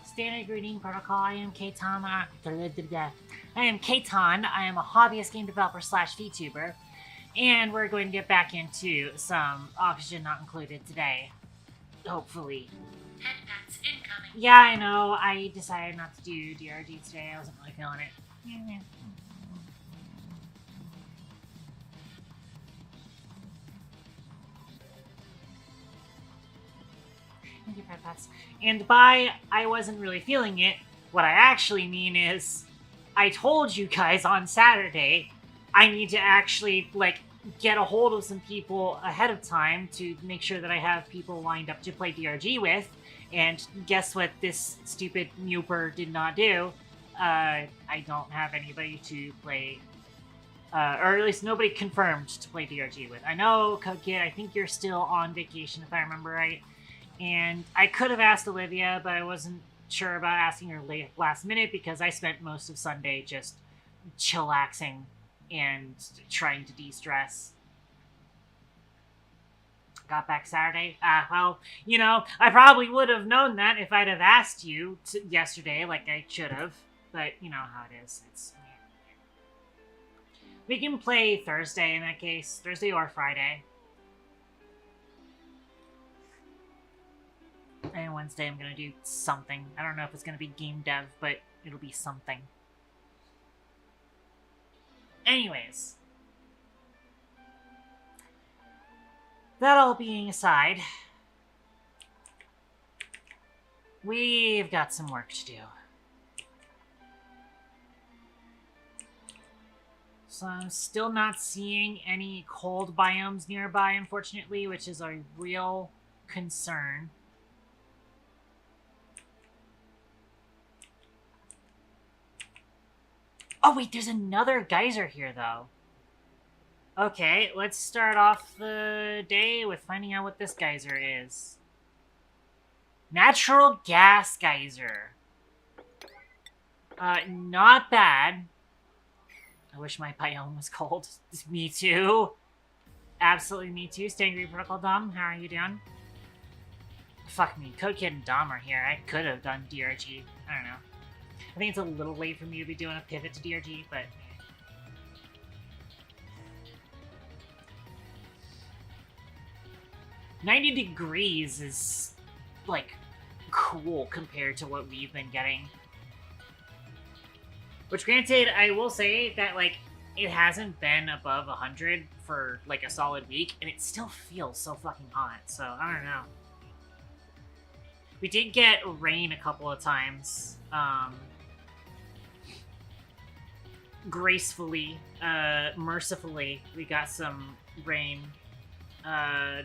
Standard greeting protocol. I am Kton. I am Kton. I am a hobbyist game developer / VTuber. And we're going to get back into some Oxygen Not Included today. Hopefully. Headpats incoming. Yeah, I know. I decided not to do DRG today. I wasn't really feeling it. Thank you, Headpats. And by I wasn't really feeling it, what I actually mean is I told you guys on Saturday I need to actually, get a hold of some people ahead of time to make sure that I have people lined up to play DRG with. And guess what this stupid Muper did not do? I don't have anybody to play, or at least nobody confirmed to play DRG with. I know, Kid, I think you're still on vacation if I remember right. And I could have asked Olivia, but I wasn't sure about asking her last minute because I spent most of Sunday just chillaxing and trying to de-stress. Got back Saturday. Well, I probably would have known that if I'd have asked you yesterday, like I should have. But you know how it is. We can play Thursday in that case. Thursday or Friday. And Wednesday I'm gonna do something. I don't know if it's gonna be game dev, but it'll be something. Anyways. That all being aside, we've got some work to do. So I'm still not seeing any cold biomes nearby, unfortunately, which is a real concern. Oh wait, there's another geyser here, though. Okay, let's start off the day with finding out what this geyser is. Natural gas geyser. Not bad. I wish my biome was cold. Me too. Absolutely me too. Staying Green Protocol Dom, how are you doing? Fuck me, Code Kid and Dom are here. I could have done DRG. I don't know. I think it's a little late for me to be doing a pivot to DRG, but... 90 degrees is, cool compared to what we've been getting. Which, granted, I will say that, it hasn't been above 100 for, a solid week, and it still feels so fucking hot, so I don't know. We did get rain a couple of times, gracefully, mercifully, we got some rain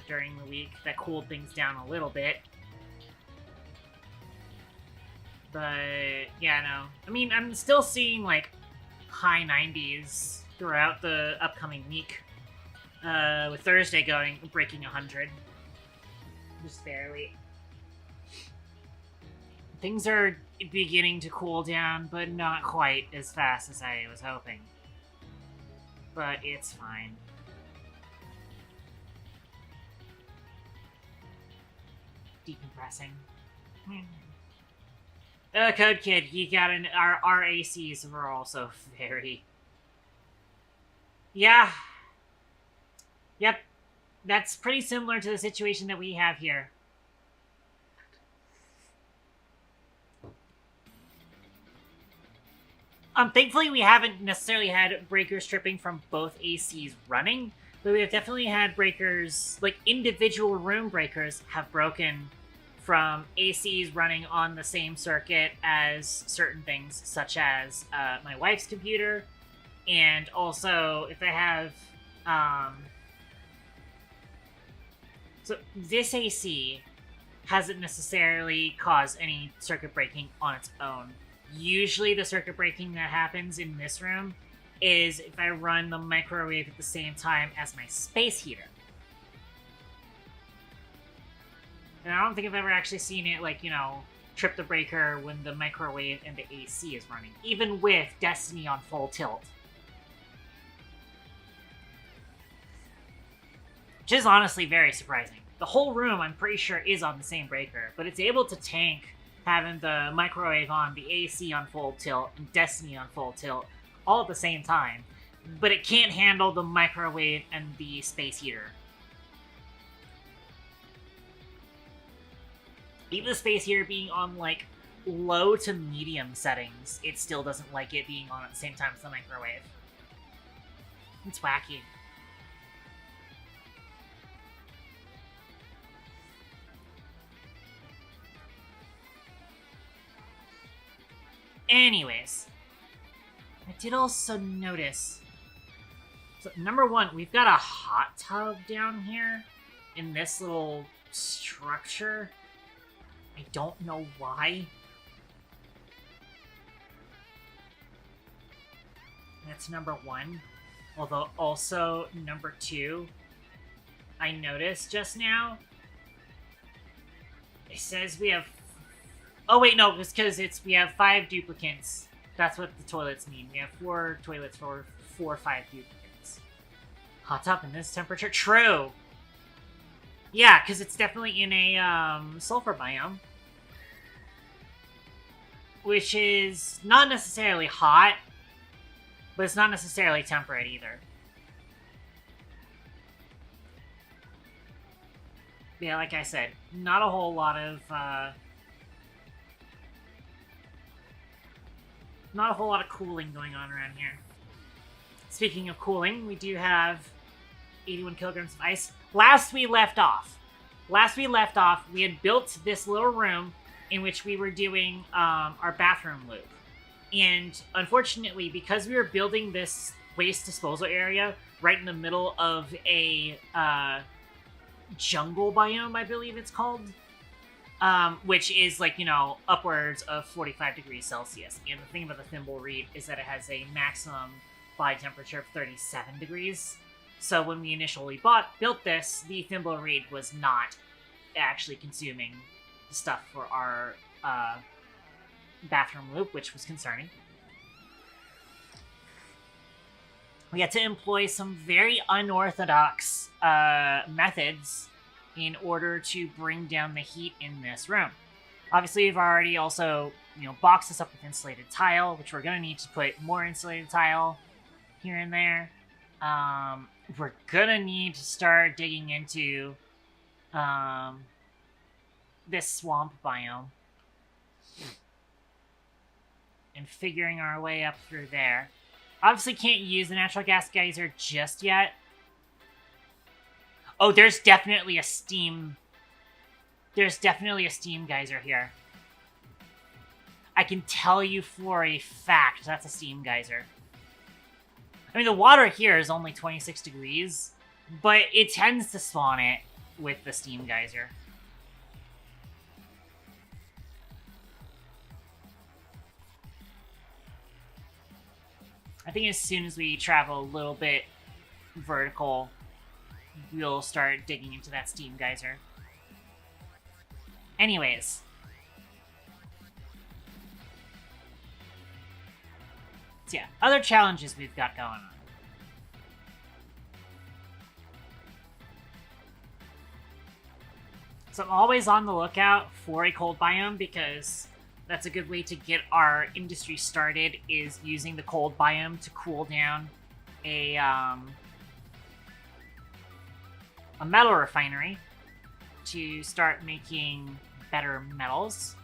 during the week that cooled things down a little bit. But yeah, no. I mean, I'm still seeing high 90s throughout the upcoming week. With Thursday breaking 100. Just barely. Things are beginning to cool down, but not quite as fast as I was hoping. But it's fine. Decompressing. Code Kid, you got our ACs were also very... Yeah. Yep. That's pretty similar to the situation that we have here. Thankfully we haven't necessarily had breakers tripping from both ACs running, but we have definitely had breakers, individual room breakers have broken from ACs running on the same circuit as certain things, such as my wife's computer, and also if I have, so this AC hasn't necessarily caused any circuit breaking on its own. Usually the circuit breaking that happens in this room is if I run the microwave at the same time as my space heater. And I don't think I've ever actually seen it, trip the breaker when the microwave and the AC is running, even with Destiny on full tilt. Which is honestly very surprising. The whole room, I'm pretty sure, is on the same breaker, but it's able to tank having the microwave on, the AC on full tilt, and Destiny on full tilt, all at the same time. But it can't handle the microwave and the space heater. Even the space heater being on, like, low to medium settings, it still doesn't like it being on at the same time as the microwave. It's wacky. Anyways, I did also notice... So, number one, we've got a hot tub down here in this little structure. I don't know why. That's number one. Although, also, number two, I noticed just now, it says we have... Oh, wait, no, it's because we have 5 duplicants. That's what the toilets mean. We have 4 toilets for 4 or 5 duplicants. Hot tub in this temperature? True! Yeah, because it's definitely in a sulfur biome. Which is not necessarily hot, but it's not necessarily temperate either. Yeah, like I said, not a whole lot of, not a whole lot of cooling going on around here. Speaking of cooling, we do have 81 kilograms of ice. Last we left off, we had built this little room in which we were doing our bathroom loop. And unfortunately, because we were building this waste disposal area right in the middle of a jungle biome, I believe it's called, which is like, you know, upwards of 45 degrees Celsius. And the thing about the thimble reed is that it has a maximum body temperature of 37 degrees. So when we initially built this, the thimble reed was not actually consuming stuff for our bathroom loop, which was concerning. We had to employ some very unorthodox methods in order to bring down the heat in this room. Obviously, we've already also, you know, boxed this up with insulated tile, which we're going to need to put more insulated tile here and there. We're going to need to start digging into this swamp biome and figuring our way up through there. Obviously can't use the natural gas geyser just yet. Oh, there's definitely a steam... There's definitely a steam geyser here. I can tell you for a fact that's a steam geyser. I mean, the water here is only 26 degrees, but it tends to spawn it with the steam geyser. I think as soon as we travel a little bit vertical, we'll start digging into that steam geyser. Anyways. So yeah, other challenges we've got going on. So I'm always on the lookout for a cold biome because that's a good way to get our industry started, is using the cold biome to cool down a metal refinery to start making better metals.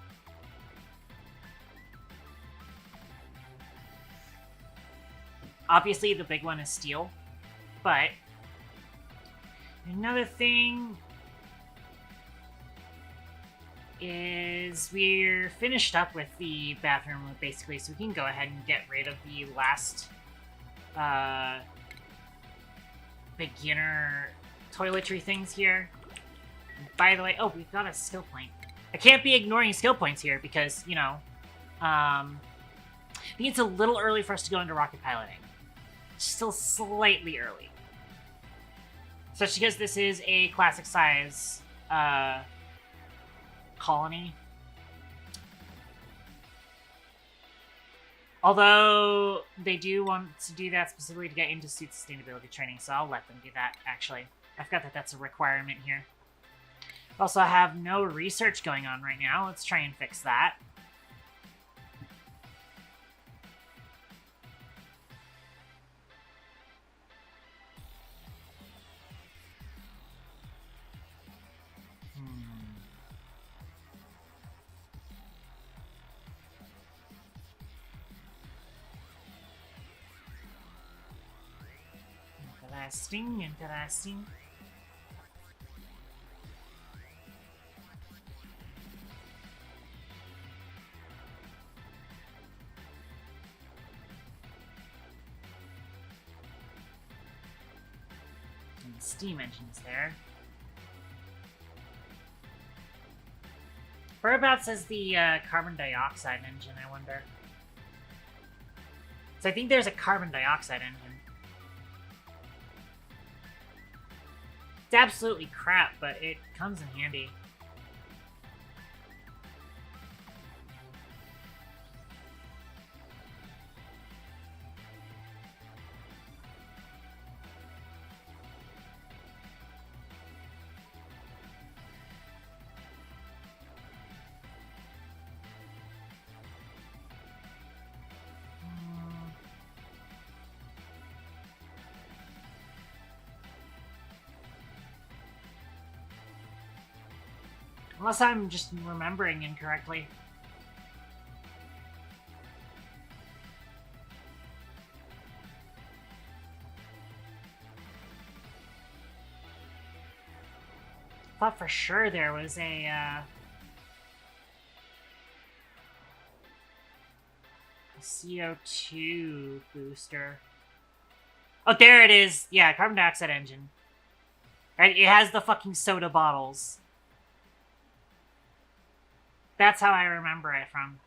Obviously, the big one is steel, but another thing is we're finished up with the bathroom loop, basically, so we can go ahead and get rid of the last beginner toiletry things here. And by the way, oh, we've got a skill point. I can't be ignoring skill points here because, you know, I think it's a little early for us to go into rocket piloting. Still slightly early. Especially because this is a classic size colony. Although they do want to do that specifically to get into suit sustainability training, so I'll let them do that, actually. I forgot that that's a requirement here. Also, I have no research going on right now. Let's try and fix that. Interesting, interesting. And the steam engine's there. Whereabouts is the carbon dioxide engine, I wonder? So I think there's a carbon dioxide engine. It's absolutely crap, but it comes in handy. Unless I'm just remembering incorrectly. Thought for sure there was a CO2 booster. Oh, there it is. Yeah, carbon dioxide engine. Right, it has the fucking soda bottles. That's how I remember it from.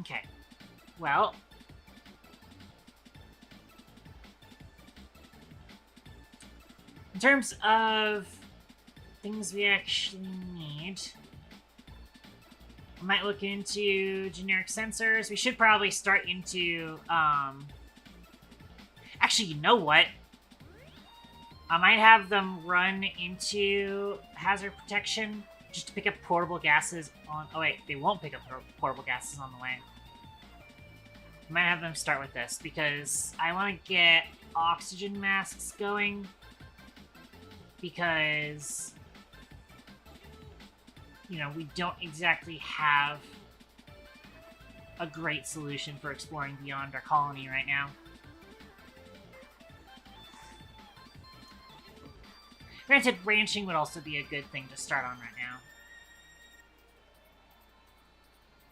Okay. Well. In terms of things we actually need, I might look into generic sensors. We should probably start into, actually, you know what? I might have them run into hazard protection just to pick up portable gases on... Oh, wait, they won't pick up portable gases on the way. I might have them start with this because I want to get oxygen masks going because, you know, we don't exactly have a great solution for exploring beyond our colony right now. Granted, ranching would also be a good thing to start on right now.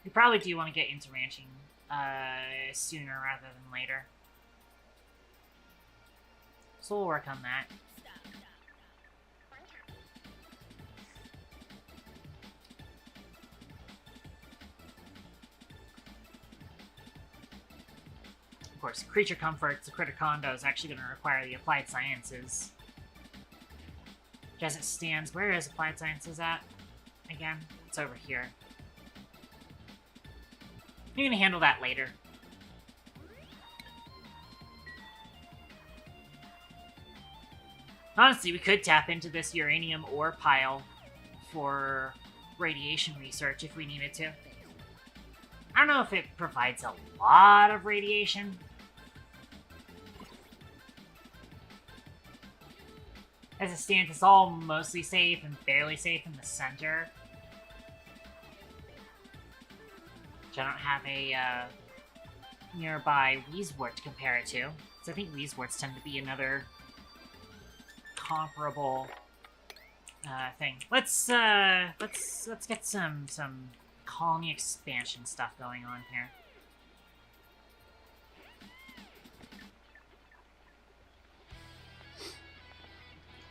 We probably do want to get into ranching sooner rather than later. So we'll work on that. Of course, creature comforts, the critter condo is actually going to require the applied sciences. As it stands, where is applied sciences at? Again, it's over here. I'm gonna handle that later. Honestly, we could tap into this uranium ore pile for radiation research if we needed to. I don't know if it provides a lot of radiation. As it stands, it's all mostly safe and barely safe in the center. Which I don't have a nearby Weezewort to compare it to. So I think Weezeworts tend to be another comparable thing. Let's get some colony expansion stuff going on here.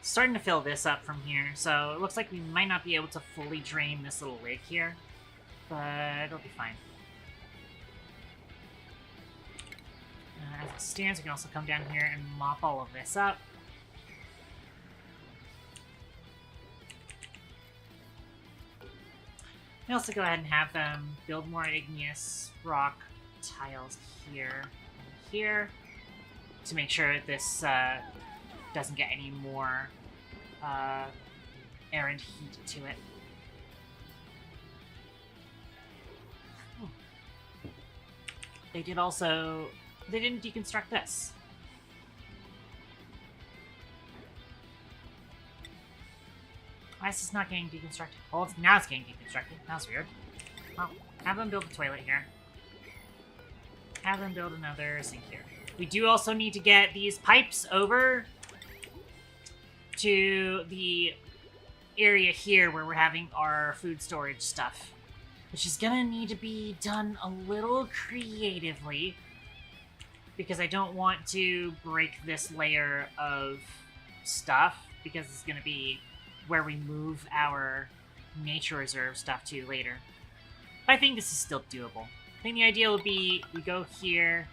Starting to fill this up from here, so it looks like we might not be able to fully drain this little lake here, but it'll be fine. As it stands, we can also come down here and mop all of this up. We also go ahead and have them build more igneous rock tiles here and here to make sure this doesn't get any more air and heat to it. They didn't deconstruct this. Why is this not getting deconstructed? Well, now it's getting deconstructed. That's weird. Well, have them build a toilet here. Have them build another sink here. We do also need to get these pipes over to the area here where we're having our food storage stuff, which is gonna need to be done a little creatively because I don't want to break this layer of stuff because it's gonna be where we move our nature reserve stuff to later. But I think this is still doable. I think the idea would be we go here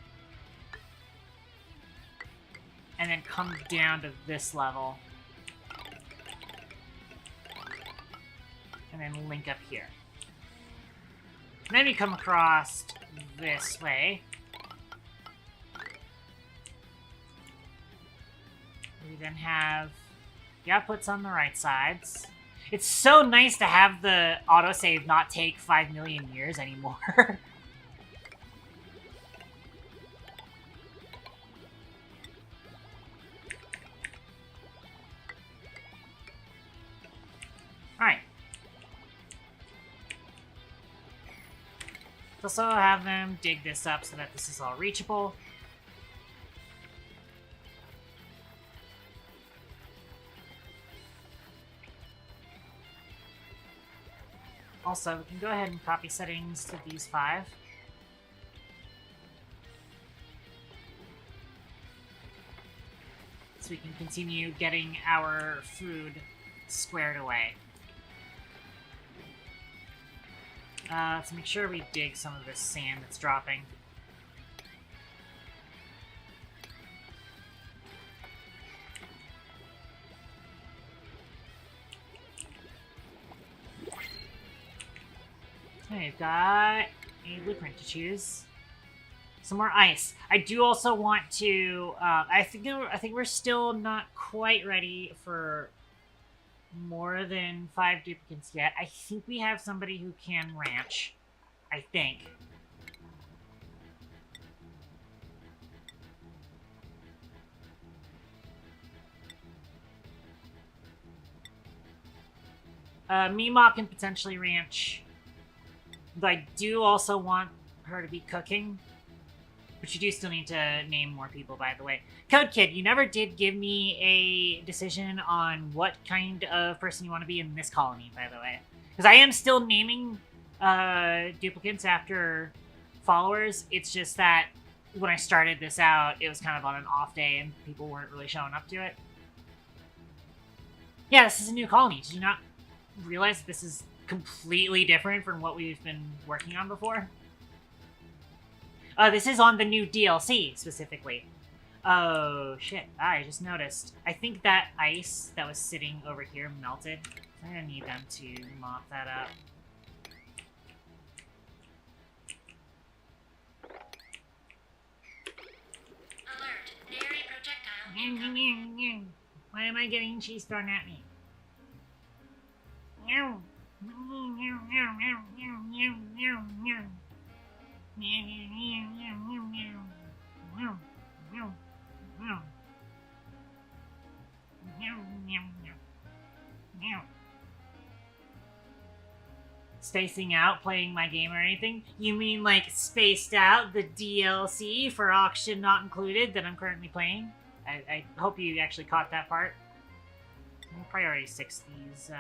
and then come down to this level and then link up here. And then we come across this way. We then have the outputs on the right sides. It's so nice to have the autosave not take 5 million years anymore. Alright. Let's also have them dig this up so that this is all reachable. Also, we can go ahead and copy settings to these 5. So we can continue getting our food squared away. Let's make sure we dig some of this sand that's dropping. Okay, we've got a blueprint to choose. Some more ice. I do also want to. I think we're still not quite ready for more than 5 duplicates yet. I think we have somebody who can ranch. I think. Mima can potentially ranch. But I do also want her to be cooking. But you do still need to name more people, by the way. Code Kid, you never did give me a decision on what kind of person you want to be in this colony, by the way. Because I am still naming duplicates after followers. It's just that when I started this out, it was kind of on an off day and people weren't really showing up to it. Yeah, this is a new colony. Did you not realize this is completely different from what we've been working on before? This is on the new DLC, specifically. Oh, shit. I just noticed. I think that ice that was sitting over here melted. I'm gonna need them to mop that up. Alert. Dairy projectile incoming. Why am I getting cheese thrown at me? Spacing out playing my game or anything? You mean like spaced out the DLC for auction not included that I'm currently playing? I hope you actually caught that part. We'll priority 6 these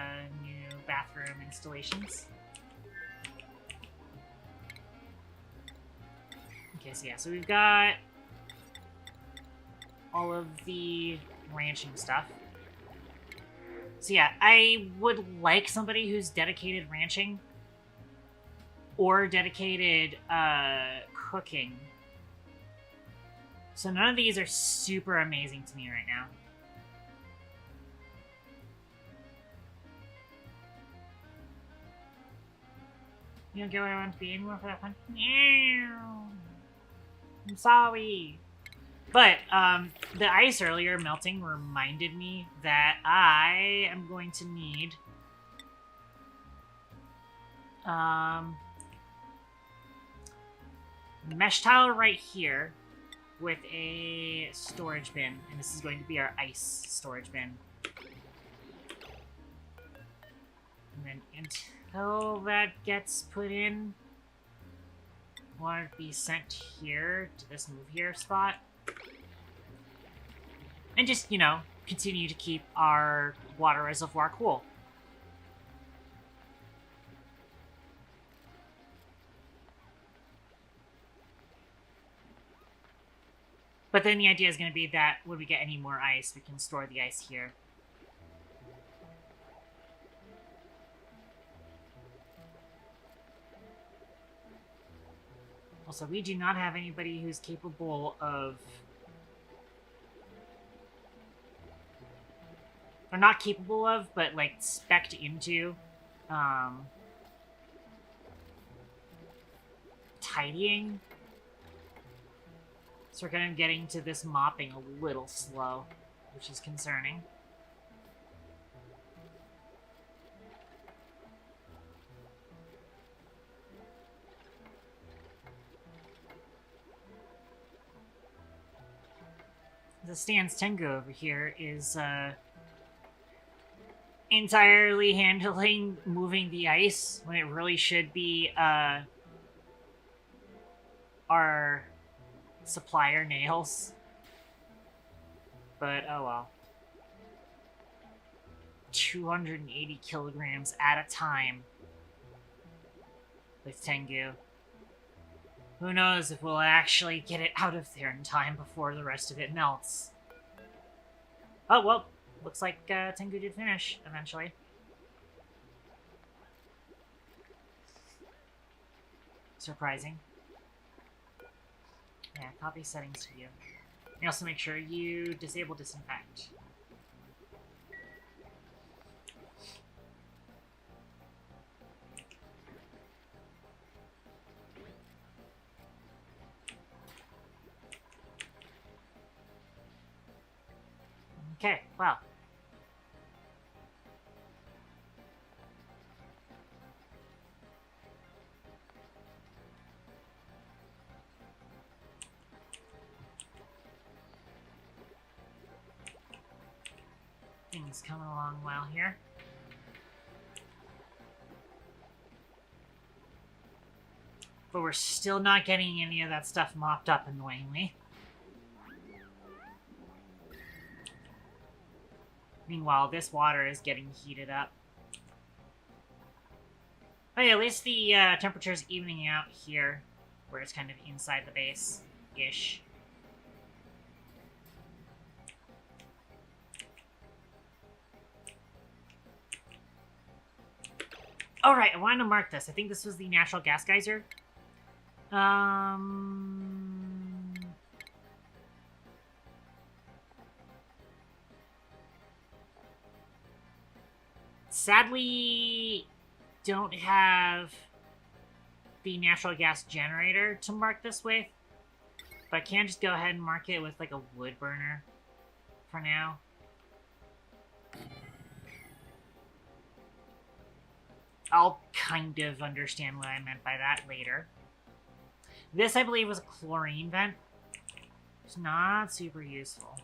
new bathroom installations. Okay, so yeah, so we've got all of the ranching stuff. So yeah, I would like somebody who's dedicated ranching or dedicated cooking. So none of these are super amazing to me right now. You don't get what I want to be anymore for that one? I'm sorry. But the ice earlier melting reminded me that I am going to need mesh tile right here with a storage bin, and this is going to be our ice storage bin. And then until that gets put in, want it to be sent here to this move here spot. And just, you know, continue to keep our water reservoir cool. But then the idea is going to be that when we get any more ice, we can store the ice here. Also, we do not have anybody who's capable of... Or not capable of, but, like, spec'd into, tidying. So we're kind of getting to this mopping a little slow, which is concerning. The stands Tengu over here is entirely handling moving the ice when it really should be our supplier Nails. But oh well. 280 kilograms at a time with Tengu. Who knows if we'll actually get it out of there in time before the rest of it melts. Oh, well, looks like Tengu did finish, eventually. Surprising. Yeah, copy settings to you. And also make sure you disable disinfect. Okay, well. Things coming along well here. But we're still not getting any of that stuff mopped up annoyingly. Meanwhile, this water is getting heated up. Oh yeah, at least the temperature is evening out here, where it's kind of inside the base-ish. Alright, I wanted to mark this. I think this was the natural gas geyser. Sadly, don't have the natural gas generator to mark this with, but I can just go ahead and mark it with like a wood burner for now. I'll kind of understand what I meant by that later. This, I believe, was a chlorine vent. It's not super useful.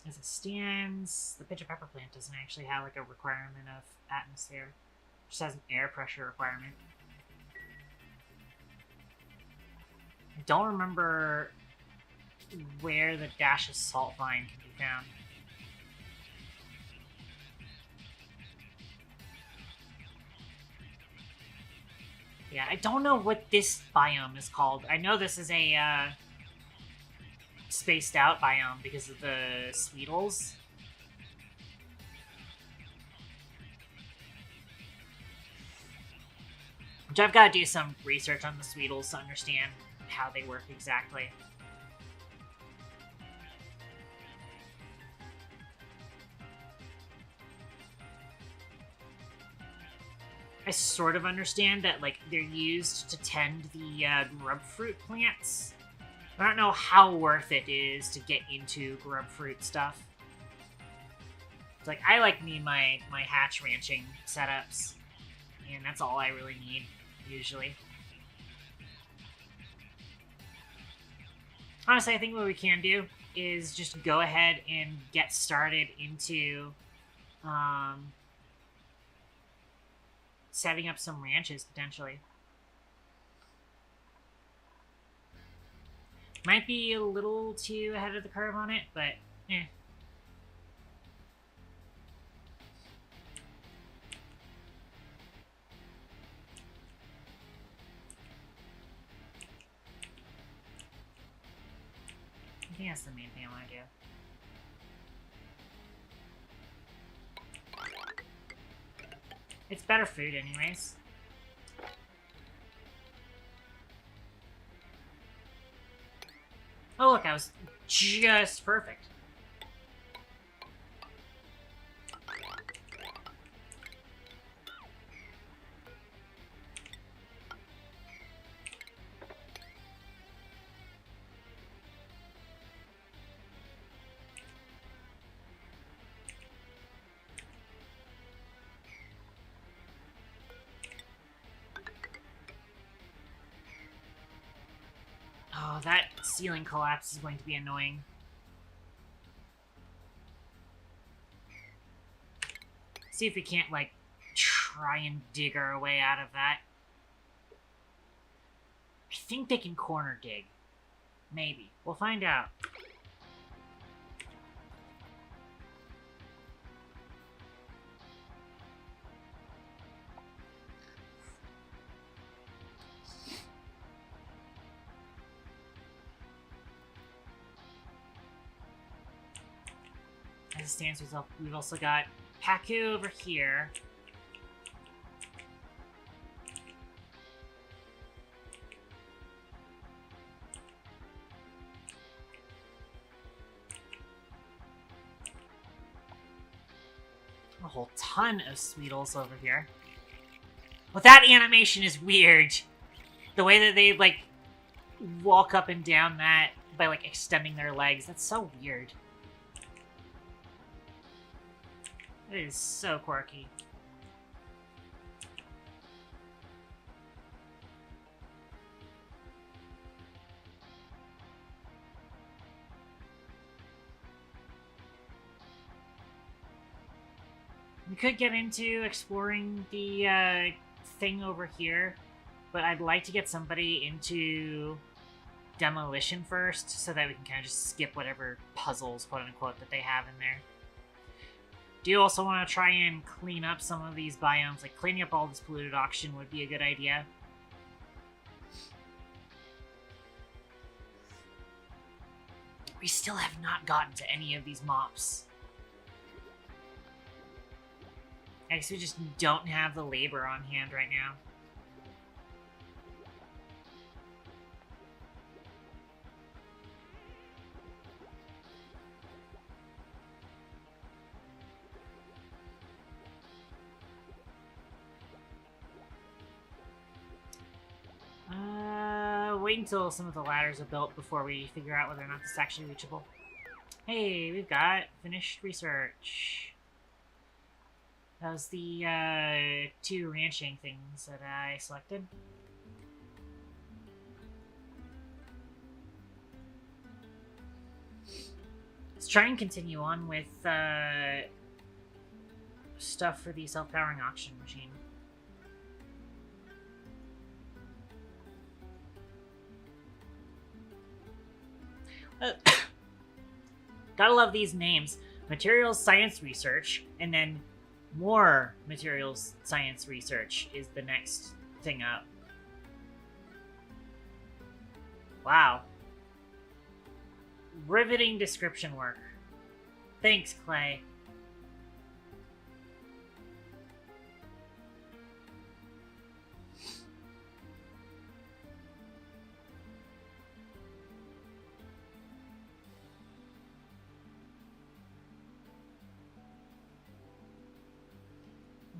As it stands, the pitch and pepper plant doesn't actually have like a requirement of atmosphere. It just has an air pressure requirement. I don't remember where the dash of salt vine can be found. Yeah, I don't know what this biome is called. I know this is a spaced out biome because of the Sweetles. Which I've got to do some research on the Sweetles to understand how they work exactly. I sort of understand that, like, they're used to tend the grub fruit plants. I don't know how worth it is to get into grub fruit stuff. It's like, I like me my hatch ranching setups, and that's all I really need, usually. Honestly, I think what we can do is just go ahead and get started into setting up some ranches, potentially. Might be a little too ahead of the curve on it, but eh. I think that's the main thing I want to do. It's better food anyways. Oh look, that was just perfect. Oh, that ceiling collapse is going to be annoying. See if we can't, like, try and dig our way out of that. I think they can corner dig. Maybe. We'll find out. As it stands, we've also got Paku over here. A whole ton of Sweetles over here. Well, that animation is weird. The way that they, like, walk up and down that by, like, extending their legs. That's so weird. It is so quirky. We could get into exploring the thing over here, but I'd like to get somebody into demolition first so that we can kind of just skip whatever puzzles, quote-unquote, that they have in there. Do you also want to try and clean up some of these biomes? Like, cleaning up all this polluted oxygen would be a good idea. We still have not gotten to any of these mops. I guess we just don't have the labor on hand right now. Wait until some of the ladders are built before we figure out whether or not this is actually reachable. Hey, we've got finished research. That was the 2 ranching things that I selected. Let's try and continue on with stuff for the self-powering oxygen machine. Gotta love these names. Materials science research, and then more materials science research is the next thing up. Wow. Riveting description work. Thanks, Clay.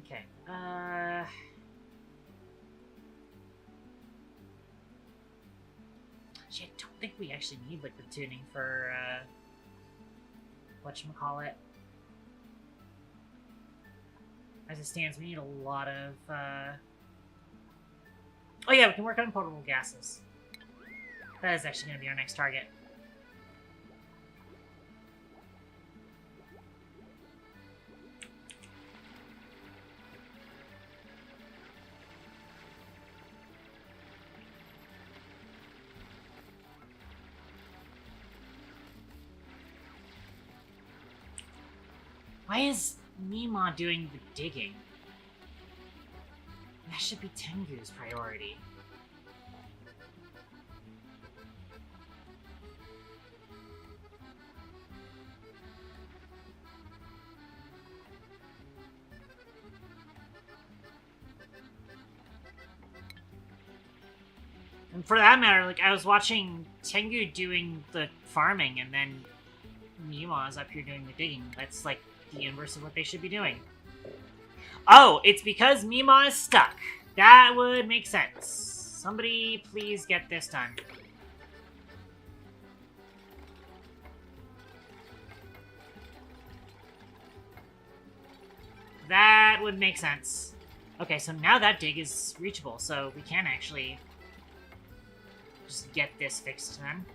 Okay. Shit, I don't think we actually need liquid tuning for, whatchamacallit. As it stands, we need a lot of, Oh yeah, we can work on potable gases. That is actually going to be our next target. Why is Mima doing the digging? That should be Tengu's priority. And for that matter, like, I was watching Tengu doing the farming, and then Mima's up here doing the digging. That's, like, the inverse of what they should be doing. Oh, it's because Mima is stuck. That would make sense. Somebody please get this done. That would make sense. Okay, so now that dig is reachable, so we can actually just get this fixed then.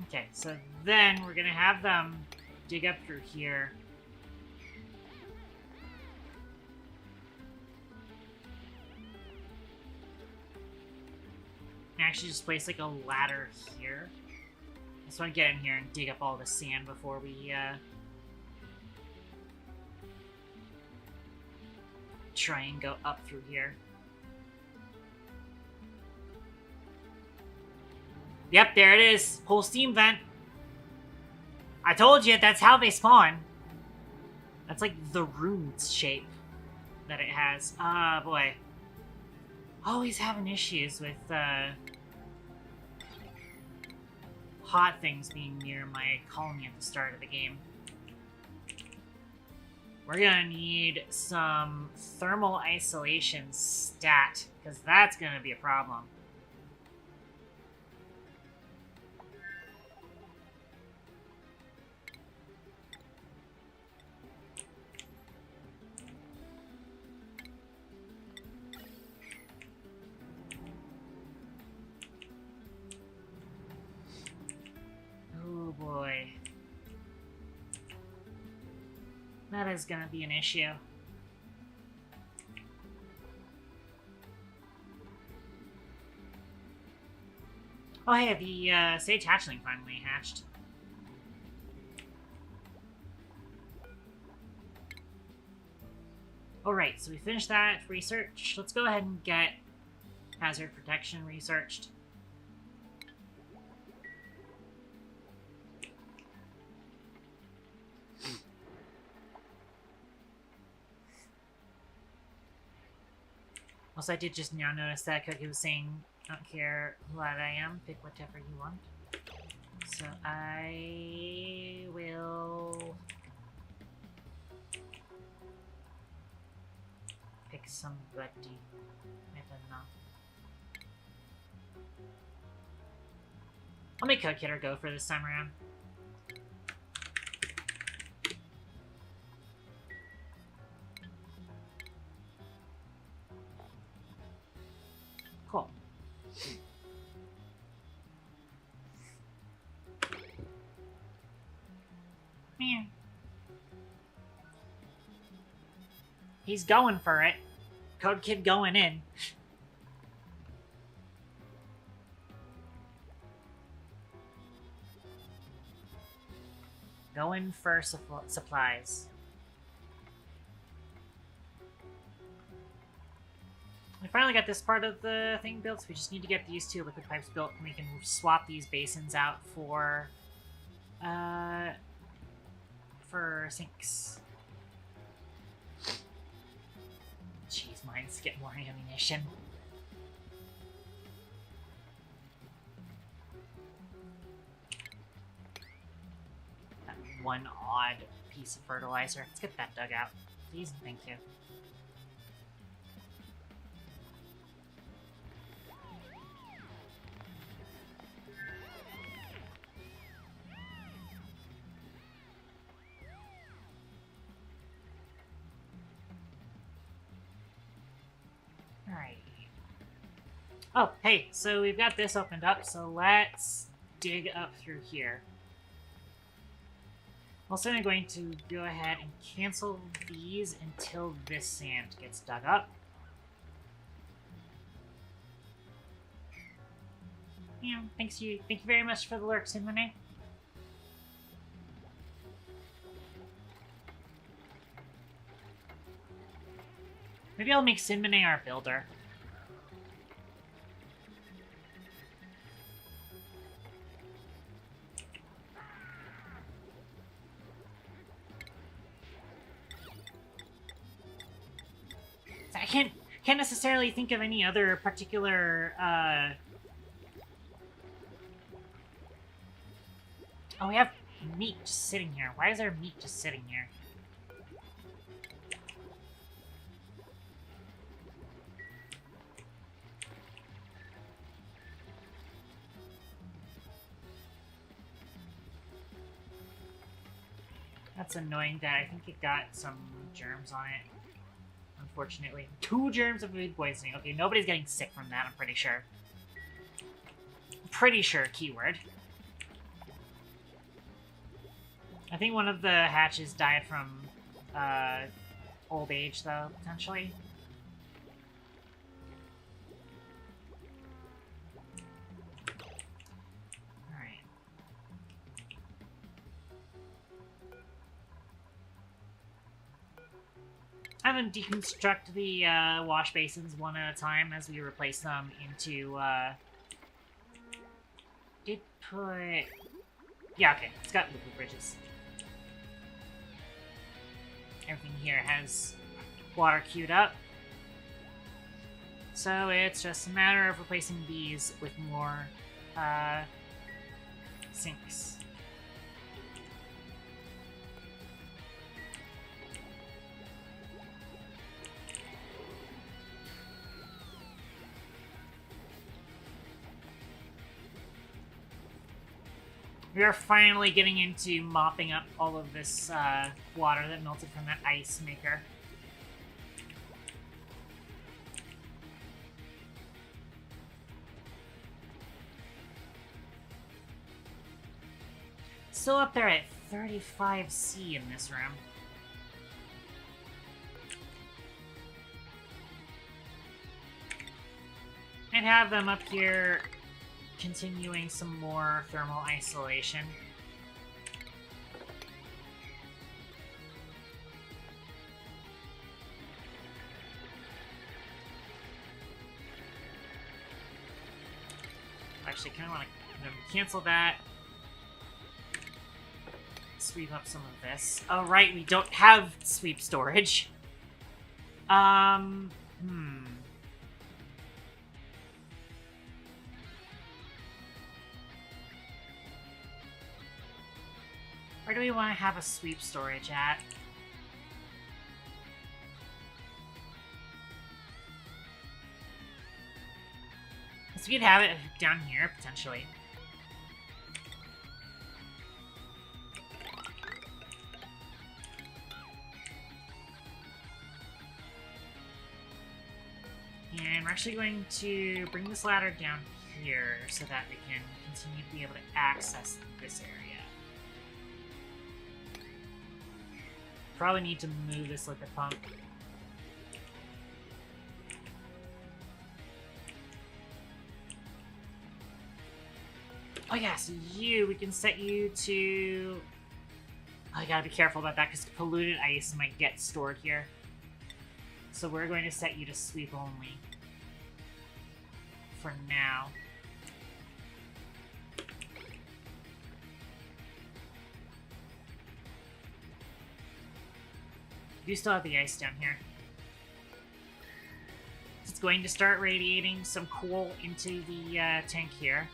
Okay, so then we're gonna have them dig up through here. And actually just place like a ladder here. I just want to get in here and dig up all the sand before we try and go up through here. Yep, there it is. Whole steam vent. I told you, that's how they spawn. That's like the rune shape that it has. Ah, boy. Always having issues with, hot things being near my colony at the start of the game. We're gonna need some thermal isolation stat, because that's gonna be a problem. Oh boy. That is gonna be an issue. Oh hey, the Sage hatchling finally hatched. Alright, so we finished that research. Let's go ahead and get hazard protection researched. Also, I did just now notice that Cookie was saying, I don't care who I am, pick whatever you want. So I will pick somebody. I don't know. I'll make Cookie go for this time around. Cool. Man. He's going for it. Code Kid going in. Going for supplies. We finally got this part of the thing built, so we just need to get these two liquid pipes built, and we can swap these basins out for sinks. Jeez, mines get more ammunition. one odd piece of fertilizer. Let's get that dug out. Please and thank you. Alright. Oh, hey, so we've got this opened up, so let's dig up through here. Also, I'm going to go ahead and cancel these until this sand gets dug up. Yeah, thank you very much for the lurk, Sinmone. Maybe I'll make Sinmone our builder. I can't necessarily think of any other particular, Oh, we have meat just sitting here. Why is there meat just sitting here? That's annoying that I think it got some germs on it. Unfortunately. 2 germs of food poisoning. Okay, nobody's getting sick from that, I'm pretty sure. Pretty sure, keyword. I think one of the hatches died from, old age, though, potentially. Alright. I'm gonna deconstruct the, wash basins one at a time as we replace them into, Did put... Yeah, okay, it's got liquid bridges. Everything here has water queued up. So it's just a matter of replacing these with more sinks. We are finally getting into mopping up all of this water that melted from that ice maker. Still up there at 35C in this room. I'd have them up here continuing some more thermal isolation. Actually, kind of want to cancel that. Sweep up some of this. Oh, right, we don't have sweep storage. Where do we want to have a sweep storage at? So we could have it down here, potentially. And we're actually going to bring this ladder down here so that we can continue to be able to access this area. Probably need to move this liquid pump. Oh yeah, so we can set you to... Oh, I gotta be careful about that because polluted ice might get stored here. So we're going to set you to sweep only. For now. You still have the ice down here. It's going to start radiating some cool into the tank here.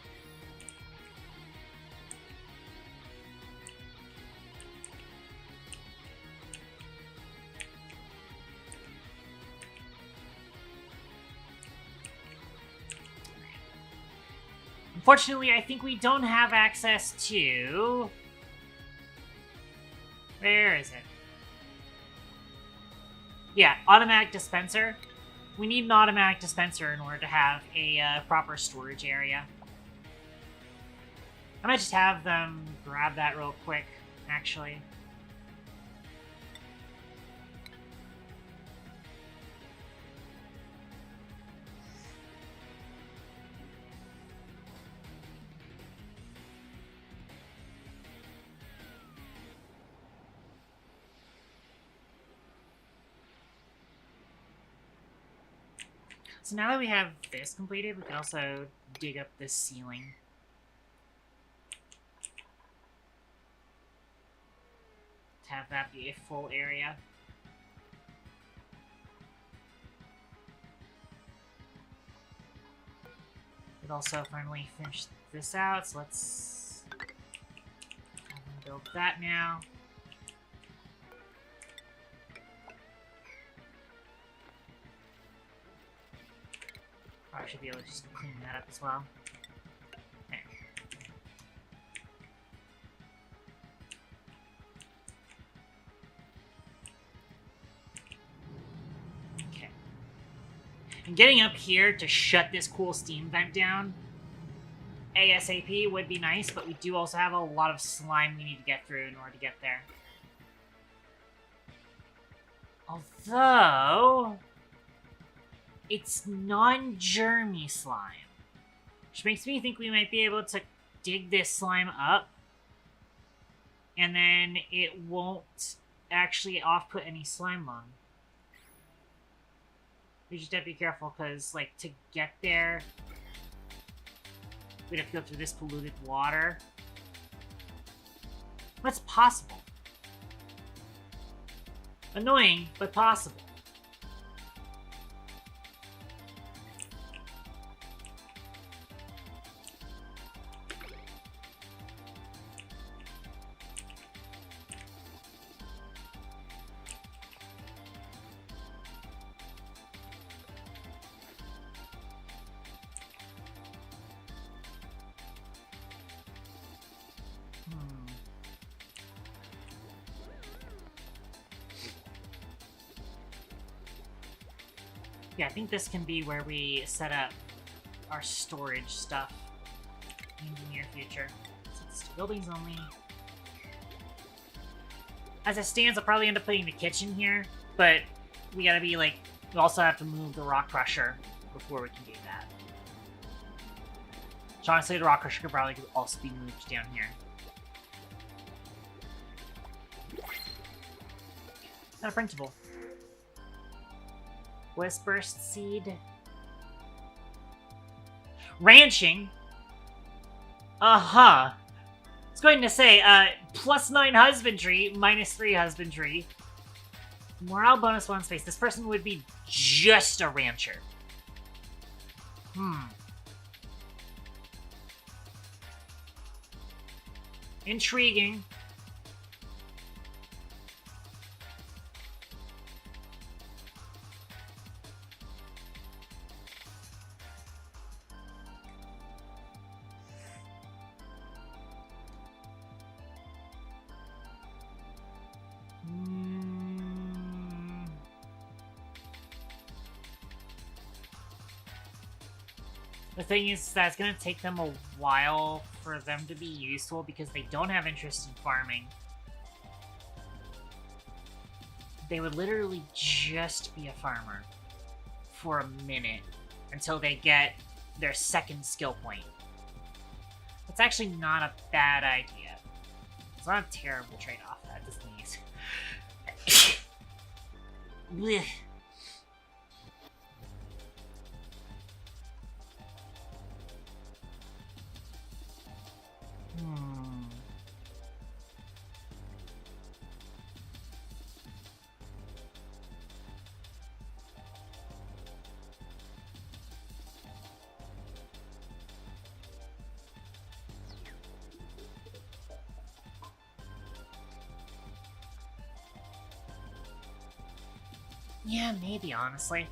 Unfortunately, I think we don't have access to... Where is it? Yeah, automatic dispenser. We need an automatic dispenser in order to have a proper storage area. I might just have them grab that real quick, actually. So now that we have this completed, we can also dig up this ceiling. To have that be a full area. We'd also finally finish this out, so let's have them build that now. Probably should be able to just clean that up as well. There. Okay. And getting up here to shut this cool steam vent down ASAP would be nice, but we do also have a lot of slime we need to get through in order to get there. Although... it's non-germy slime. Which makes me think we might be able to dig this slime up. And then it won't actually off-put any slime lung. We just have to be careful, because, like, to get there... we'd have to go through this polluted water. What's possible? Annoying, but possible. Yeah, I think this can be where we set up our storage stuff in the near future. So it's buildings only. As it stands, I'll probably end up putting the kitchen here, but we gotta be like, we also have to move the rock crusher before we can do that. So honestly, the rock crusher could probably also be moved down here. Not a printable. Westburst seed. Ranching. Uh-huh. I was going to say, +9 husbandry, -3 husbandry. Morale bonus 1 space. This person would be just a rancher. Intriguing. The thing is that it's going to take them a while for them to be useful because they don't have interest in farming. They would literally just be a farmer for a minute until they get their second skill point. That's actually not a bad idea. It's not a terrible trade-off, that just means. Blech. Yeah, maybe, honestly.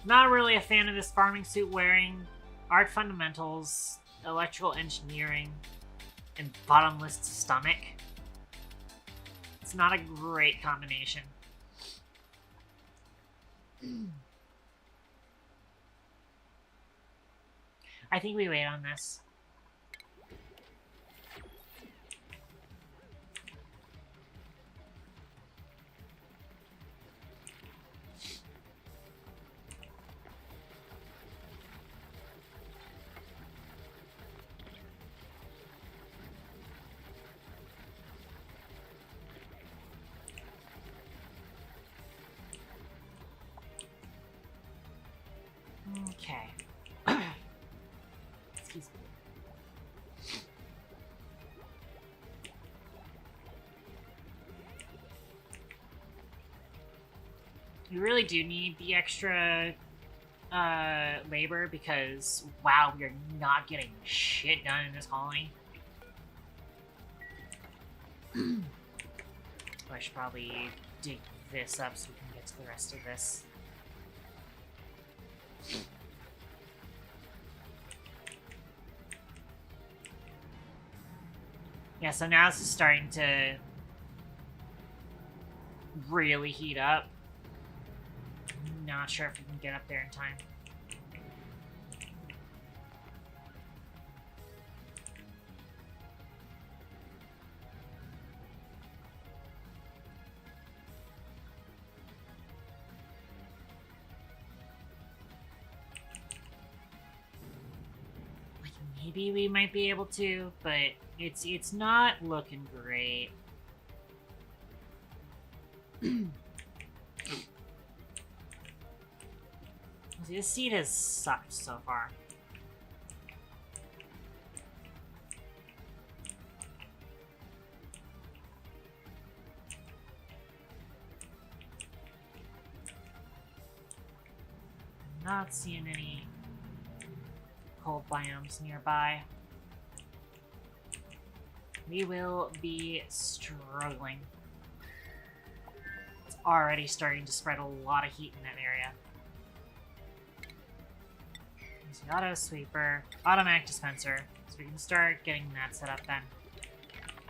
Not really a fan of this farming suit wearing, art fundamentals, electrical engineering, and bottomless stomach. It's not a great combination. I think we wait on this. Okay. Excuse me. We really do need the extra labor because, wow, we are not getting shit done in this colony. I should probably dig this up so we can get to the rest of this. Yeah, so now this is starting to really heat up. Not sure if we can get up there in time. Like, maybe we might be able to, but it's not looking great. See, this seed has sucked so far. Not seeing any cold biomes nearby. We will be struggling. It's already starting to spread a lot of heat in that area. There's the auto sweeper, automatic dispenser, so we can start getting that set up then.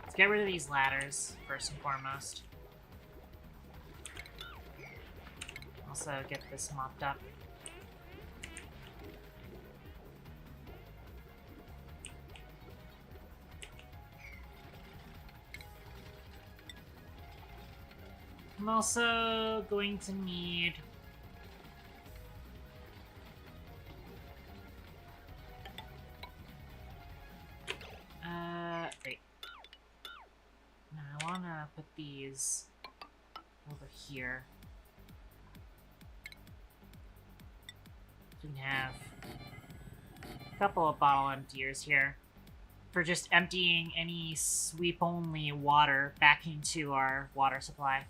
Let's get rid of these ladders, first and foremost. Also get this mopped up. I'm also going to need wait. No, I wanna put these over here. We can have a couple of bottle emptiers here for just emptying any sweep-only water back into our water supply.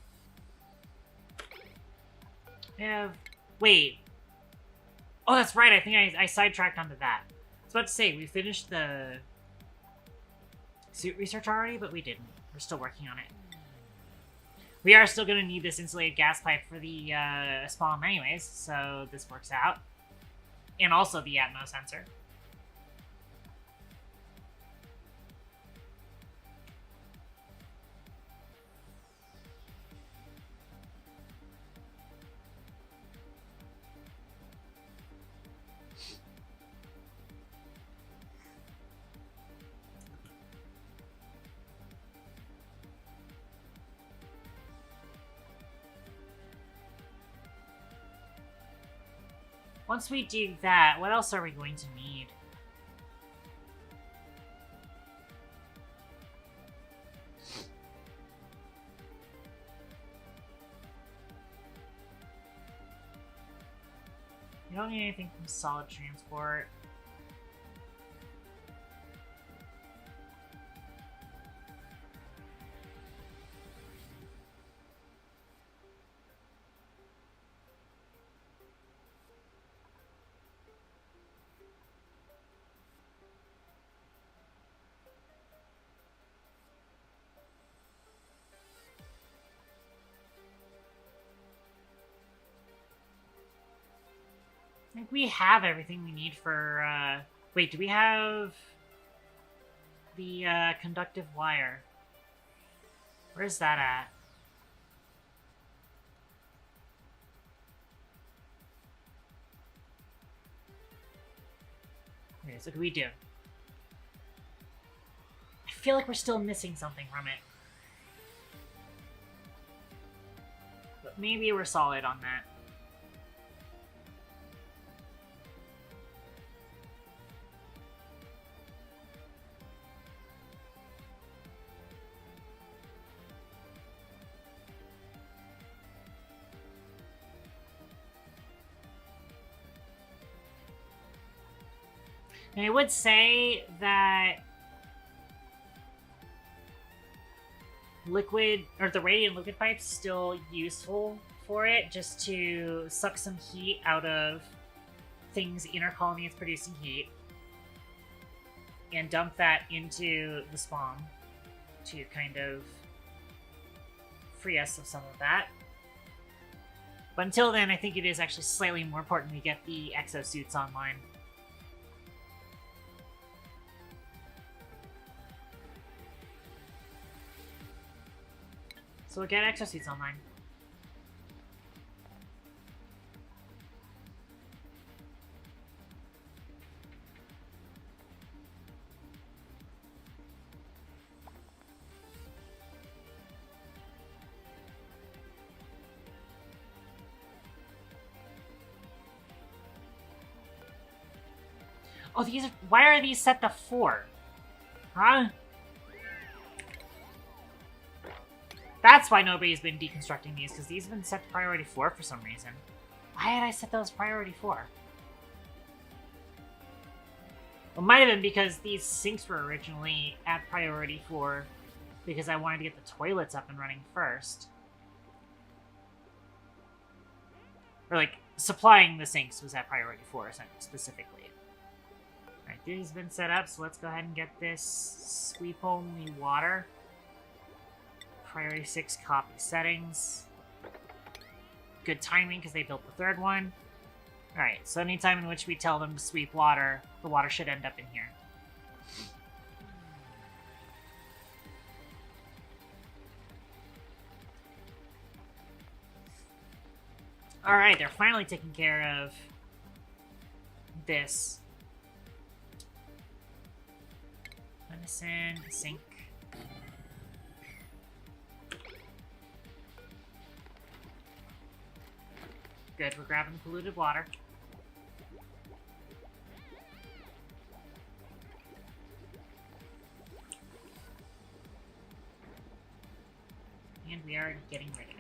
Wait. Oh, that's right. I think I sidetracked onto that. I was about to say, we finished the suit research already, but we didn't. We're still working on it. We are still going to need this insulated gas pipe for the spawn anyways, so this works out. And also the Atmo sensor. Once we do that, what else are we going to need? You don't need anything from solid transport. think we have everything we need for, wait, do we have the, conductive wire? Where's that at? Okay, so what do we do? I feel like we're still missing something from it. But maybe we're solid on that. And I would say that liquid, or the radiant liquid pipe's still useful for it, just to suck some heat out of things inner colony that's producing heat, and dump that into the spawn to kind of free us of some of that. But until then, I think it is actually slightly more important we get the exosuits online. So we'll get exosuits online. Oh, these are, why are these set to 4? Huh? That's why nobody's been deconstructing these, because these have been set to priority 4 for some reason. Why had I set those priority 4? Well, it might have been because these sinks were originally at priority 4 because I wanted to get the toilets up and running first. Or, like, supplying the sinks was at priority 4, specifically. Alright, these have been set up, so let's go ahead and get this sweep-only water. Priority 6 copy settings. Good timing because they built the third one. Alright, so anytime in which we tell them to sweep water, the water should end up in here. Alright, they're finally taking care of this. Medicine, sink. Good, we're grabbing the polluted water. And we are getting rid of it.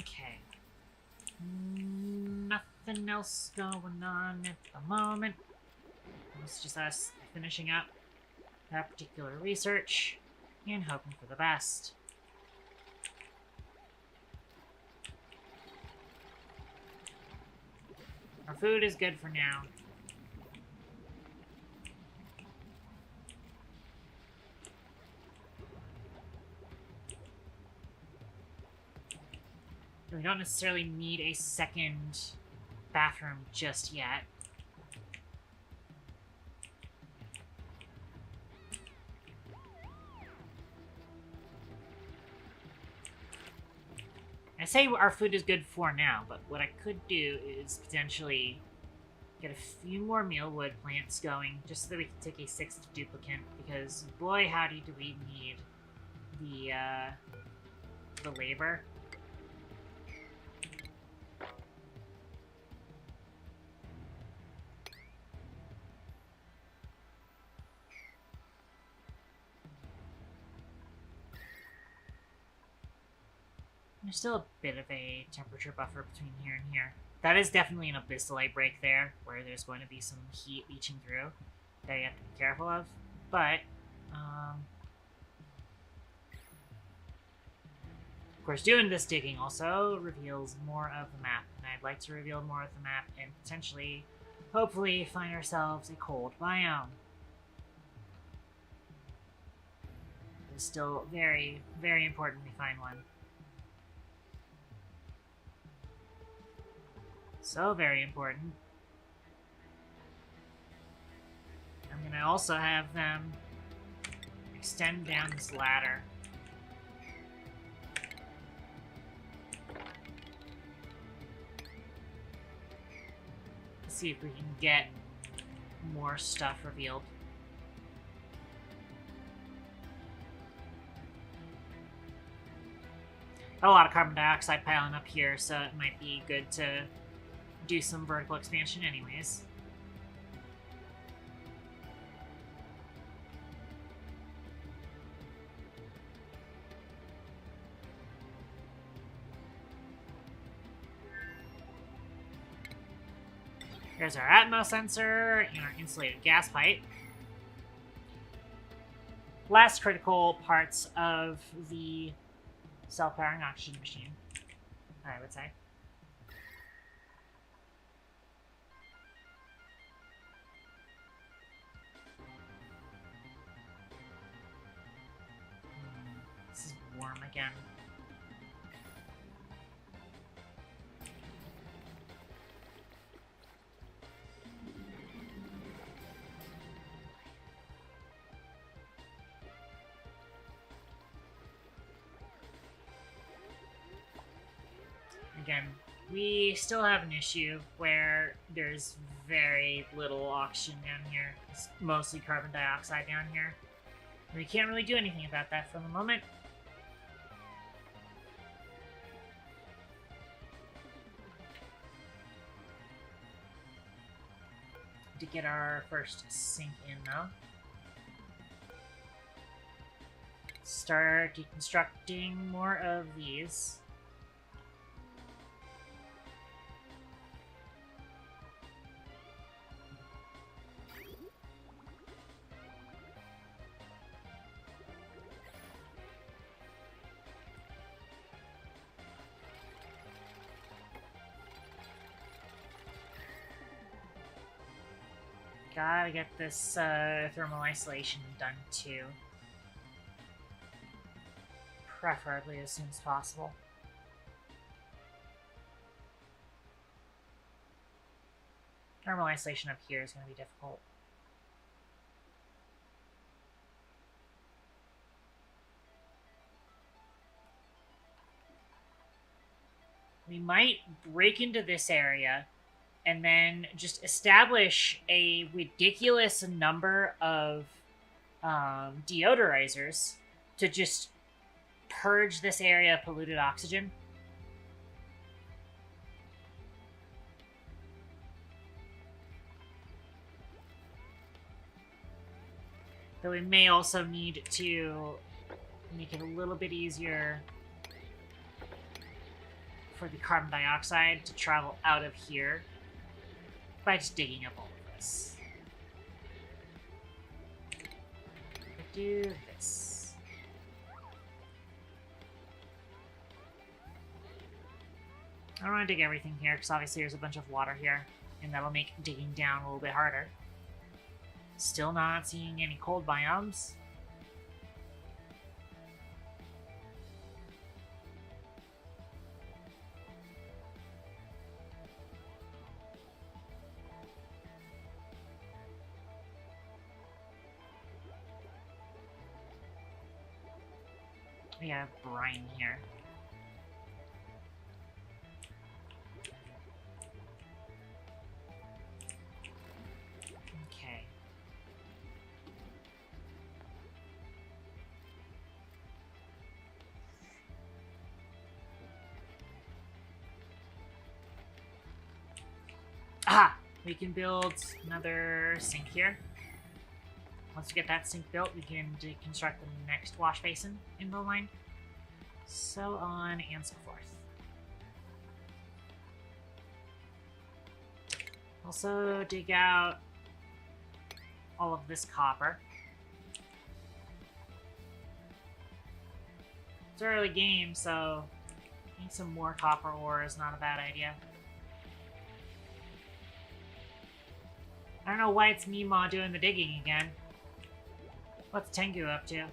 Okay. Nothing else going on at the moment. It's just us finishing up that particular research and hoping for the best. Our food is good for now. We don't necessarily need a second bathroom just yet. I say our food is good for now, but what I could do is potentially get a few more mealwood plants going, just so that we can take a 6th duplicate, because boy howdy do we need the labor. There's still a bit of a temperature buffer between here and here. That is definitely an abyssalite break there, where there's going to be some heat leaching through that you have to be careful of. But, course, doing this digging also reveals more of the map, and I'd like to reveal more of the map and potentially, hopefully, find ourselves a cold biome. It's still very, very important we find one. So very important. I'm gonna also have them extend down this ladder. Let's see if we can get more stuff revealed. Got a lot of carbon dioxide piling up here, so it might be good to do some vertical expansion anyways. Here's our Atmos sensor and our insulated gas pipe. Last critical parts of the self-powering oxygen machine, I would say. This is warm again. Again, we still have an issue where there's very little oxygen down here. It's mostly carbon dioxide down here. We can't really do anything about that for the moment. To get our first sink in, though. Start deconstructing more of these. Gotta get this thermal isolation done too. Preferably as soon as possible. Thermal isolation up here is going to be difficult. We might break into this area and then just establish a ridiculous number of deodorizers to just purge this area of polluted oxygen. Though we may also need to make it a little bit easier for the carbon dioxide to travel out of here by just digging up all of this. Do this. I don't want to dig everything here because obviously there's a bunch of water here, and that'll make digging down a little bit harder. Still not seeing any cold biomes. We have brine here. Okay. Ah! We can build another sink here. Once we get that sink built, we can deconstruct the next wash basin in the line. So on and so forth. Also dig out all of this copper. It's early game, so Need some more copper ore is not a bad idea. I don't know why it's Mima doing the digging again. What's Tengu up to?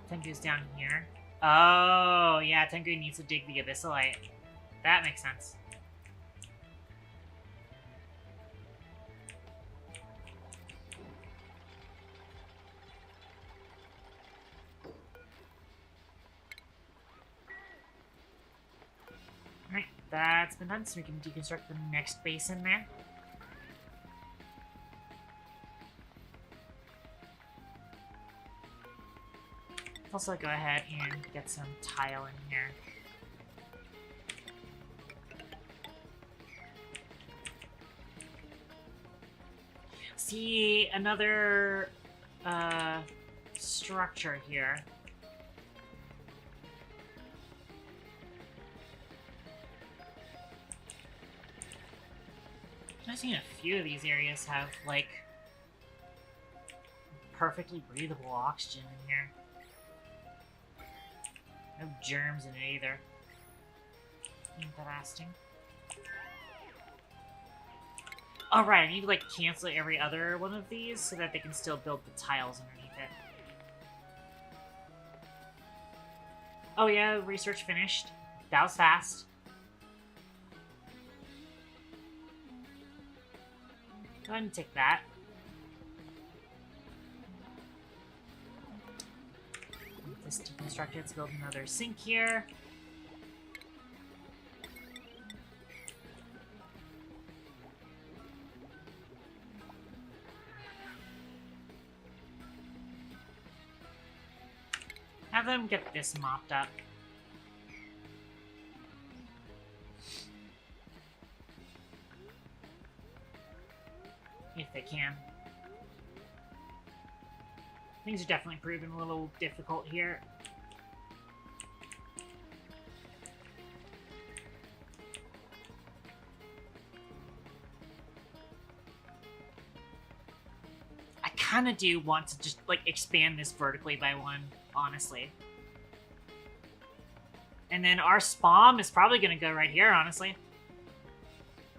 Tengu's down here. Oh, yeah, Tengu needs to dig the abyssalite. That makes sense. Alright, that's been done, so we can deconstruct the next basin there. Also go ahead and get some tile in here. See another structure here. I've seen a few of these areas have like perfectly breathable oxygen in here. No germs in it either. Interesting. Alright, I need to like cancel every other one of these so that they can still build the tiles underneath it. Oh yeah, research finished. That was fast. Go ahead and take that. This deconstructed, let's build another sink here. Have them get this mopped up. If they can. Things are definitely proving a little difficult here. I kind of do want to just, like, expand this vertically by one, honestly. And then our spawn is probably going to go right here, honestly.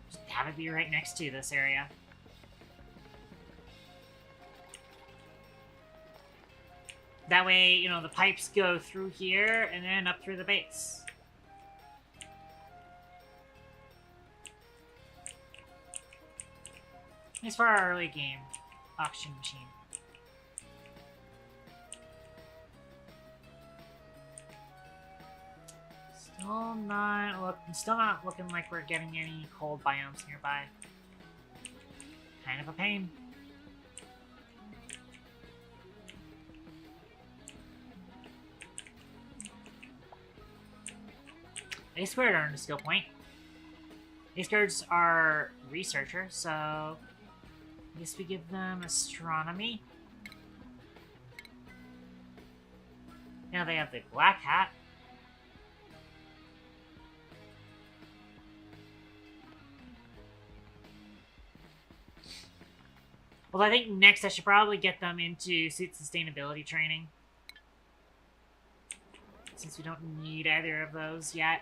Just have it be right next to this area. That way, you know, the pipes go through here and then up through the base. As for our early game oxygen machine. Still not looking like we're getting any cold biomes nearby. Kind of a pain. They squared earned a skill point. These guards are researchers, so I guess we give them astronomy. Now they have the black hat. Well, I think next I should probably get them into suit sustainability training, since we don't need either of those yet.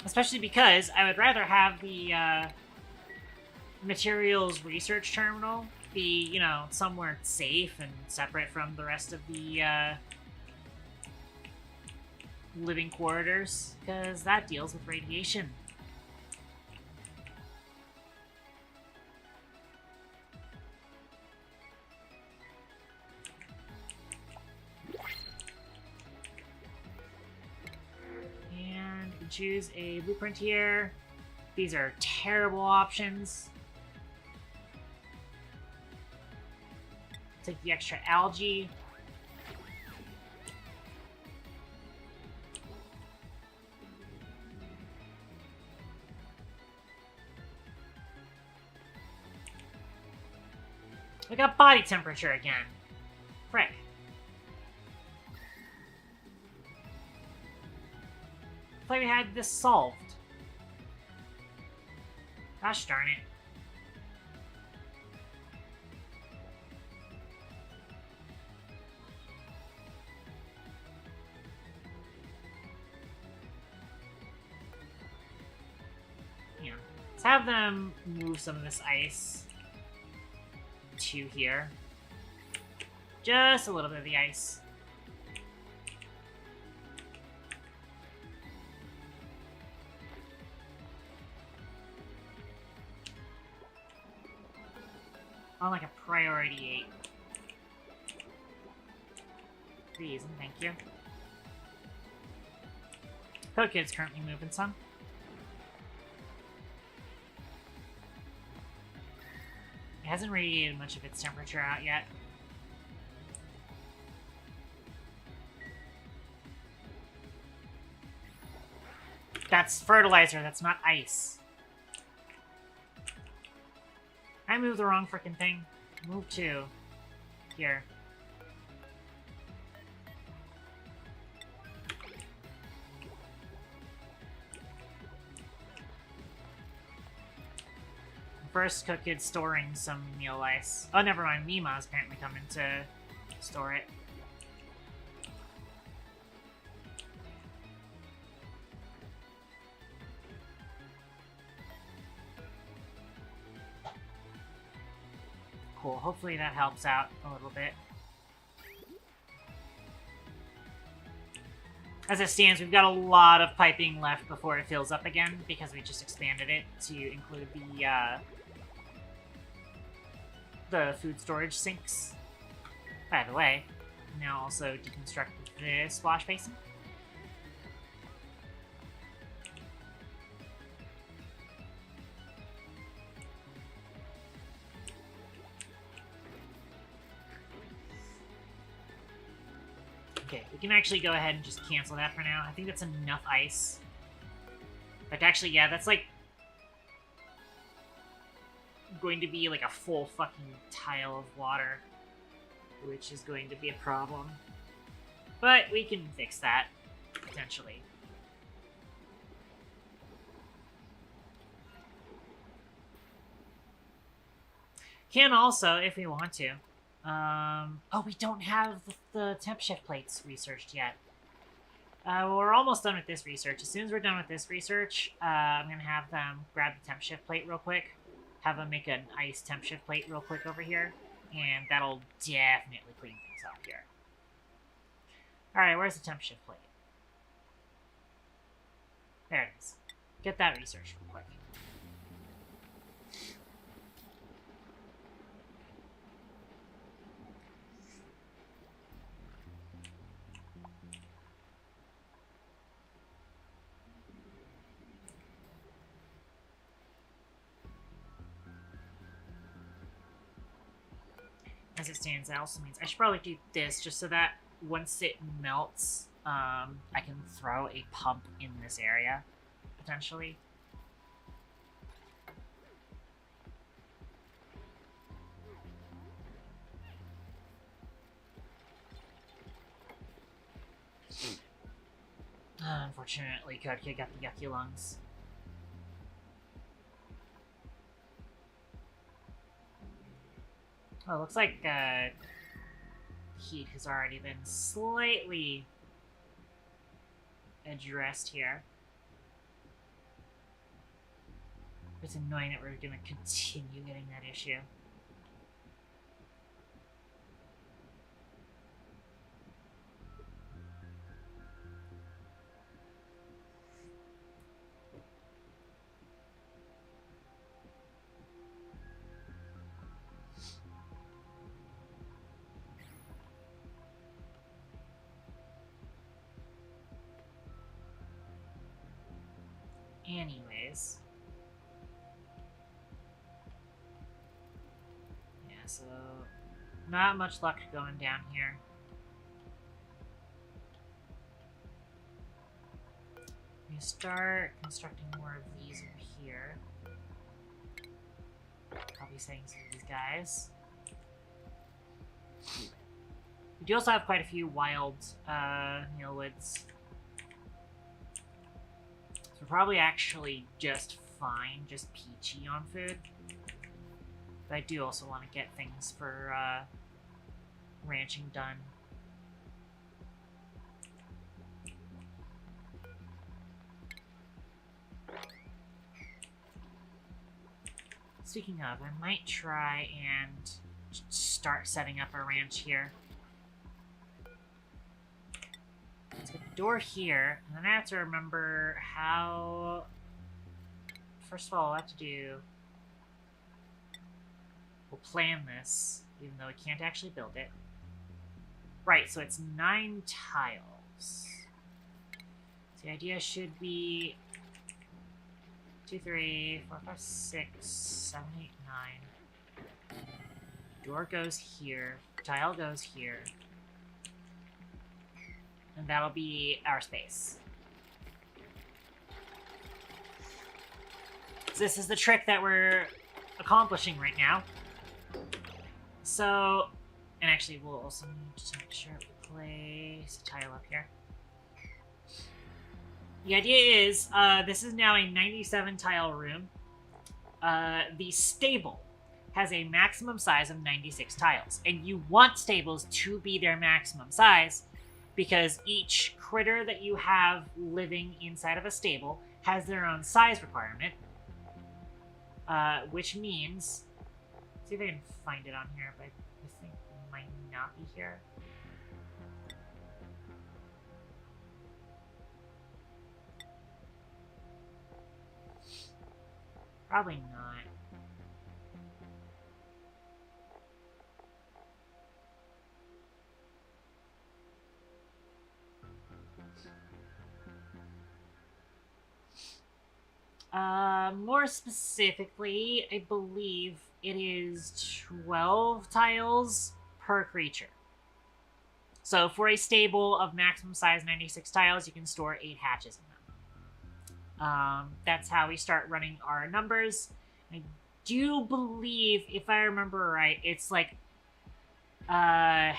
Especially because I would rather have the materials research terminal be, you know, somewhere safe and separate from the rest of the living quarters, because that deals with radiation. Choose a blueprint here. These are terrible options. Take the extra algae. We got body temperature again. Frick. I thought we had this solved. Gosh darn it. Yeah. Let's have them move some of this ice to here. Just a little bit of the ice. On like a priority 8. Please, and thank you. Code Kid's currently moving some. It hasn't radiated much of its temperature out yet. That's fertilizer, that's not ice. I moved the wrong freaking thing. Move to here. First, Cook Kid's storing some meal ice. Oh, never mind. Mima's apparently coming to store it. Cool. Hopefully that helps out a little bit. As it stands, we've got a lot of piping left before it fills up again, because we just expanded it to include the food storage sinks. By the way, now also deconstruct this wash basin. Okay, we can actually go ahead and just cancel that for now. I think that's enough ice. But actually, yeah, that's like going to be like a full fucking tile of water, which is going to be a problem. But we can fix that, potentially. Can also, if we want to. Oh, we don't have the temp shift plates researched yet. Well, we're almost done with this research. As soon as we're done with this research, I'm going to have them grab the temp shift plate real quick. Have them make an ice temp shift plate real quick over here. And that'll definitely clean things up here. Alright, where's the temp shift plate? There it is. Get that researched real quick. As it stands, that also means I should probably do this just so that once it melts, I can throw a pump in this area, potentially. Unfortunately, Code Kid got the yucky lungs. Oh, it looks like heat has already been slightly addressed here. It's annoying that we're going to continue getting that issue. Anyways. Yeah, so not much luck going down here. We start constructing more of these over here. I'll be saying some of these guys. We do also have quite a few wild mealwoods. So we're probably actually just fine, just peachy on food. But I do also want to get things for ranching done. Speaking of, I might try and start setting up a ranch here. Let's get the door here, and then I have to remember how... First of all, I'll have to do... We'll plan this, even though we can't actually build it. Right, so it's 9 tiles. So the idea should be 2, 3, 4, 5, 6, 7, 8, 9. Door goes here. Tile goes here. And that'll be our space. So this is the trick that we're accomplishing right now. So, and actually we'll also need to make sure we place a tile up here. The idea is, this is now a 97 tile room. The stable has a maximum size of 96 tiles. And you want stables to be their maximum size because each critter that you have living inside of a stable has their own size requirement. Which means... See if I can find it on here, but I think it might not be here. Probably not. More specifically, I believe it is 12 tiles per creature. So for a stable of maximum size 96 tiles, you can store 8 hatches in them. That's how we start running our numbers. I do believe, if I remember right, it's like 8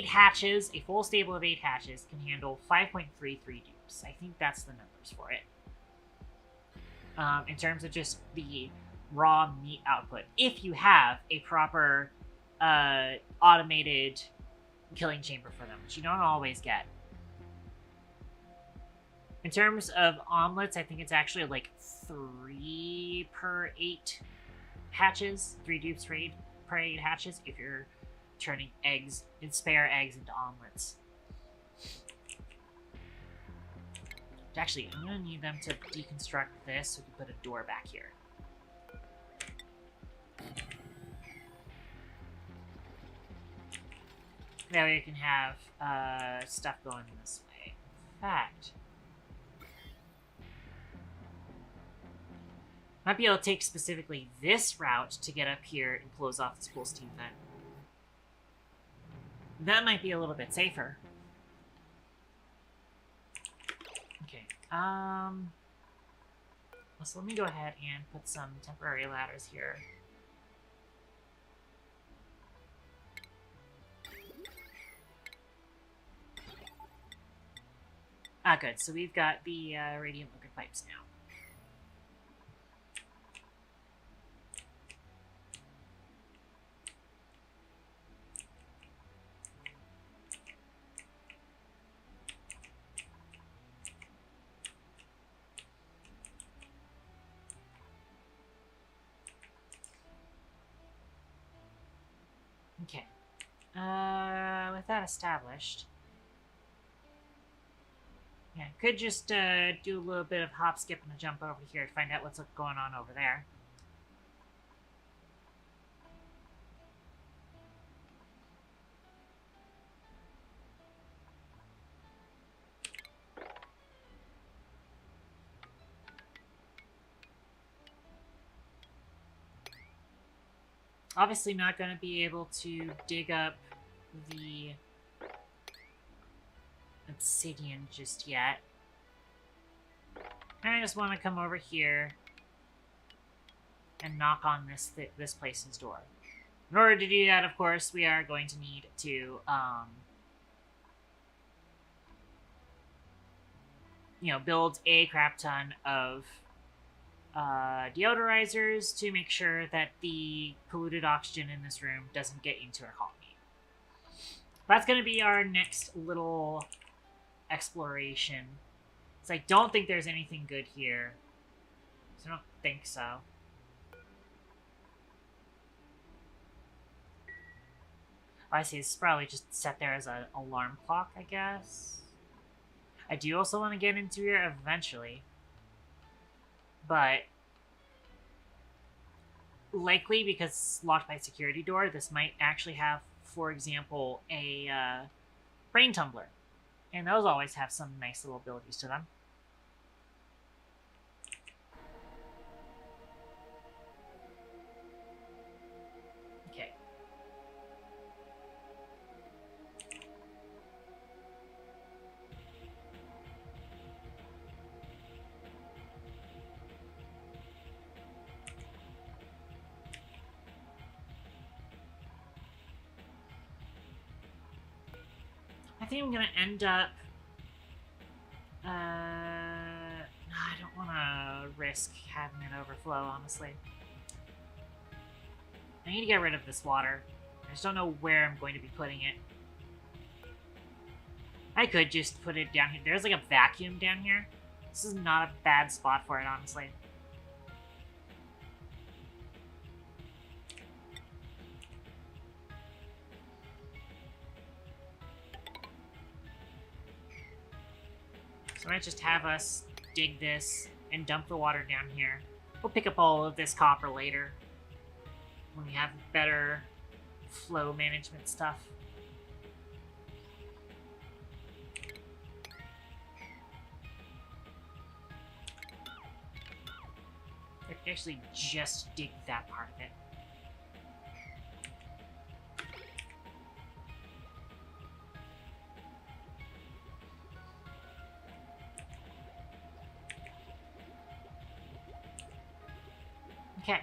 hatches, a full stable of 8 hatches can handle 5.33 dupes. I think that's the numbers for it. In terms of just the raw meat output, if you have a proper automated killing chamber for them, which you don't always get. In terms of omelets, I think it's actually like 3 per 8 hatches, 3 dupes per 8 hatches if you're turning eggs and spare eggs into omelets. Actually, I'm going to need them to deconstruct this so we can put a door back here. That way we can have stuff going this way. In fact, might be able to take specifically this route to get up here and close off this pool steam vent. That might be a little bit safer. Okay, so let me go ahead and put some temporary ladders here. Ah, good. So we've got the radiant liquid pipes now. Okay. With that established, yeah, could just do a little bit of hop, skip, and a jump over here to find out what's going on over there. Obviously not going to be able to dig up the obsidian just yet. I just want to come over here and knock on this place's door. In order to do that, of course, we are going to need to, you know, build a crap ton of deodorizers to make sure that the polluted oxygen in this room doesn't get into our colony. That's going to be our next little exploration. So I don't think there's anything good here. So I don't think so. I see, this is probably just set there as an alarm clock, I guess. I do also want to get into here eventually. But likely, because it's locked by a security door, this might actually have, for example, a brain tumbler. And those always have some nice little abilities to them. Okay. I think I'm gonna end up... I don't want to risk having it overflow, honestly. I need to get rid of this water. I just don't know where I'm going to be putting it. I could just put it down here. There's like a vacuum down here. This is not a bad spot for it, honestly. So I might just have us dig this and dump the water down here. We'll pick up all of this copper later when we have better flow management stuff. I could actually just dig that part of it. Okay.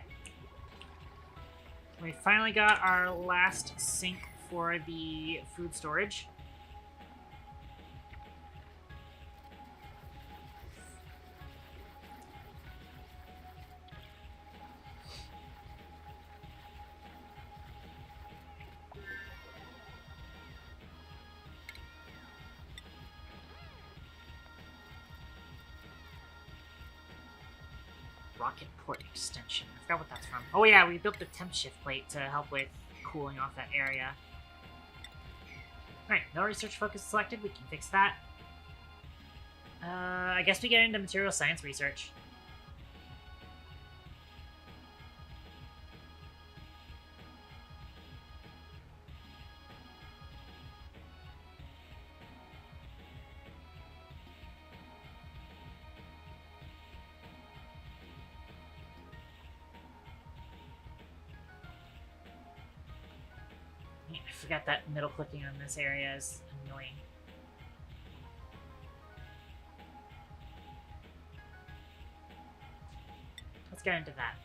We finally got our last sink for the food storage. Rocket port extension. I forgot what that's from. Oh yeah, we built the temp shift plate to help with cooling off that area. Alright, no research focus selected. We can fix that. I guess we get into material science research. I forgot that middle clicking on this area is annoying. Let's get into that.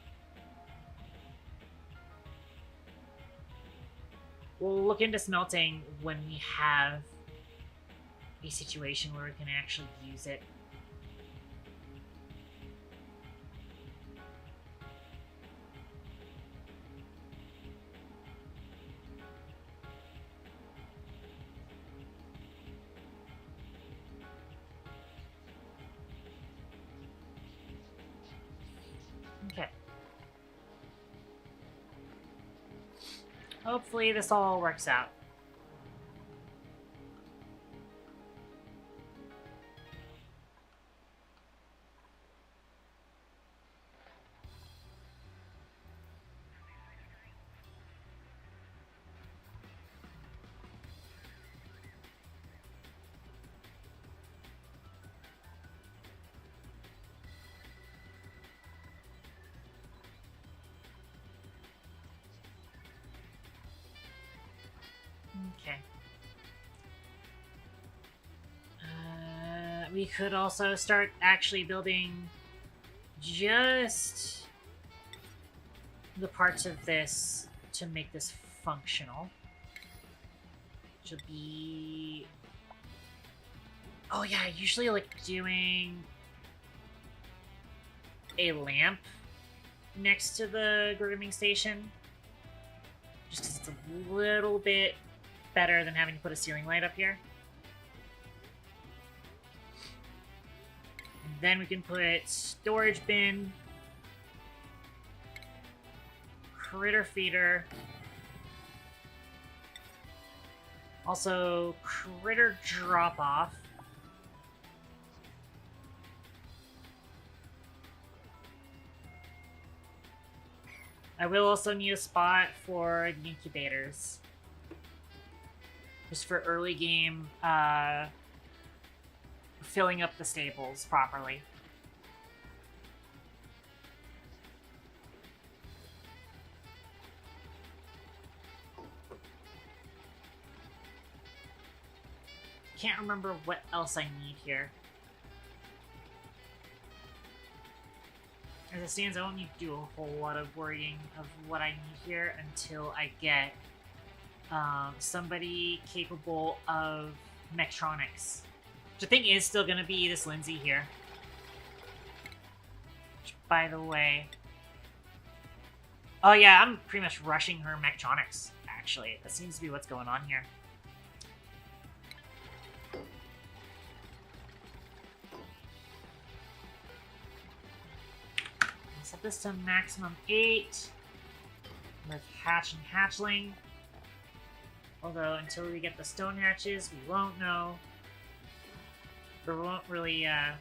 We'll look into smelting when we have a situation where we can actually use it. Okay. Hopefully this all works out. Okay. We could also start actually building just the parts of this to make this functional. Which would be... Oh yeah, I usually like doing a lamp next to the grooming station. Just because it's a little bit better than having to put a ceiling light up here. And then we can put storage bin, critter feeder, also critter drop off. I will also need a spot for the incubators. Just for early game, filling up the stables properly. Can't remember what else I need here. As it stands, I don't need to do a whole lot of worrying of what I need here until I get somebody capable of mechtronics. Which I think is still going to be this Lindsay here. Which, by the way... Oh yeah, I'm pretty much rushing her mechtronics, actually. That seems to be what's going on here. Set this to maximum 8 with hatch and hatchling. Although until we get the stone hatches, we won't know. Or we won't really have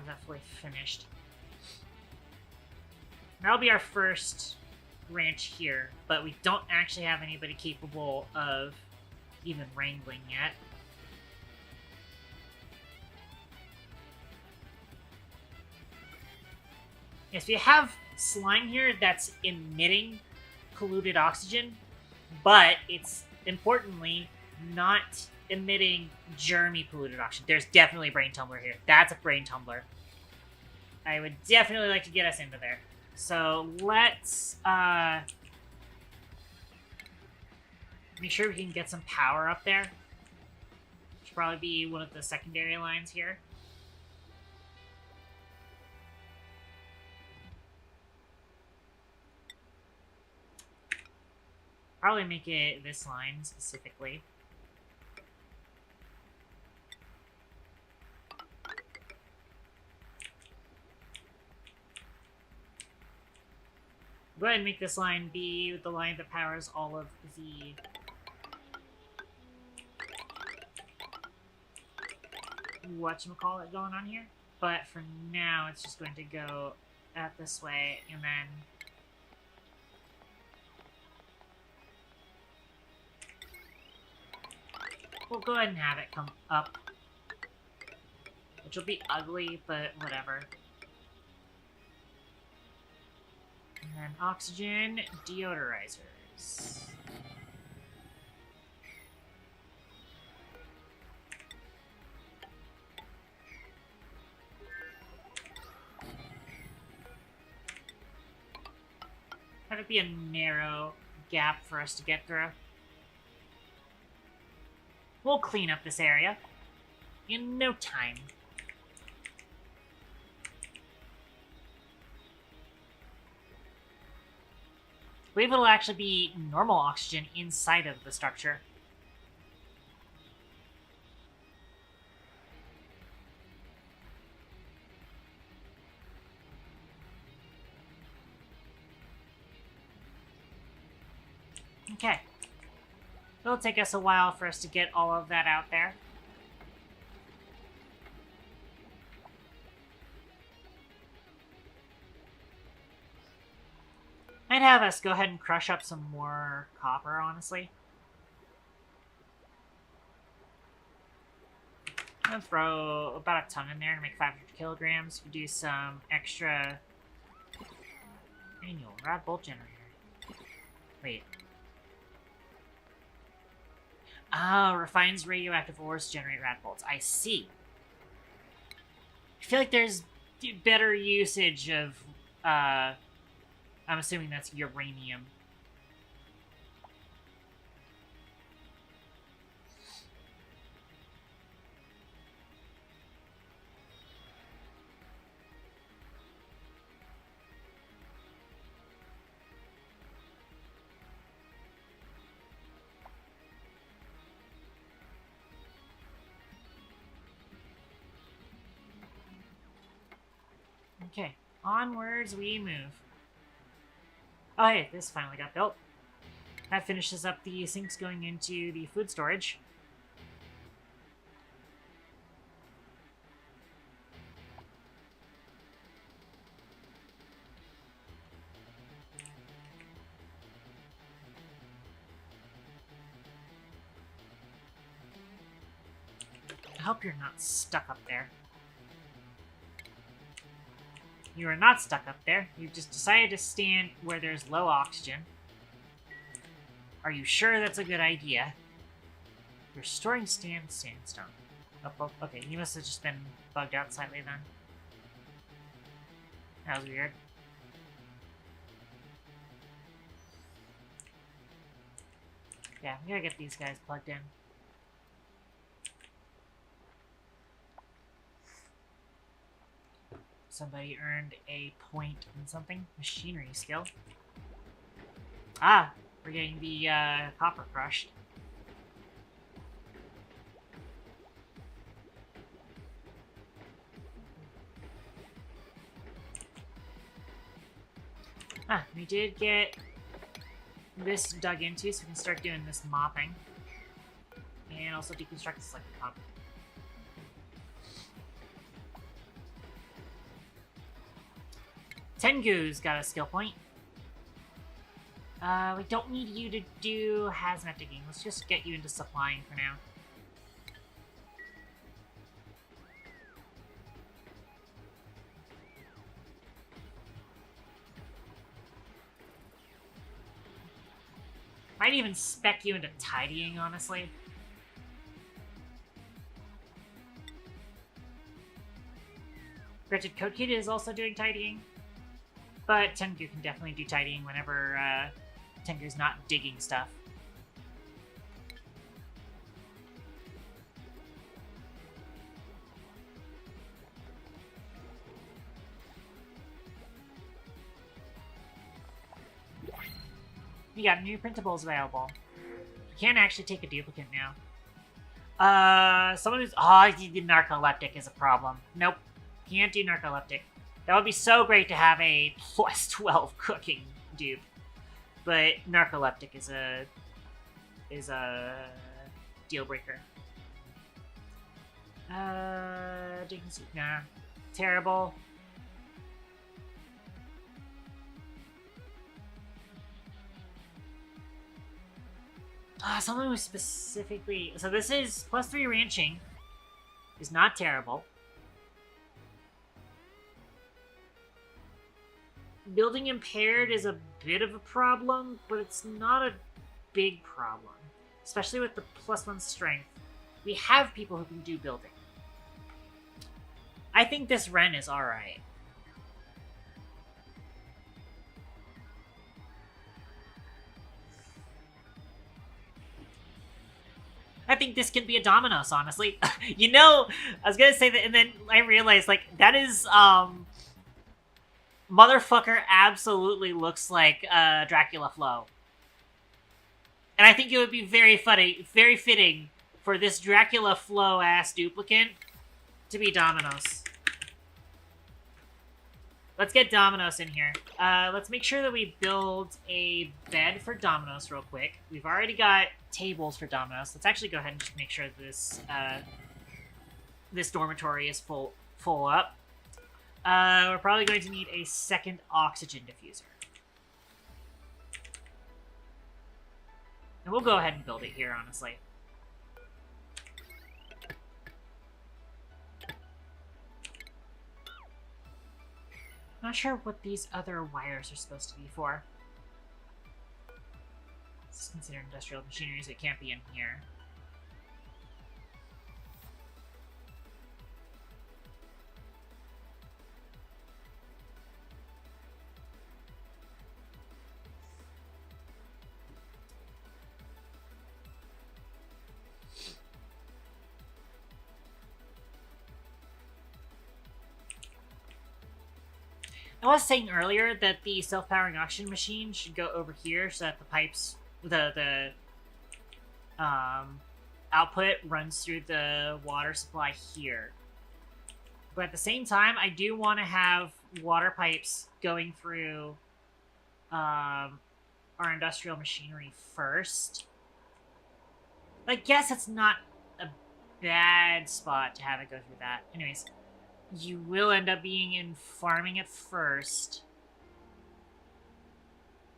that fully finished. That'll be our first ranch here, but we don't actually have anybody capable of even wrangling yet. Yes, we have slime here that's emitting polluted oxygen, but it's, importantly, not emitting germy polluted oxygen. There's definitely a brain tumbler here. That's a brain tumbler. I would definitely like to get us into there. So let's make sure we can get some power up there. Should probably be one of the secondary lines here. Probably make it this line specifically. Go ahead and make this line be the line that powers all of the whatchamacallit going on here. But for now, it's just going to go out this way, and then we'll go ahead and have it come up. Which will be ugly, but whatever. And then oxygen deodorizers. That'd be a narrow gap for us to get through. We'll clean up this area in no time. I believe it'll actually be normal oxygen inside of the structure. Okay. It'll take us a while for us to get all of that out there. I'd have us go ahead and crush up some more copper, honestly. I'm gonna throw about a ton in there to make 500 kilograms. We do some extra manual rad bolt generator. Wait. Oh, refines radioactive ores to generate rad bolts. I see. I feel like there's better usage of, I'm assuming that's uranium. Okay, onwards we move. Oh hey, this finally got built. That finishes up the sinks going into the food storage. I hope you're not stuck up there. You are not stuck up there. You've just decided to stand where there's low oxygen. Are you sure that's a good idea? You're storing sandstone. Oh, okay, you must have just been bugged out slightly then. That was weird. Yeah, we gotta get these guys plugged in. Somebody earned a point in something. Machinery skill. Ah! We're getting the copper crushed. Ah, we did get this dug into, so we can start doing this mopping. And also deconstruct the selected pump. Tengu's got a skill point. We don't need you to do hazmat digging. Let's just get you into supplying for now. Might even spec you into tidying, honestly. Wretched Code Kid is also doing tidying. But Tengu can definitely do tidying whenever Tengu's not digging stuff. We got new printables available. You can't actually take a duplicate now. Someone who's... Oh, the narcoleptic is a problem. Nope. Can't do narcoleptic. That would be so great to have a plus 12 cooking dupe. But narcoleptic is a deal breaker. Nah. Terrible. Someone who specifically... So this is plus 3 ranching. Is not terrible. Building impaired is a bit of a problem, but it's not a big problem. Especially with the plus 1 strength. We have people who can do building. I think this Ren is alright. I think this can be a Dominos, honestly. You know, I was gonna say that, and then I realized, like, that is, motherfucker absolutely looks like, Dracula Flow. And I think it would be very funny, very fitting for this Dracula Flow-ass duplicate to be Dominos. Let's get Dominos in here. Let's make sure that we build a bed for Dominos real quick. We've already got tables for Dominos. Let's actually go ahead and just make sure this this dormitory is full up. We're probably going to need a second oxygen diffuser. And we'll go ahead and build it here, honestly. Not sure what these other wires are supposed to be for. This is considered industrial machinery, so it can't be in here. I was saying earlier that the self-powering oxygen machine should go over here so that the pipes, the output runs through the water supply here. But at the same time, I do want to have water pipes going through our industrial machinery first. I guess it's not a bad spot to have it go through that. Anyways, you will end up being in farming at first.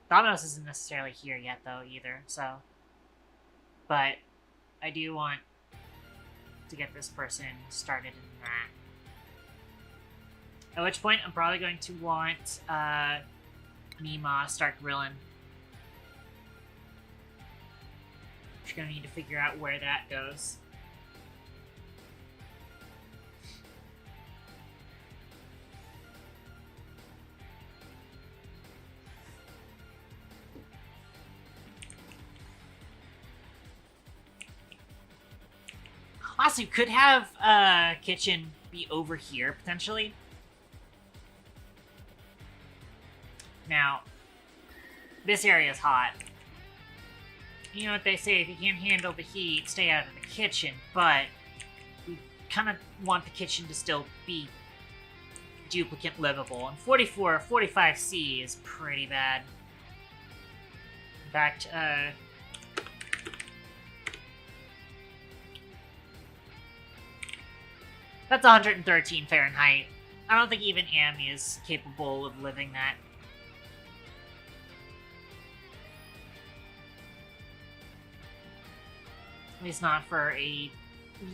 Domino's isn't necessarily here yet, though, either, so... But I do want to get this person started in that. At which point, I'm probably going to want Mima start grilling. Just gonna need to figure out where that goes. Also, you could have kitchen be over here, potentially. Now, this area is hot. You know what they say, if you can't handle the heat, stay out of the kitchen, but we kind of want the kitchen to still be duplicate livable, and 45C is pretty bad. In fact, that's 113 Fahrenheit. I don't think even Amy is capable of living that. At least not for a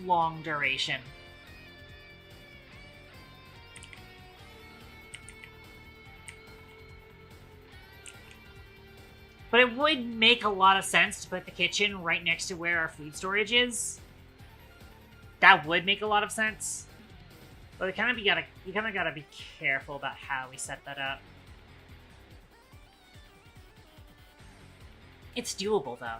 long duration. But it would make a lot of sense to put the kitchen right next to where our food storage is. That would make a lot of sense. But you kind of gotta be careful about how we set that up. It's doable, though.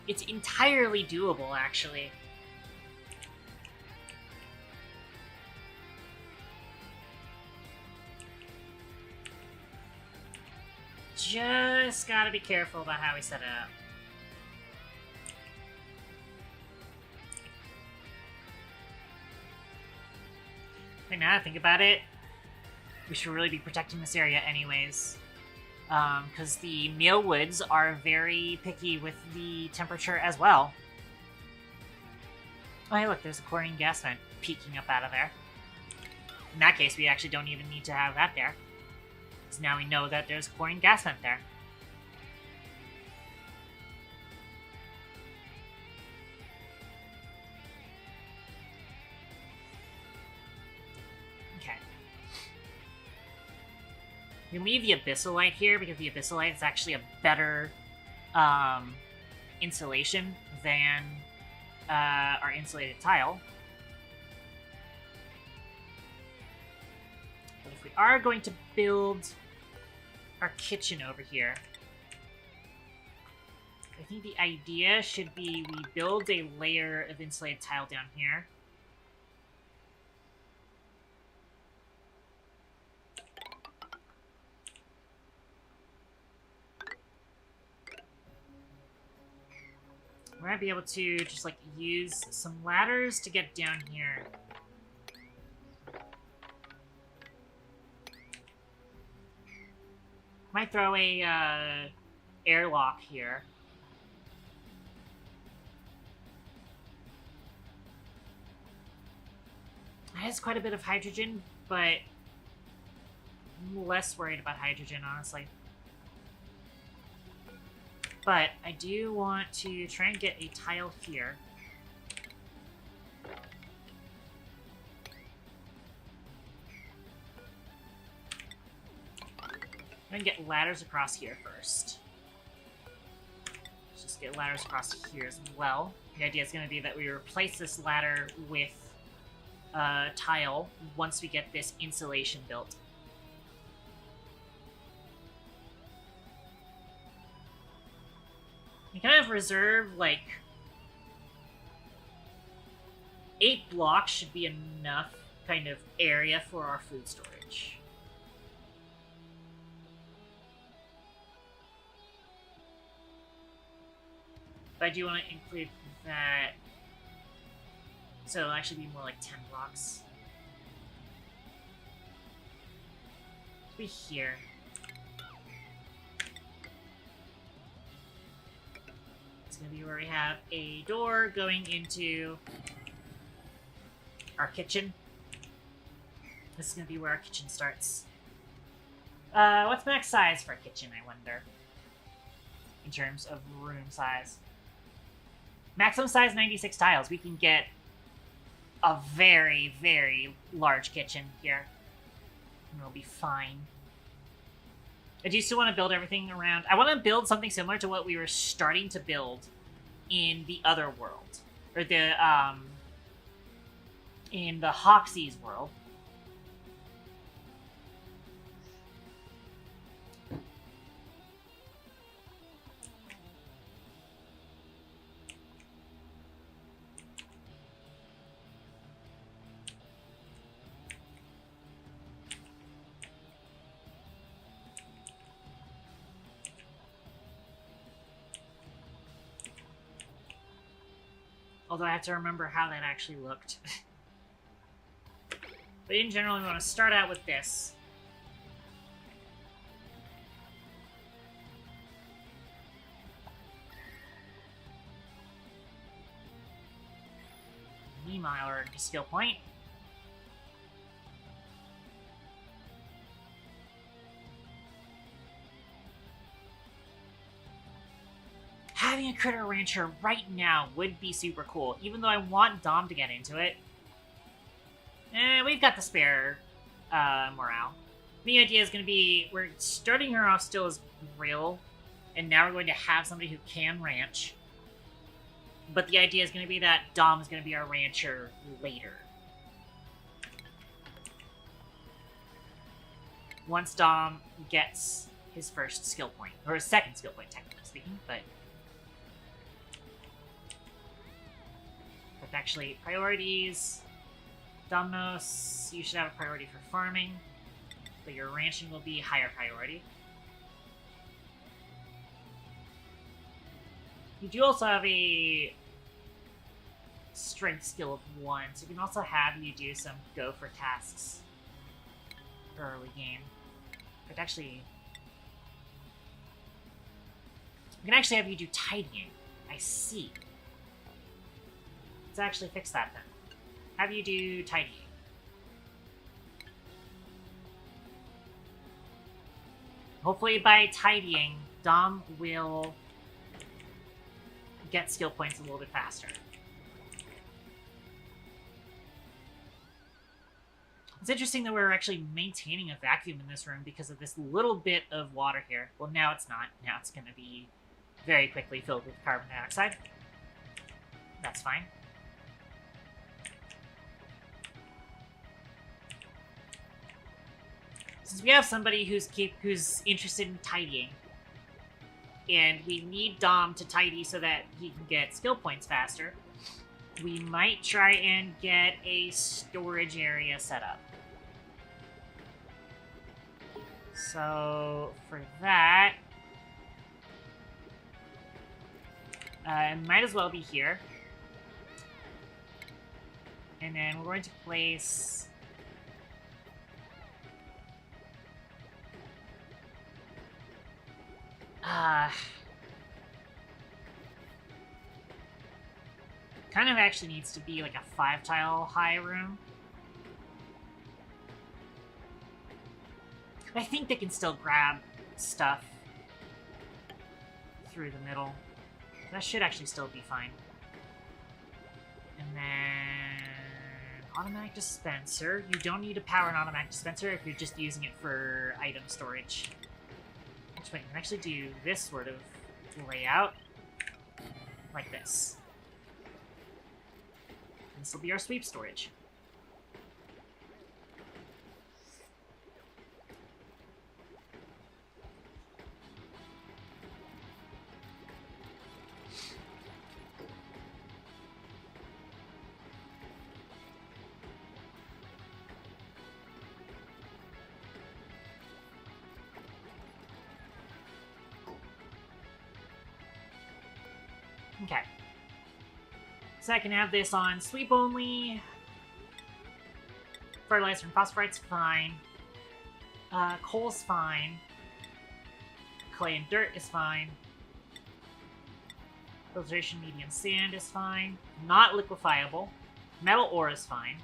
It's entirely doable, actually. Just gotta be careful about how we set it up. I think now that I think about it, we should really be protecting this area anyways. Because the mealwoods are very picky with the temperature as well. Oh, hey, look, there's a chlorine gas vent peeking up out of there. In that case, we actually don't even need to have that there. Because now we know that there's a chlorine gas vent there. Okay. We leave the abyssalite here because the abyssalite is actually a better insulation than our insulated tile. But if we are going to build our kitchen over here, I think the idea should be we build a layer of insulated tile down here. We're gonna be able to just like use some ladders to get down here. Might throw a airlock here. It has quite a bit of hydrogen, but I'm less worried about hydrogen, honestly. But I do want to try and get a tile here. I'm gonna get ladders across here first. Let's just get ladders across here as well. The idea is gonna be that we replace this ladder with tile once we get this insulation built. We kind of reserve, like, 8 blocks should be enough kind of area for our food storage. But I do want to include that. So it'll actually be more like 10 blocks. It'll be here. It's going to be where we have a door going into our kitchen. This is going to be where our kitchen starts. What's max size for a kitchen, I wonder? In terms of room size. Maximum size 96 tiles. We can get a very, very large kitchen here. And it'll be fine. I do still want to build everything around... I want to build something similar to what we were starting to build in the other world. Or the, in the Hoxie's world. Although I have to remember how that actually looked. But in general, we want to start out with this. Meanwhile, we're into skill point. Having a critter rancher right now would be super cool, even though I want Dom to get into it. We've got the spare morale. The idea is going to be, we're starting her off still as Grill, and now we're going to have somebody who can ranch. But the idea is going to be that Dom is going to be our rancher later. Once Dom gets his first skill point, or his second skill point, technically speaking, but actually, priorities. Domnos, you should have a priority for farming, but your ranching will be higher priority. You do also have a strength skill of 1, so we can also have you do some go for tasks early game. But actually, we can actually have you do tidying. I see. Let's actually fix that then. Have you do tidying. Hopefully by tidying, Dom will get skill points a little bit faster. It's interesting that we're actually maintaining a vacuum in this room because of this little bit of water here. Well, now it's not. Now it's going to be very quickly filled with carbon dioxide. That's fine. Since we have somebody who's interested in tidying, and we need Dom to tidy so that he can get skill points faster, we might try and get a storage area set up. So, for that, it might as well be here. And then we're going to place... kind of actually needs to be like a 5-tile high room. I think they can still grab stuff through the middle. That should actually still be fine. And then... automatic dispenser. You don't need to power an automatic dispenser if you're just using it for item storage. Which way, you can actually do this sort of layout. Like this. And this will be our sweep storage. Okay. So I can have this on sweep only. Fertilizer and phosphorite's fine. Coal's fine. Clay and dirt is fine. Filtration medium sand is fine. Not liquefiable. Metal ore is fine.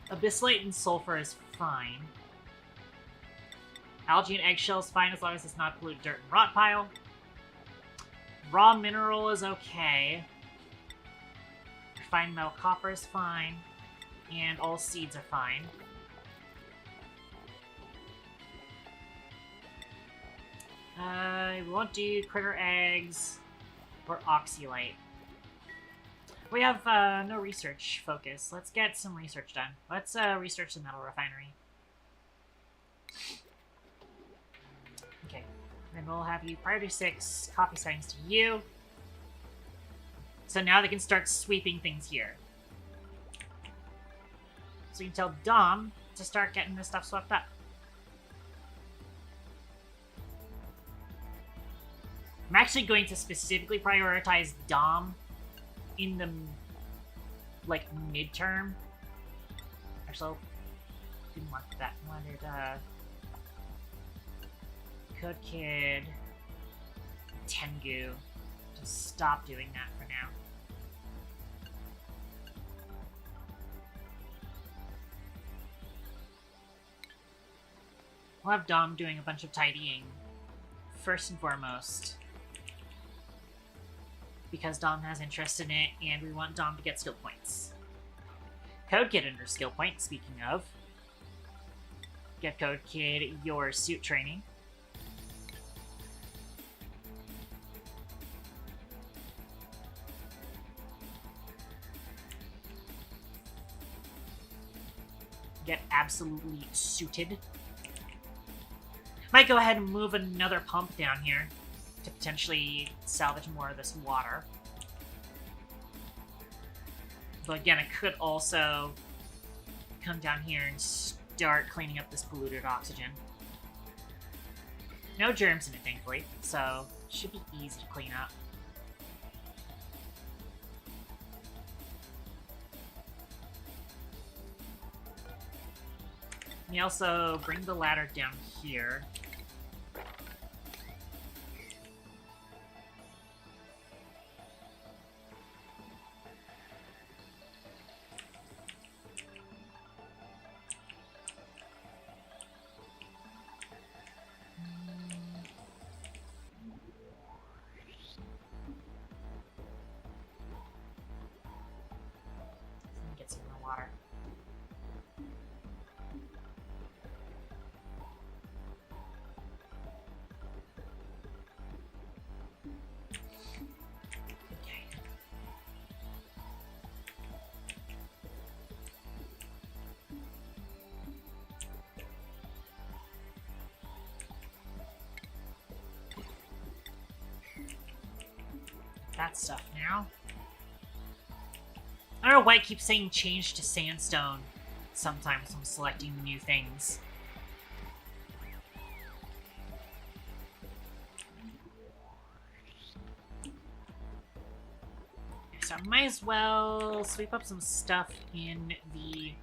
Abyssalate and sulfur is fine. Algae and eggshell is fine as long as it's not polluted dirt and rot pile. Raw mineral is okay. Refined metal copper is fine. And all seeds are fine. We won't do critter eggs or oxylite. We have no research focus. Let's get some research done. Let's research the metal refinery. Okay. Then we'll have you priority 6, copy settings to you. So now they can start sweeping things here. So you can tell Dom to start getting this stuff swept up. I'm actually going to specifically prioritize Dom in the, like, midterm. Actually, didn't want that. I wanted, Code Kid, Tengu. Just stop doing that for now. We'll have Dom doing a bunch of tidying, first and foremost. Because Dom has interest in it, and we want Dom to get skill points. Code Kid under skill point, speaking of. Get Code Kid your suit training. Get absolutely suited. Might go ahead and move another pump down here to potentially salvage more of this water. But again, I could also come down here and start cleaning up this polluted oxygen. No germs in it, thankfully, so should be easy to clean up. We also bring the ladder down here. Get some more water. That stuff now. I don't know why it keeps saying change to sandstone sometimes when I'm selecting new things. So I might as well sweep up some stuff in the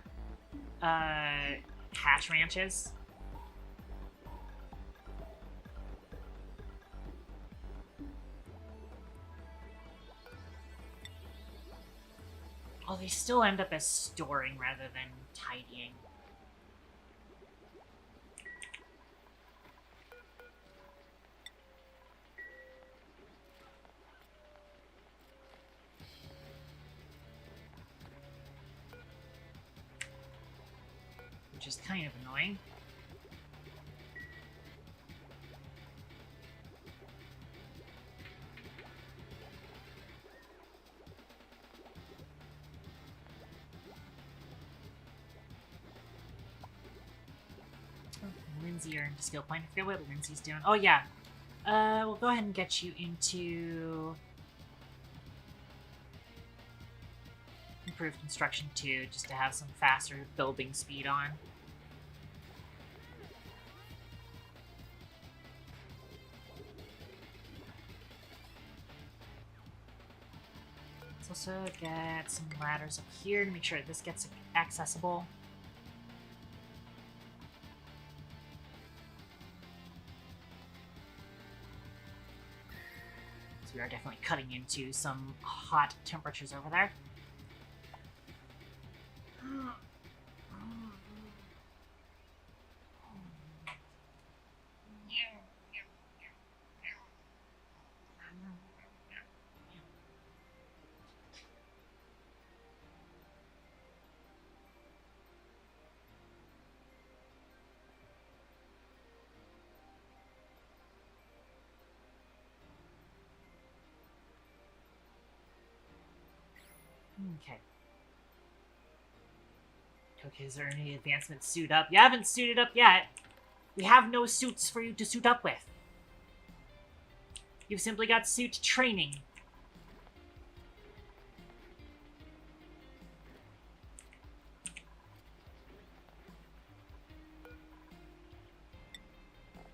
hatch ranches. Oh, they still end up as storing rather than tidying. Which is kind of annoying. Lindsay earned a skill point. I forget what Lindsay's doing. Oh, yeah. We'll go ahead and get you into improved construction 2, just to have some faster building speed on. Let's also get some ladders up here to make sure this gets accessible. So we are definitely cutting into some hot temperatures over there. Okay. Okay, is there any advancement suit up? You haven't suited up yet. We have no suits for you to suit up with. You've simply got suit training.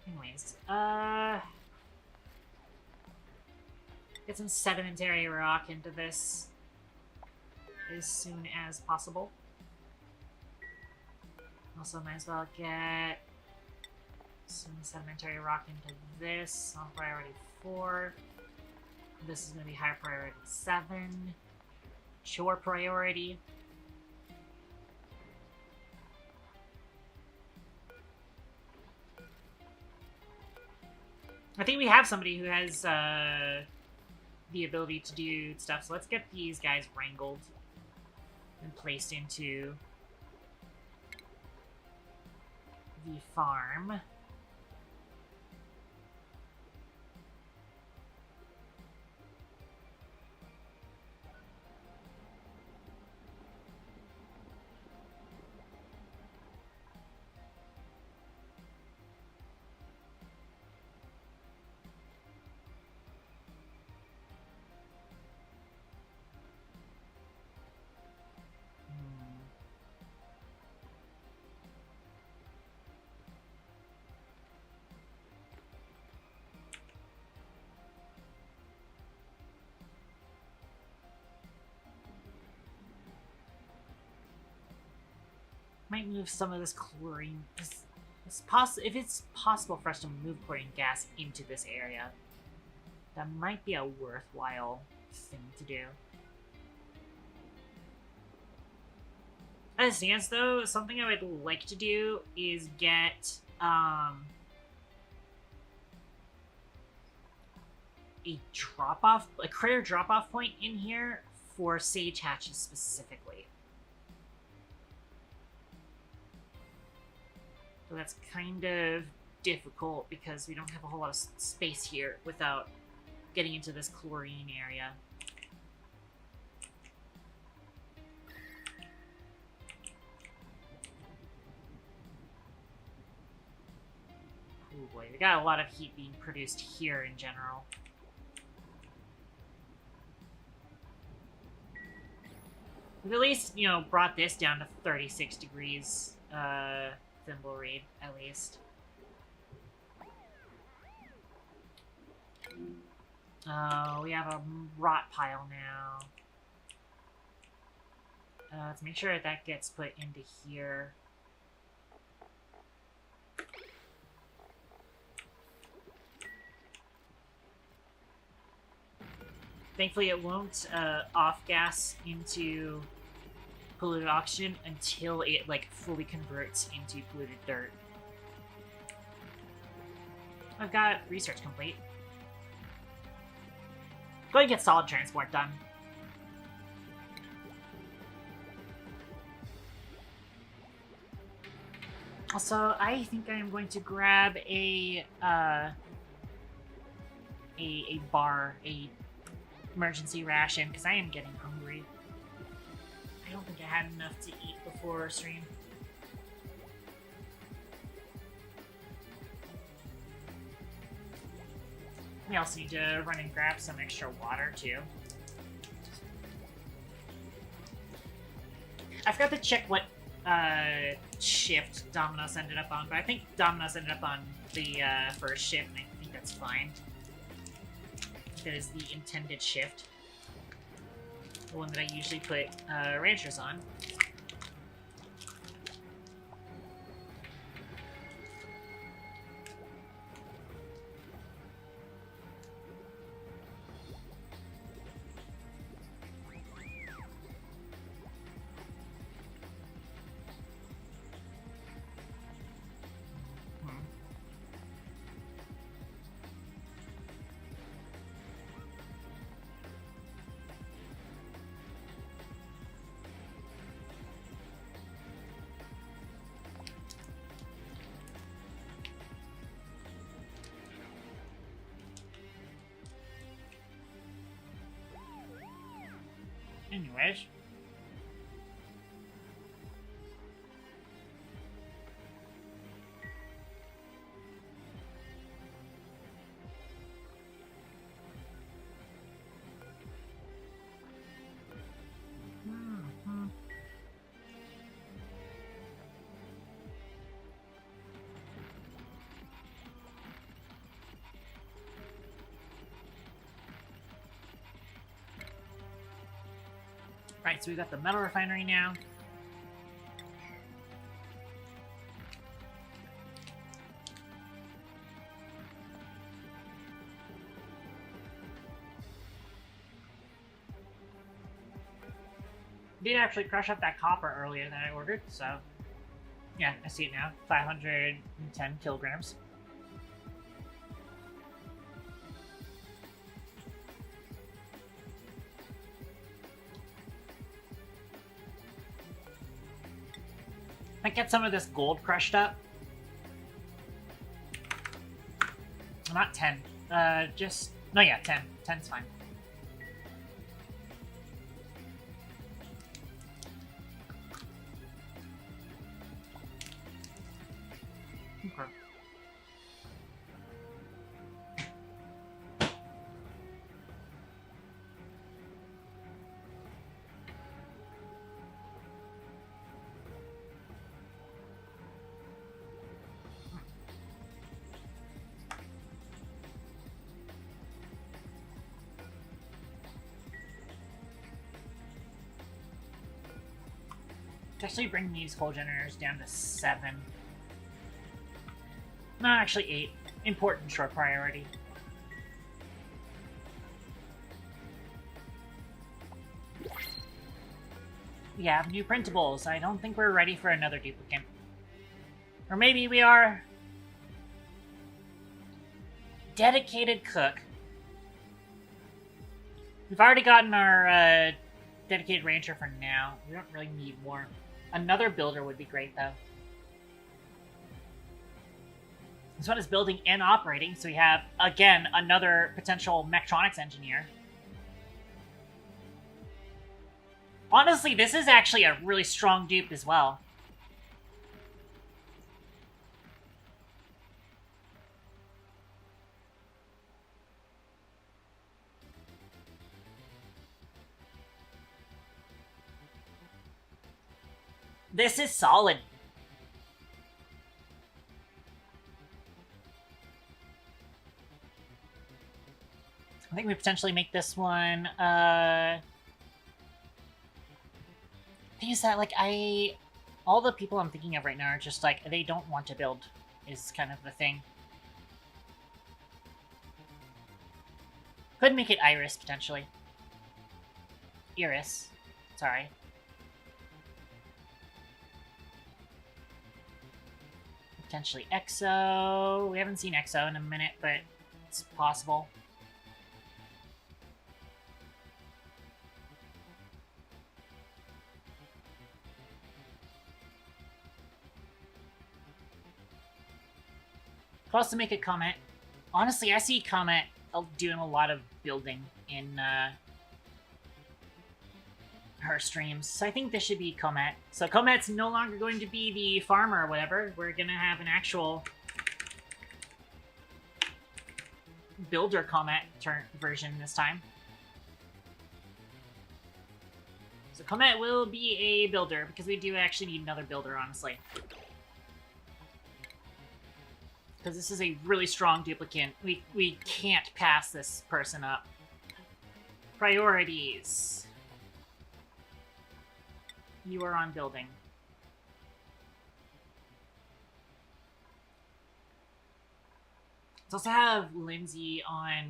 Anyways, get some sedimentary rock into this as soon as possible. Also, might as well get some sedimentary rock into this on priority 4. This is going to be higher priority 7. Shore priority. I think we have somebody who has the ability to do stuff, so let's get these guys wrangled and placed into the farm. Might move some of this chlorine. If it's possible for us to move chlorine gas into this area, that might be a worthwhile thing to do. As it stands, though, something I would like to do is get a critter drop-off point in here for sage hatches specifically. So that's kind of difficult because we don't have a whole lot of space here without getting into this chlorine area. Oh boy, we got a lot of heat being produced here in general. We've at least, you know, brought this down to 36 degrees, thimble reed, at least. Oh, we have a rot pile now. Let's make sure that gets put into here. Thankfully, it won't off-gas into polluted oxygen until it, like, fully converts into polluted dirt. I've got research complete. Go ahead and get solid transport done. Also, I think I'm going to grab a emergency ration, because I am getting hungry. I don't think I had enough to eat before stream. We also need to run and grab some extra water, too. I forgot to check what shift Domino's ended up on, but I think Domino's ended up on the first shift, and I think that's fine. That is the intended shift. The one that I usually put ranchers on. Anyways. Right, so we've got the metal refinery now. Did actually crush up that copper earlier than I ordered, so yeah, I see it now. 510 kilograms. Might get some of this gold crushed up. Not 10. No, yeah, 10. 10's fine. Okay. Actually bring these coal generators down to 7. No, actually 8. Important short priority. We have new printables. I don't think we're ready for another duplicate. Or maybe we are. Dedicated cook. We've already gotten our dedicated rancher for now. We don't really need more. Another builder would be great, though. This one is building and operating, so we have, again, another potential mechatronics engineer. Honestly, this is actually a really strong dupe as well. This is solid. I think we potentially make this one, thing is that, like, all the people I'm thinking of right now are just, like, they don't want to build, is kind of the thing. Could make it Iris, potentially. Iris. Sorry. Potentially Exo. We haven't seen Exo in a minute, but it's possible. Could also make a comment. Honestly, I see Comet doing a lot of building in her streams, so I think this should be Comet. So Comet's no longer going to be the farmer or whatever. We're gonna have an actual builder Comet version this time. So Comet will be a builder, because we do actually need another builder, honestly. Because this is a really strong duplicate. We can't pass this person up. Priorities. You are on building. Let's also have Lindsay on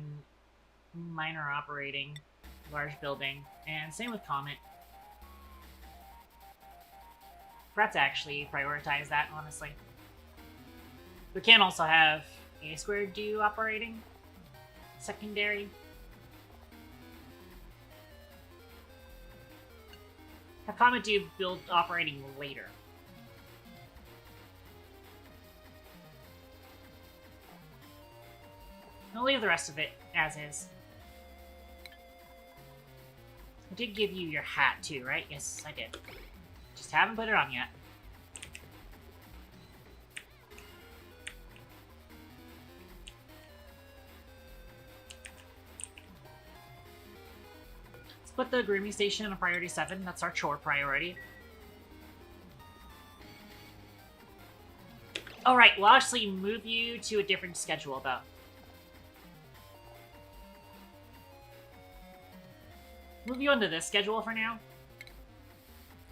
minor operating, large building, and same with Comet. Forgot to actually prioritize that, honestly. We can also have A squared do operating, secondary. Have Comet do build operating later. I'll leave the rest of it as is. I did give you your hat too, right? Yes, I did. Just haven't put it on yet. Let's put the grooming station on priority 7. That's our chore priority. Alright, we'll actually move you to a different schedule, though. Move you onto this schedule for now.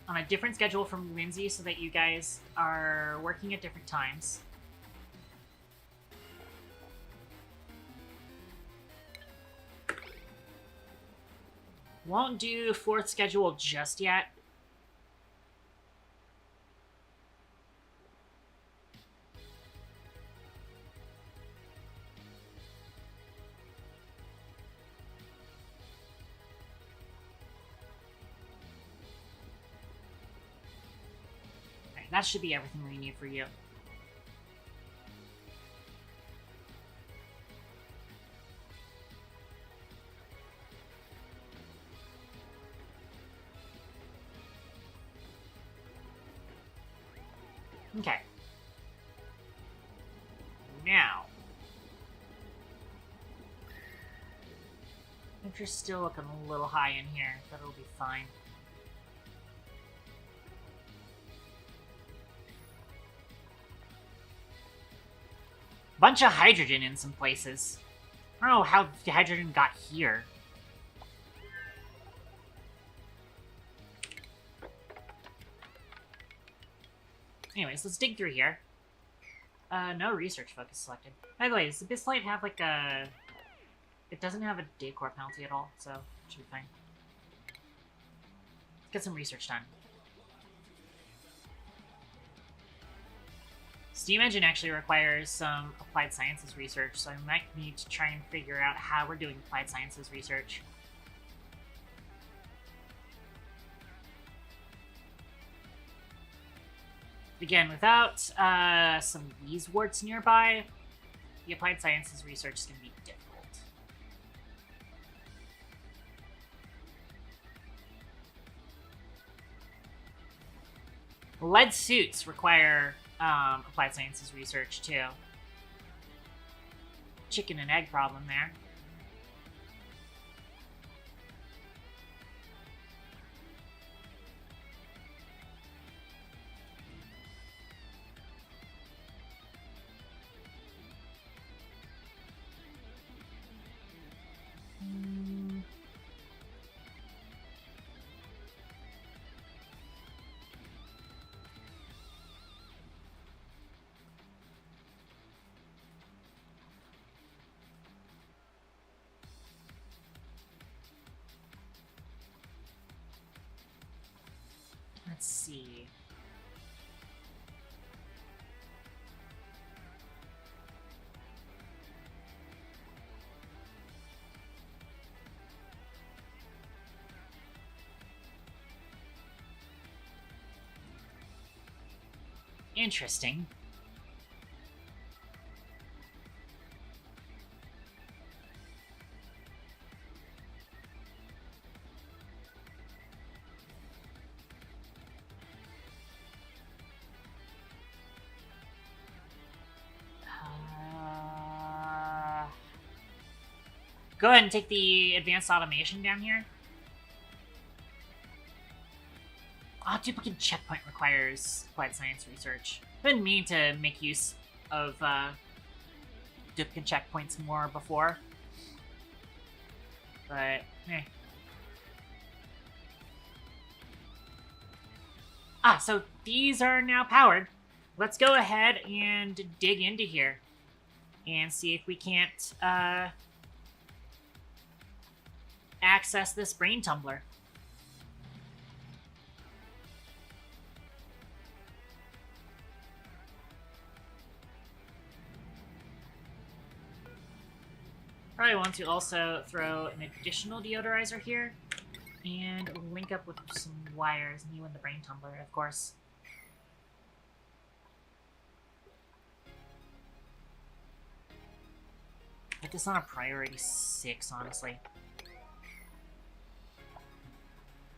On a different schedule from Lindsay so that you guys are working at different times. Won't do 4th schedule just yet. That should be everything we need for you. Okay. Now. Interest's still looking a little high in here, but it'll be fine. Bunch of hydrogen in some places. I don't know how the hydrogen got here. Anyways, let's dig through here. No research focus selected. By the way, does the Bislight have like a... It doesn't have a decor penalty at all, so it should be fine. Let's get some research done. Steam Engine actually requires some applied sciences research, so I might need to try and figure out how we're doing applied sciences research. Again, without some bees warts nearby, the applied sciences research is going to be difficult. Lead suits require applied sciences research too. Chicken and egg problem there. Let's see. Interesting. Go ahead and take the advanced automation down here. Duplicate checkpoint requires applied science research. I didn't mean to make use of duplicate checkpoints more before. But, eh. Ah, so these are now powered. Let's go ahead and dig into here and see if we can't access this brain tumbler. Probably want to also throw an additional deodorizer here and link up with some wires, and you and the brain tumbler, of course. Put this on a priority 6, honestly.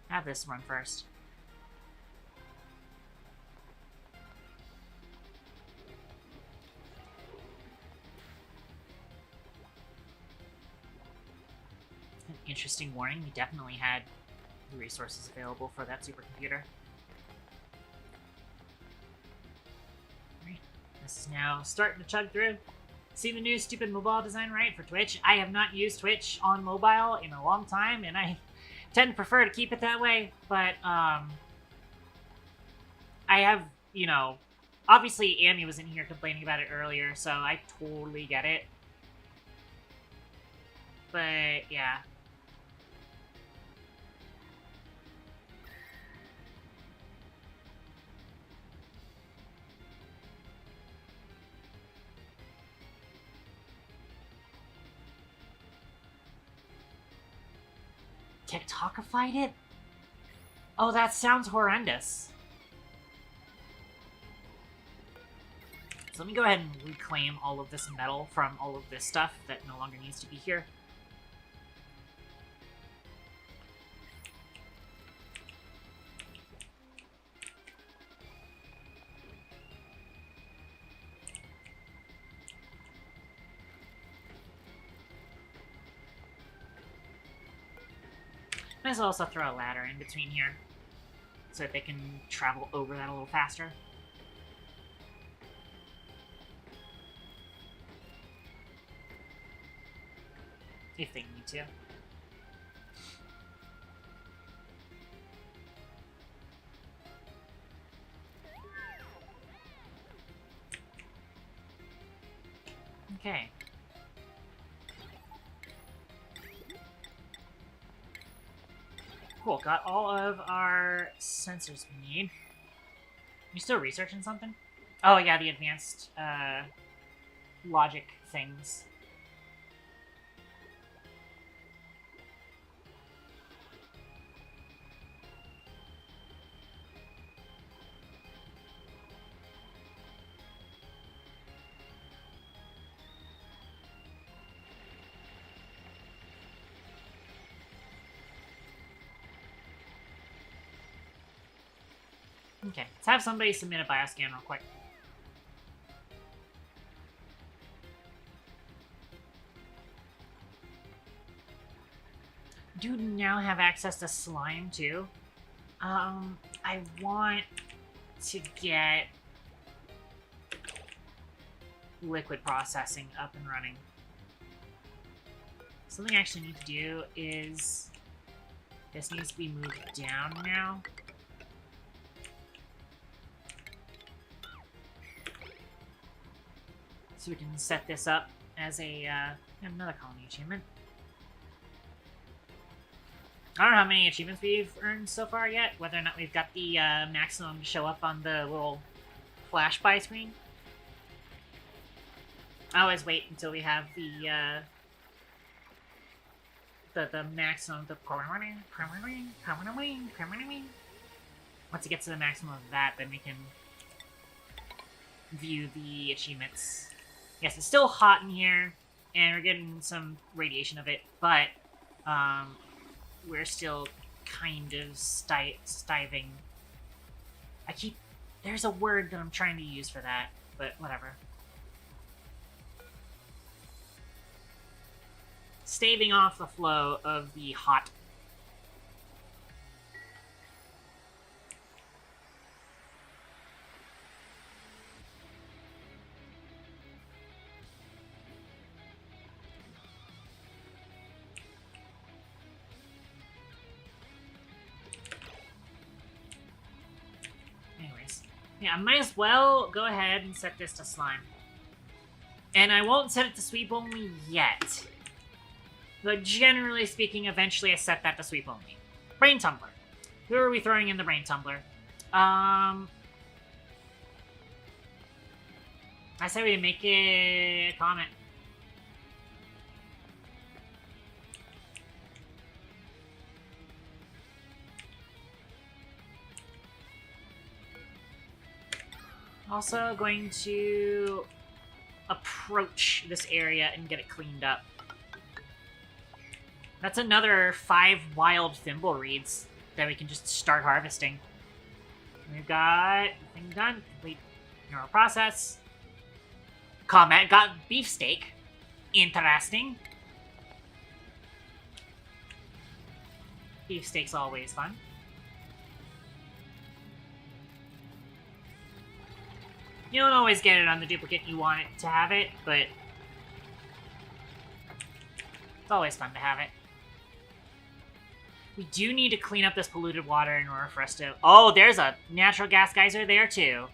Have this run first. An interesting warning. We definitely had the resources available for that supercomputer. Alright, this is now starting to chug through. See the new stupid mobile design right for Twitch? I have not used Twitch on mobile in a long time, and I tend to prefer to keep it that way, but, I have, you know, obviously Amy was in here complaining about it earlier, so I totally get it. But, yeah. TikTokified it? Oh, that sounds horrendous. So let me go ahead and reclaim all of this metal from all of this stuff that no longer needs to be here. Might as well also throw a ladder in between here so that they can travel over that a little faster. If they need to. Okay. Cool, got all of our sensors we need. You still researching something? Oh yeah, the advanced logic things. Okay, let's have somebody submit a bioscan real quick. Do you now have access to slime too? I want to get liquid processing up and running. Something I actually need to do is this needs to be moved down now. So we can set this up as a another colony achievement. I don't know how many achievements we've earned so far yet, whether or not we've got the maximum to show up on the little flash buy screen. I always wait until we have the maximum, once it gets to the maximum of that, then we can view the achievements. Yes, it's still hot in here, and we're getting some radiation of it, but we're still kind of stiving. There's a word that I'm trying to use for that, but whatever. Staving off the flow of the hot. Yeah, I might as well go ahead and set this to slime. And I won't set it to sweep only yet. But generally speaking, eventually I set that to sweep only. Brain Tumbler. Who are we throwing in the Brain Tumbler? I say we make it a comment. Also going to approach this area and get it cleaned up. That's another 5 wild thimble reeds that we can just start harvesting. We've got thing done. Complete neural process. Comment got beefsteak. Interesting. Beefsteak's always fun. You don't always get it on the duplicate you want it to have it, but it's always fun to have it. We do need to clean up this polluted water in order for us to... Oh, there's a natural gas geyser there, too.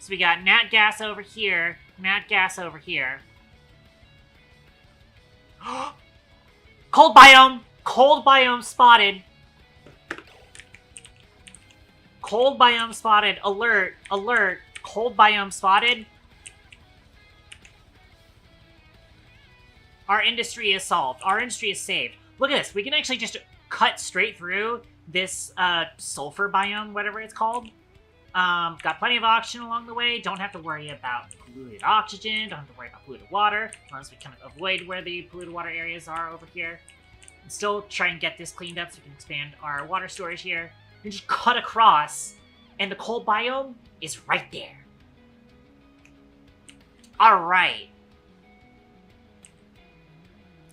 So we got nat gas over here, nat gas over here. Cold biome! Cold biome spotted! Cold biome spotted. Alert! Alert! Cold biome spotted. Our industry is solved. Our industry is saved. Look at this. We can actually just cut straight through this sulfur biome, whatever it's called. Got plenty of oxygen along the way. Don't have to worry about polluted oxygen. Don't have to worry about polluted water. As long as we kind of avoid where the polluted water areas are over here. And still try and get this cleaned up so we can expand our water storage here. We just cut across, and the cold biome is right there. Alright.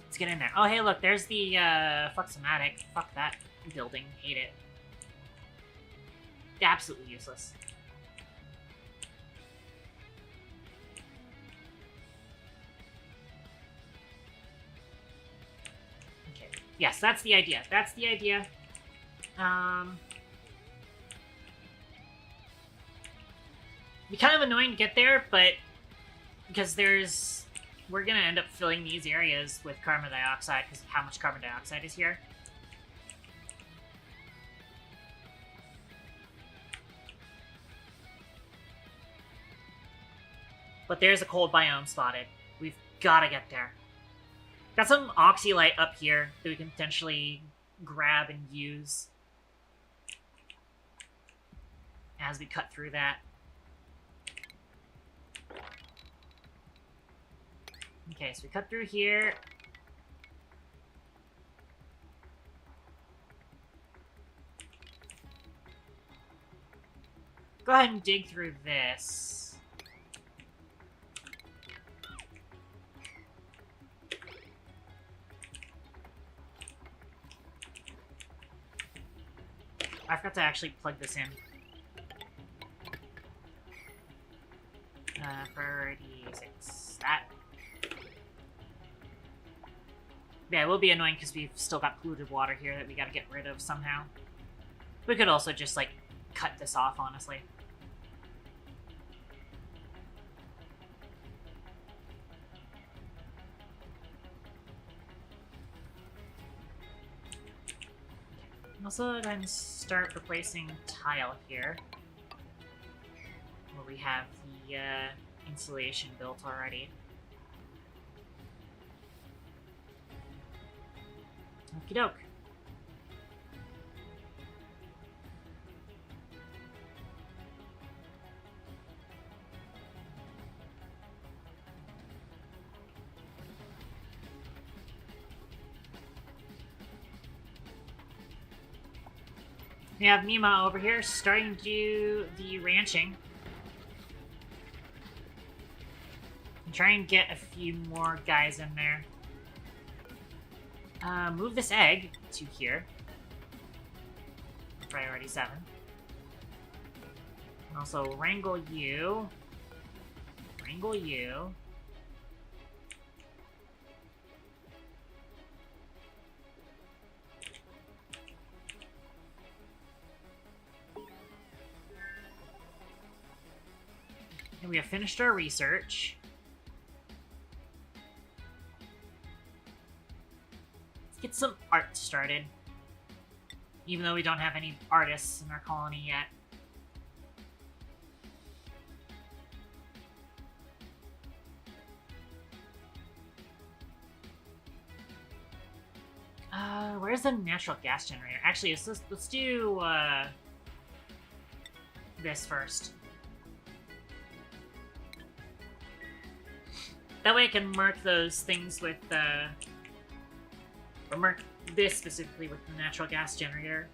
Let's get in there. Oh, hey, look, there's the Fluxomatic. Fuck that building. Hate it. Absolutely useless. Okay. Yes, that's the idea. That's the idea. Be kind of annoying to get there, but because we're gonna end up filling these areas with carbon dioxide because of how much carbon dioxide is here. But there's a cold biome spotted. We've gotta get there. Got some oxylite up here that we can potentially grab and use as we cut through that. Okay, so we cut through here. Go ahead and dig through this. I forgot to actually plug this in. Priority 6. That. Yeah, it will be annoying because we've still got polluted water here that we gotta get rid of somehow. We could also just, like, cut this off, honestly. Also, go ahead and start replacing tile here. Where we have the insulation built already. Okie doke. We have Mima over here starting to do the ranching. And try and get a few more guys in there. Move this egg to here. Priority 7. And also wrangle you. Wrangle you. And we have finished our research. Let's get some art started. Even though we don't have any artists in our colony yet. Where's the natural gas generator? Actually, let's do this first. That way I can mark those things with or mark this specifically with the natural gas generator.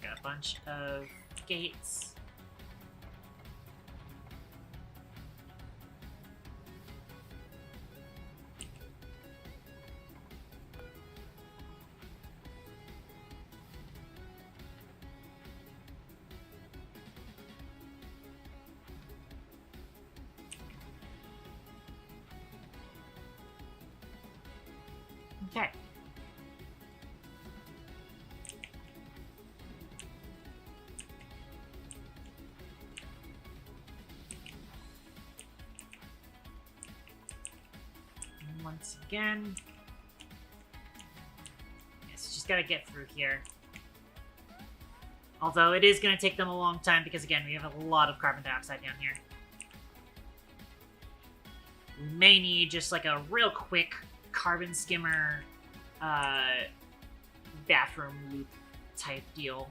Got a bunch of gates. Okay. And once again, yes, just gotta get through here. Although it is gonna take them a long time because again, we have a lot of carbon dioxide down here. We may need just like a real quick carbon skimmer bathroom loop type deal.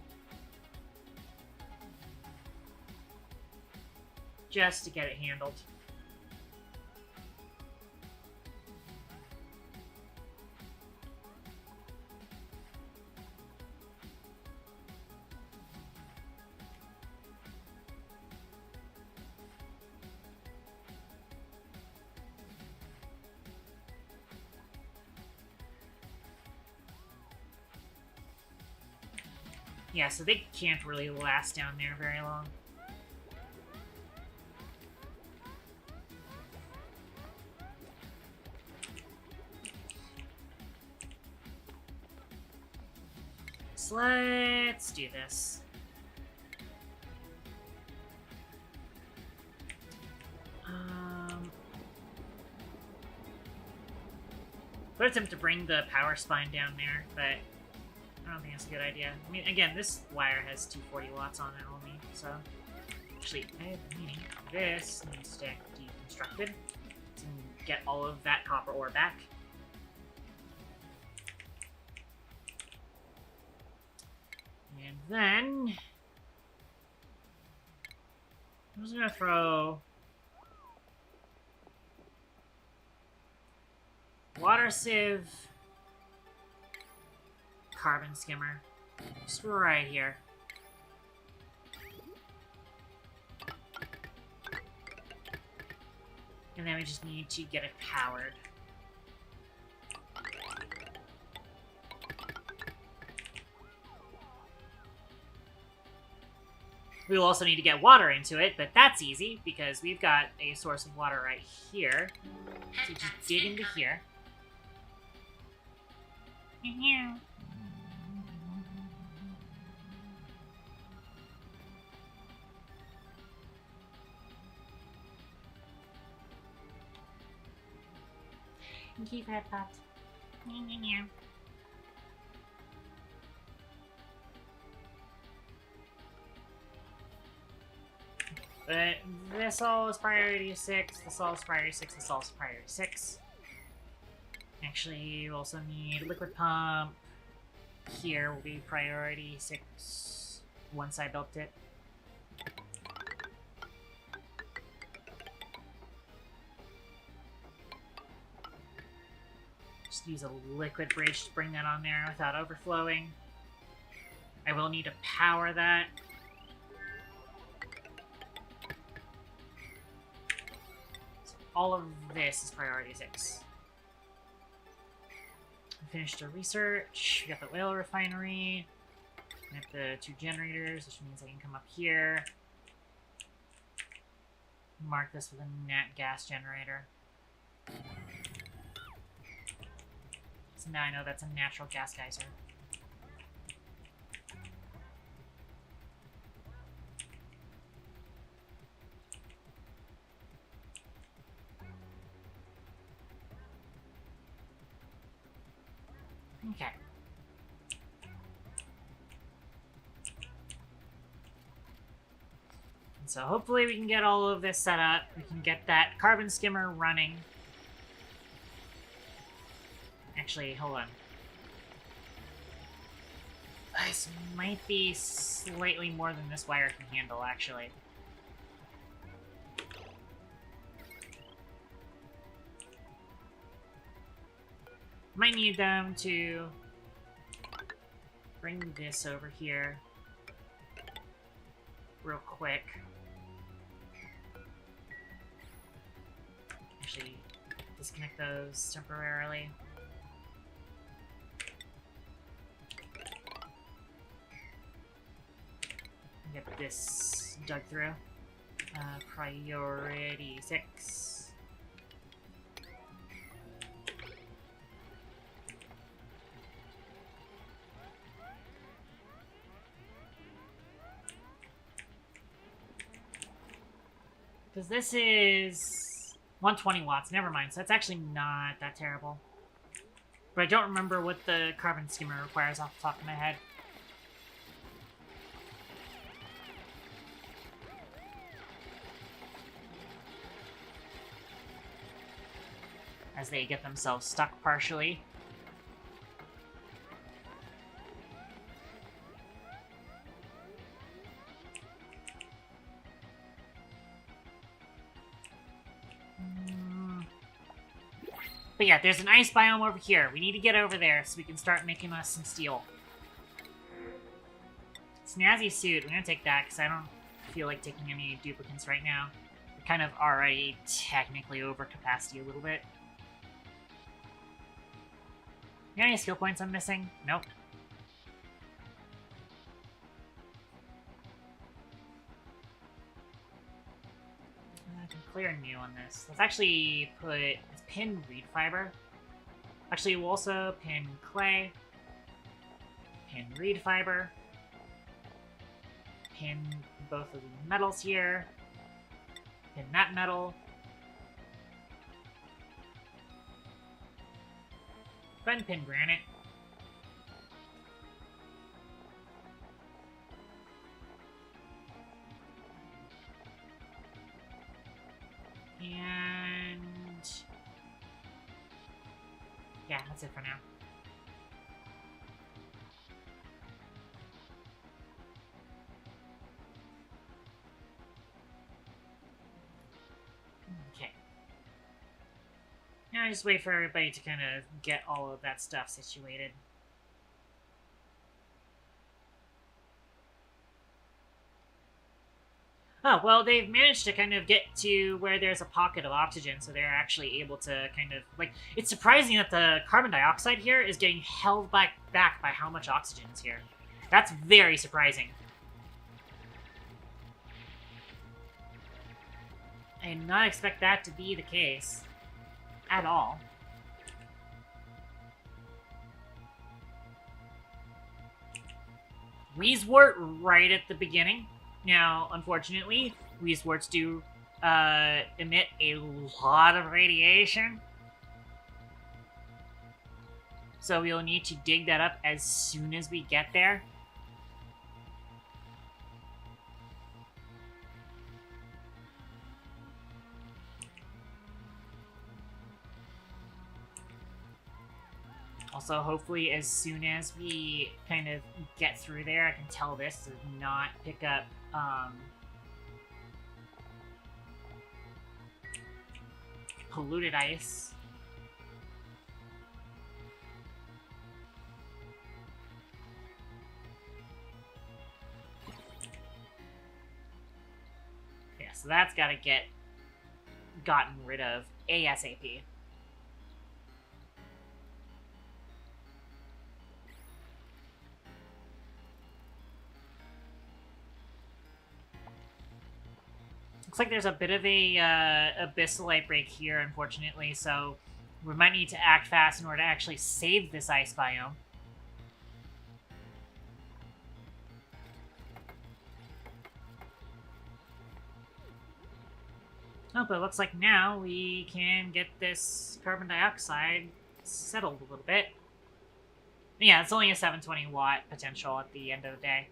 Just to get it handled. Yeah, so they can't really last down there very long. So let's do this. I'd attempt to bring the power spine down there, but I don't think that's a good idea. I mean, again, this wire has 240 watts on it only, so... Actually, meaning this needs to get deconstructed to get all of that copper ore back. And then... I'm just gonna throw... water sieve... carbon skimmer. Just right here. And then we just need to get it powered. We will also need to get water into it, but that's easy because we've got a source of water right here. So just dig into here. Thank you for that. But this all is priority 6, this all is priority 6, this all is priority 6. Actually, you also need liquid pump. Here will be priority 6 once I built it. Just use a liquid bridge to bring that on there without overflowing. I will need to power that. So all of this is priority 6. I finished our research. We got the oil refinery. We have the 2 generators, which means I can come up here. Mark this with a nat gas generator. So now I know that's a natural gas geyser. Okay. And so hopefully we can get all of this set up. We can get that carbon skimmer running. Actually, hold on. This might be slightly more than this wire can handle, actually. Might need them to bring this over here real quick. Actually, disconnect those temporarily. Get this dug through. Priority 6. Because this is 120 watts. Never mind. So that's actually not that terrible. But I don't remember what the carbon skimmer requires off the top of my head. As they get themselves stuck partially. But yeah, there's an ice biome over here. We need to get over there so we can start making us some steel. Snazzy suit. I'm gonna take that because I don't feel like taking any duplicates right now. We're kind of already technically over capacity a little bit. You got any skill points I'm missing? Nope. I can clear new on this. Let's actually put pin reed fiber. Actually, we'll also pin clay, pin reed fiber, pin both of the metals here, pin that metal. Go ahead and pin granite. And yeah, that's it for now. Okay. Now I just wait for everybody to kind of get all of that stuff situated. Oh, well, they've managed to kind of get to where there's a pocket of oxygen, so they're actually able to kind of, like, it's surprising that the carbon dioxide here is getting held back by how much oxygen is here. That's very surprising. I did not expect that to be the case. At all. Wheezewort right at the beginning. Now, unfortunately, Wheezeworts do emit a lot of radiation. So we'll need to dig that up as soon as we get there. Also, hopefully, as soon as we kind of get through there, I can tell this to not pick up, polluted ice. Yeah, so that's got to get gotten rid of ASAP. Looks like there's a bit of a abyssalite break here, unfortunately, so We might need to act fast in order to actually save this ice biome. Oh, but it looks like now we can get this carbon dioxide settled a little bit. Yeah, it's only a 720 watt potential at the end of the day.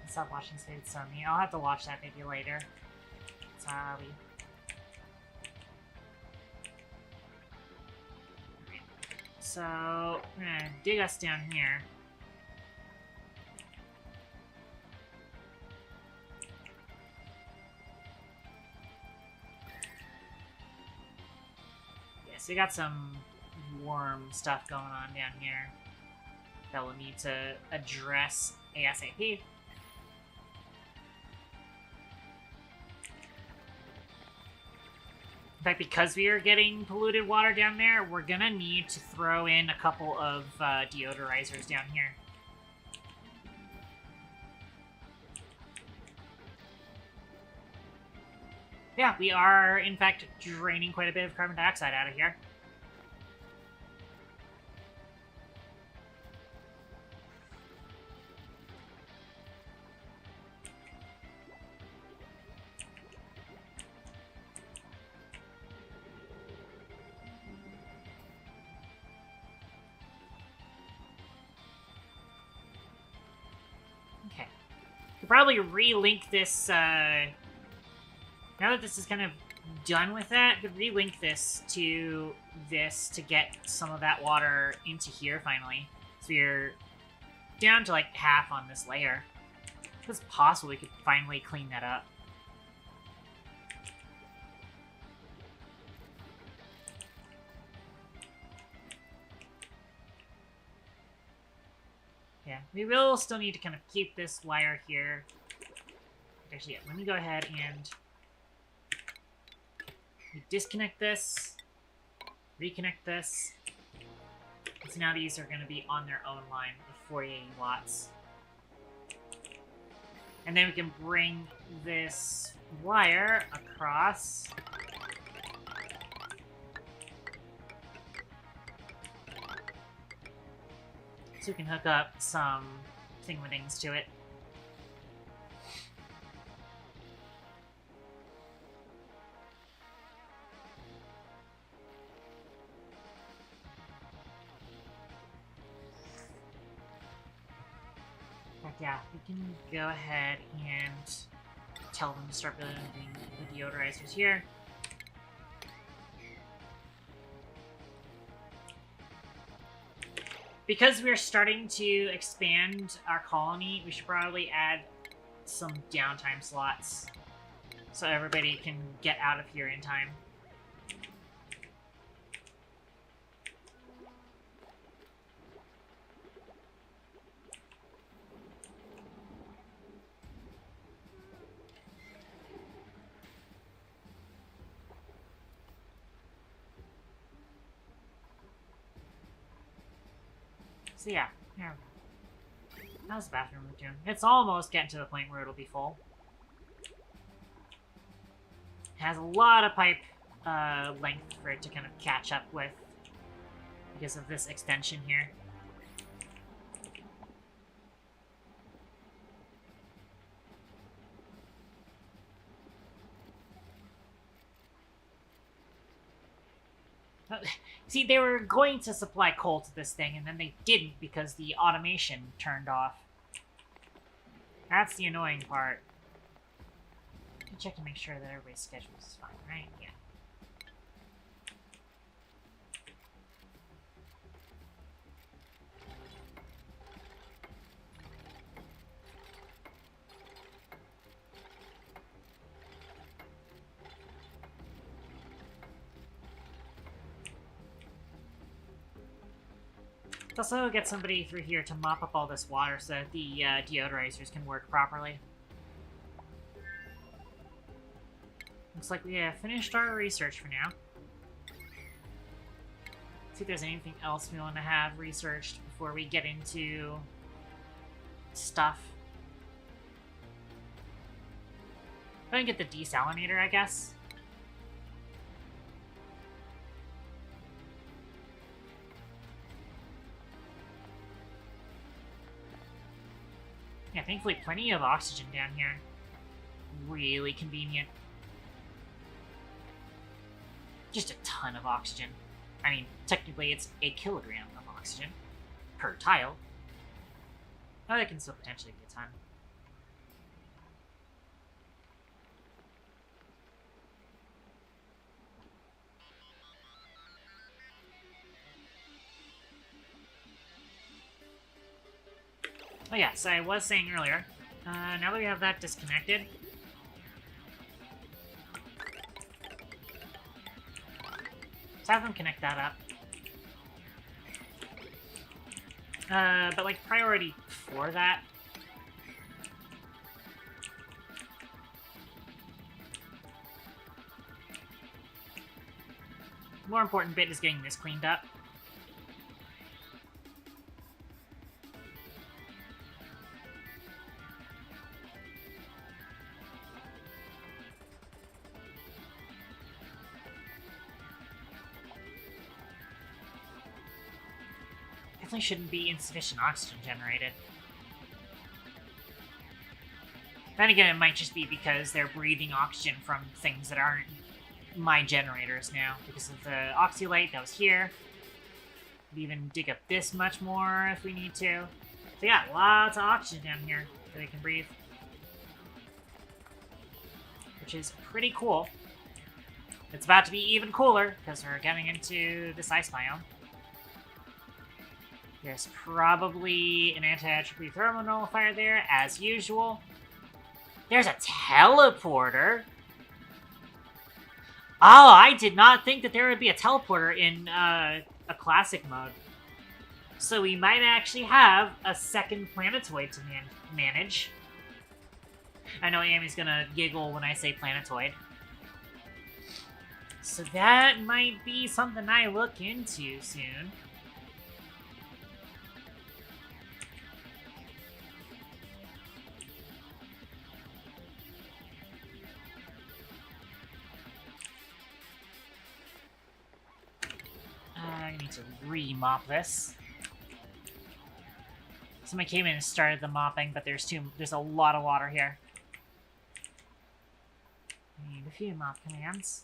Stop watching Spade Sunny. I'll have to watch that maybe later. Sorry. So, we're gonna dig us down here. Yeah, so we got some worm stuff going on down here that we'll need to address ASAP. In fact, because we are getting polluted water down there, we're gonna need to throw in a couple of deodorizers down here. Yeah, we are, in fact, draining quite a bit of carbon dioxide out of here. Okay. Could probably relink this, now that this is kind of done with that, could relink this to get some of that water into here finally. So we're down to like half on this layer. If it's possible, we could finally clean that up. Yeah, we will still need to kind of keep this wire here. Actually, yeah, let me go ahead and disconnect this, reconnect this. So now these are going to be on their own line with 48 watts. And then we can bring this wire across. So we can hook up some thingamadings to it. But yeah, we can go ahead and tell them to start building the deodorizers here. Because we're starting to expand our colony, we should probably add some downtime slots so everybody can get out of here in time. So yeah, here we go. How's the bathroom doing? It's almost getting to the point where it'll be full. It has a lot of pipe length for it to kind of catch up with because of this extension here. See, they were going to supply coal to this thing, and then they didn't because the automation turned off. That's the annoying part. Let me check to make sure that everybody's schedule is fine, right? Yeah. Let's also get somebody through here to mop up all this water so that the deodorizers can work properly. Looks like we have finished our research for now. See if there's anything else we want to have researched before we get into stuff. Go and get the desalinator, I guess. Yeah, thankfully plenty of oxygen down here. Really convenient. Just a ton of oxygen. I mean, technically it's a kilogram of oxygen per tile. Oh, that can still potentially be a ton. Oh yeah, so I was saying earlier, now that we have that disconnected, let's have them connect that up. But like priority for that, more important bit is getting this cleaned up. Definitely shouldn't be insufficient oxygen generated. Then again, it might just be because they're breathing oxygen from things that aren't my generators now, because of the oxylite that was here. Could even dig up this much more if we need to. So yeah, lots of oxygen down here that they can breathe. Which is pretty cool. It's about to be even cooler, because we're getting into this ice biome. There's probably an anti-atrophy thermal nullifier there, as usual. There's a teleporter! Oh, I did not think that there would be a teleporter in a classic mode. So we might actually have a second planetoid to manage. I know Amy's gonna giggle when I say planetoid. So that might be something I look into soon. I need to re-mop this. Somebody came in and started the mopping, but there's a lot of water here. I need a few mop commands.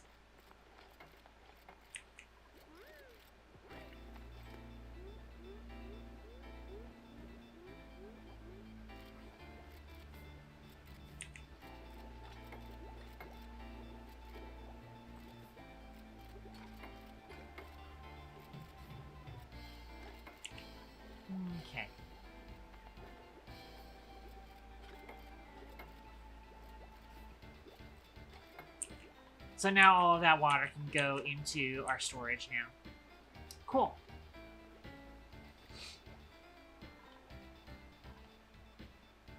Okay. So now all of that water can go into our storage now. Cool.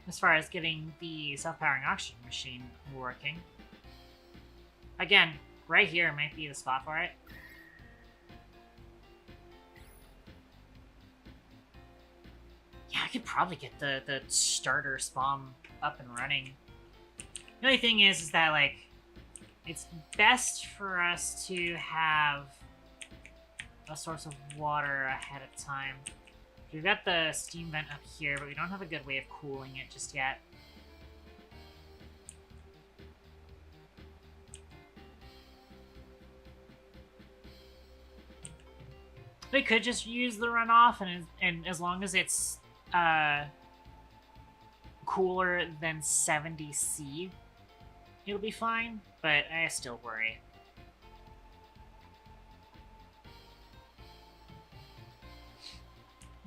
As far as getting the self-powering oxygen machine working. Again, right here might be the spot for it. Yeah, I could probably get the starter spawn up and running. The only thing is that, like, it's best for us to have a source of water ahead of time. We've got the steam vent up here, but we don't have a good way of cooling it just yet. We could just use the runoff, and as long as it's cooler than 70°C, it'll be fine, but I still worry.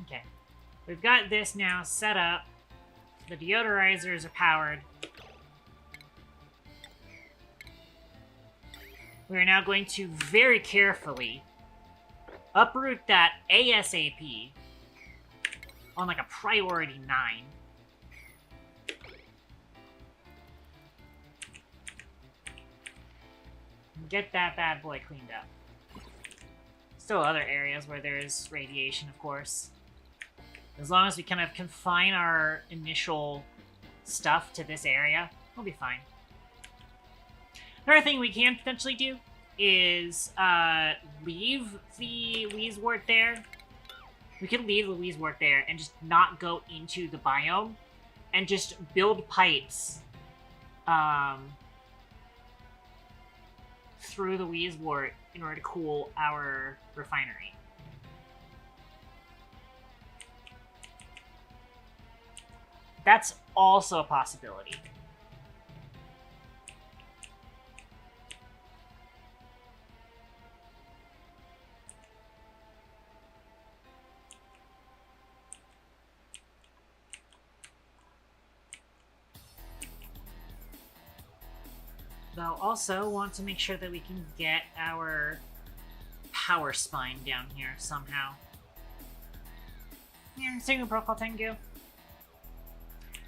Okay. We've got this now set up. The deodorizers are powered. We are now going to very carefully uproot that ASAP on like a priority 9. Get that bad boy cleaned up. Still other areas where there's radiation, of course. As long as we kind of confine our initial stuff to this area, we'll be fine. Another thing we can potentially do is leave the Weezewort there. We can leave the Weezewort there and just not go into the biome and just build pipes through the Weezewort in order to cool our refinery. That's also a possibility. Though also want to make sure that we can get our power spine down here somehow. Yeah, Single Protocol Tengu.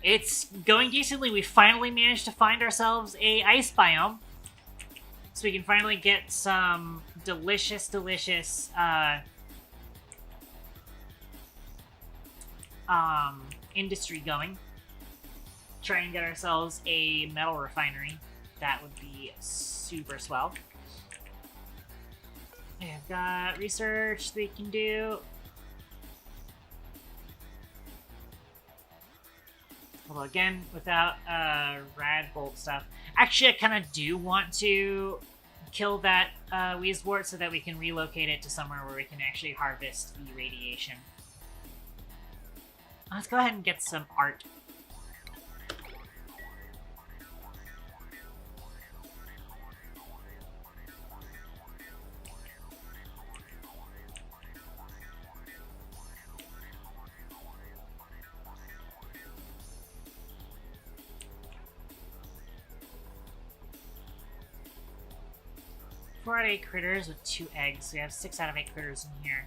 It's going decently. We finally managed to find ourselves a ice biome. So we can finally get some delicious industry going. Try and get ourselves a metal refinery. That would be super swell. I've got research we can do. Although again, without rad bolt stuff. Actually, I kind of do want to kill that Weezewort so that we can relocate it to somewhere where we can actually harvest the radiation. Let's go ahead and get some art. Four out of 8 critters with 2 eggs. We have 6 out of 8 critters in here.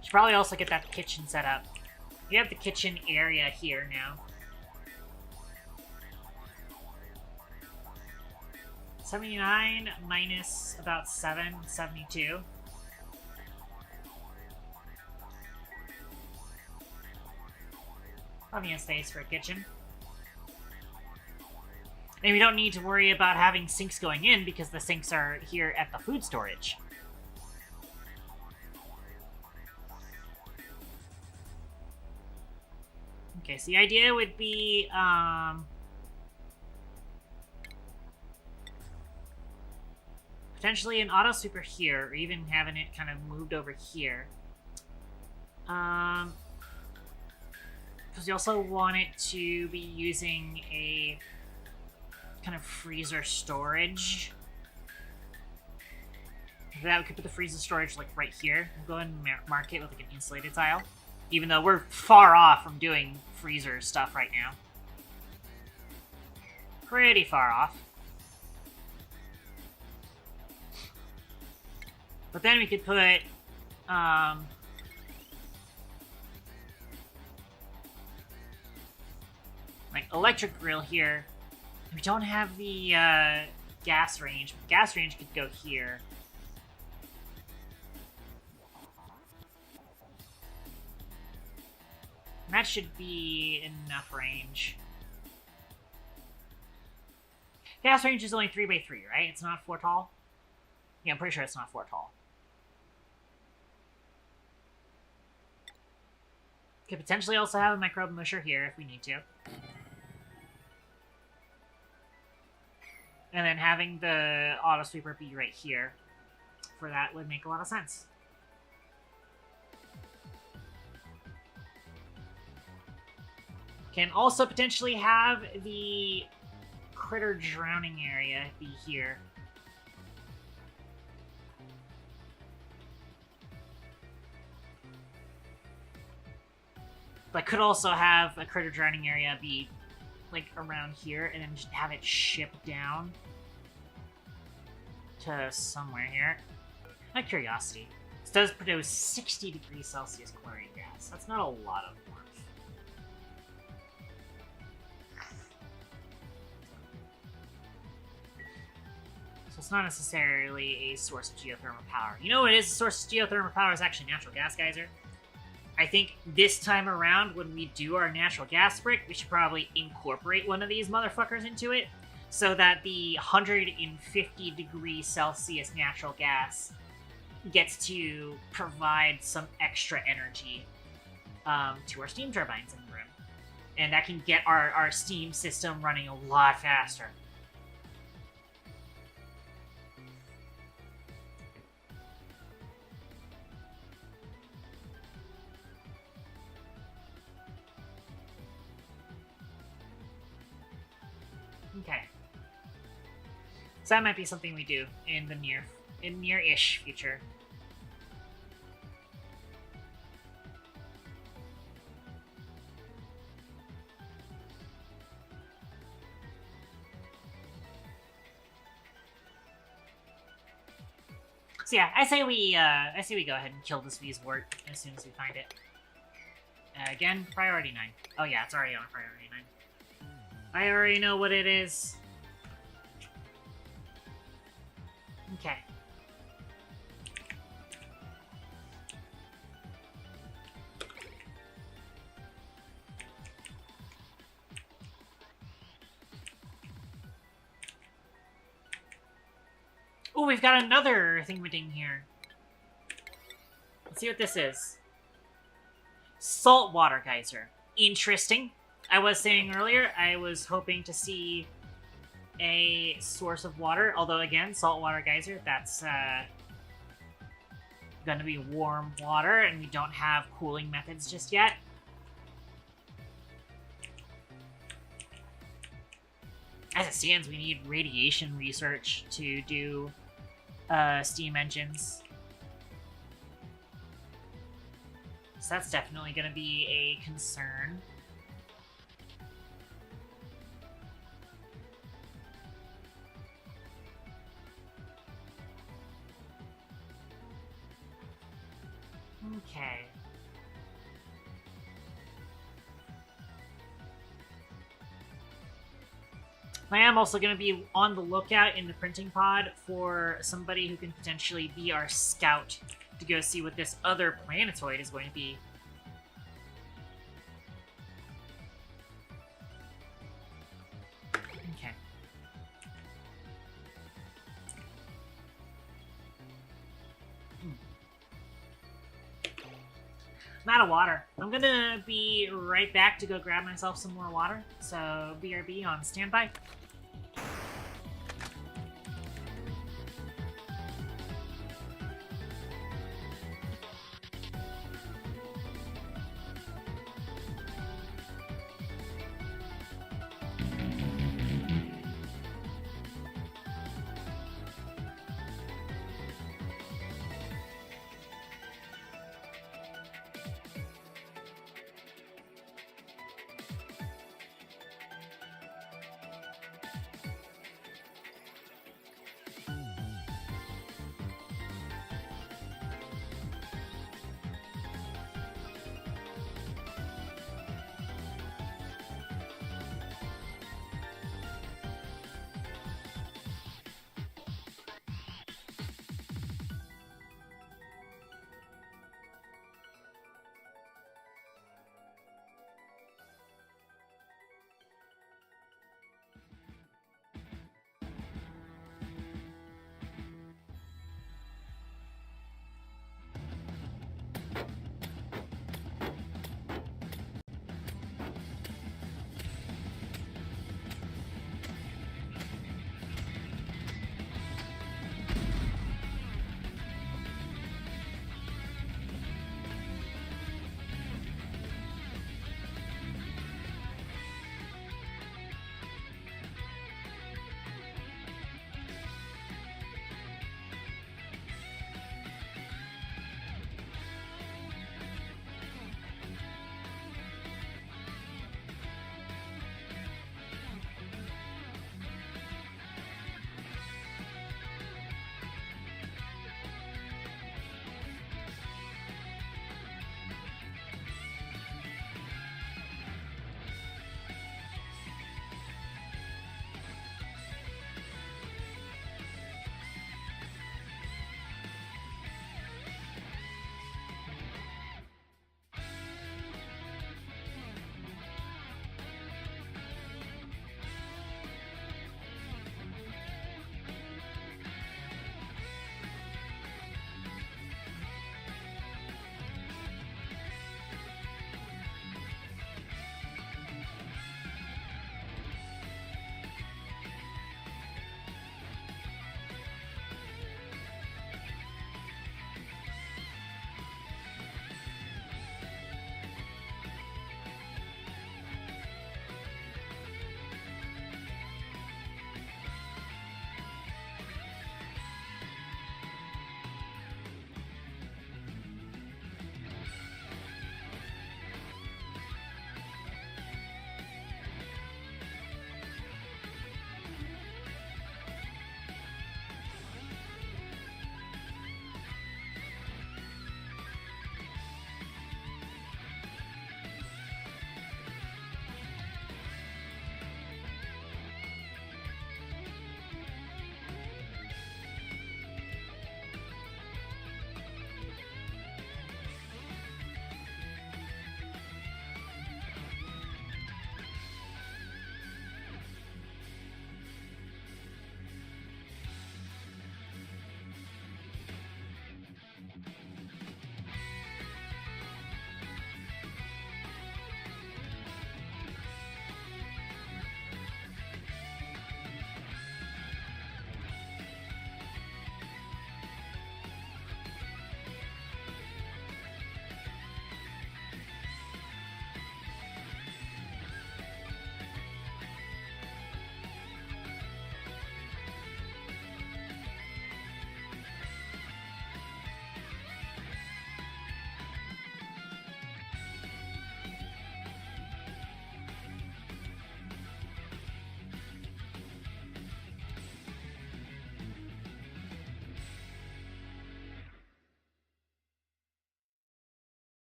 Should probably also get that kitchen set up. We have the kitchen area here now. 79 minus about 7, 72. Plenty of space for a kitchen. And we don't need to worry about having sinks going in because the sinks are here at the food storage. Okay, so the idea would be, potentially an auto sweeper here, or even having it kind of moved over here. Because we also want it to be using a kind of freezer storage. For that, we could put the freezer storage like right here. We'll go and mark it with like an insulated tile. Even though we're far off from doing freezer stuff right now. Pretty far off. But then we could put like electric grill here. We don't have the gas range. But gas range could go here. And that should be enough range. Gas range is only 3x3, right? It's not 4 tall? Yeah, I'm pretty sure it's not 4 tall. Could potentially also have a microbe musher here if we need to. And then having the auto sweeper be right here for that would make a lot of sense. Can also potentially have the critter drowning area be here. But could also have a critter drowning area be like around here and then just have it shipped down to somewhere here. Out of curiosity, this does produce 60 degrees Celsius chlorine gas. That's not a lot of warmth. So it's not necessarily a source of geothermal power. You know what is a source of geothermal power is actually natural gas geyser. I think this time around, when we do our natural gas brick, we should probably incorporate one of these motherfuckers into it, so that the 150 degrees Celsius natural gas gets to provide some extra energy to our steam turbines in the room. And that can get our steam system running a lot faster. Okay. So that might be something we do in the near-ish future. So yeah, I say we go ahead and kill this Weezewort as soon as we find it. Again, priority 9. Oh yeah, it's already on priority 9. I already know what it is. Okay. Oh, we've got another thingamading here. Let's see what this is. Saltwater geyser. Interesting. I was saying earlier, I was hoping to see a source of water. Although, again, saltwater geyser, that's gonna be warm water, and we don't have cooling methods just yet. As it stands, we need radiation research to do steam engines. So that's definitely going to be a concern. Okay. I am also going to be on the lookout in the printing pod for somebody who can potentially be our scout to go see what this other planetoid is going to be. Okay. I'm out of water. I'm going to be right back to go grab myself some more water. So, BRB on standby.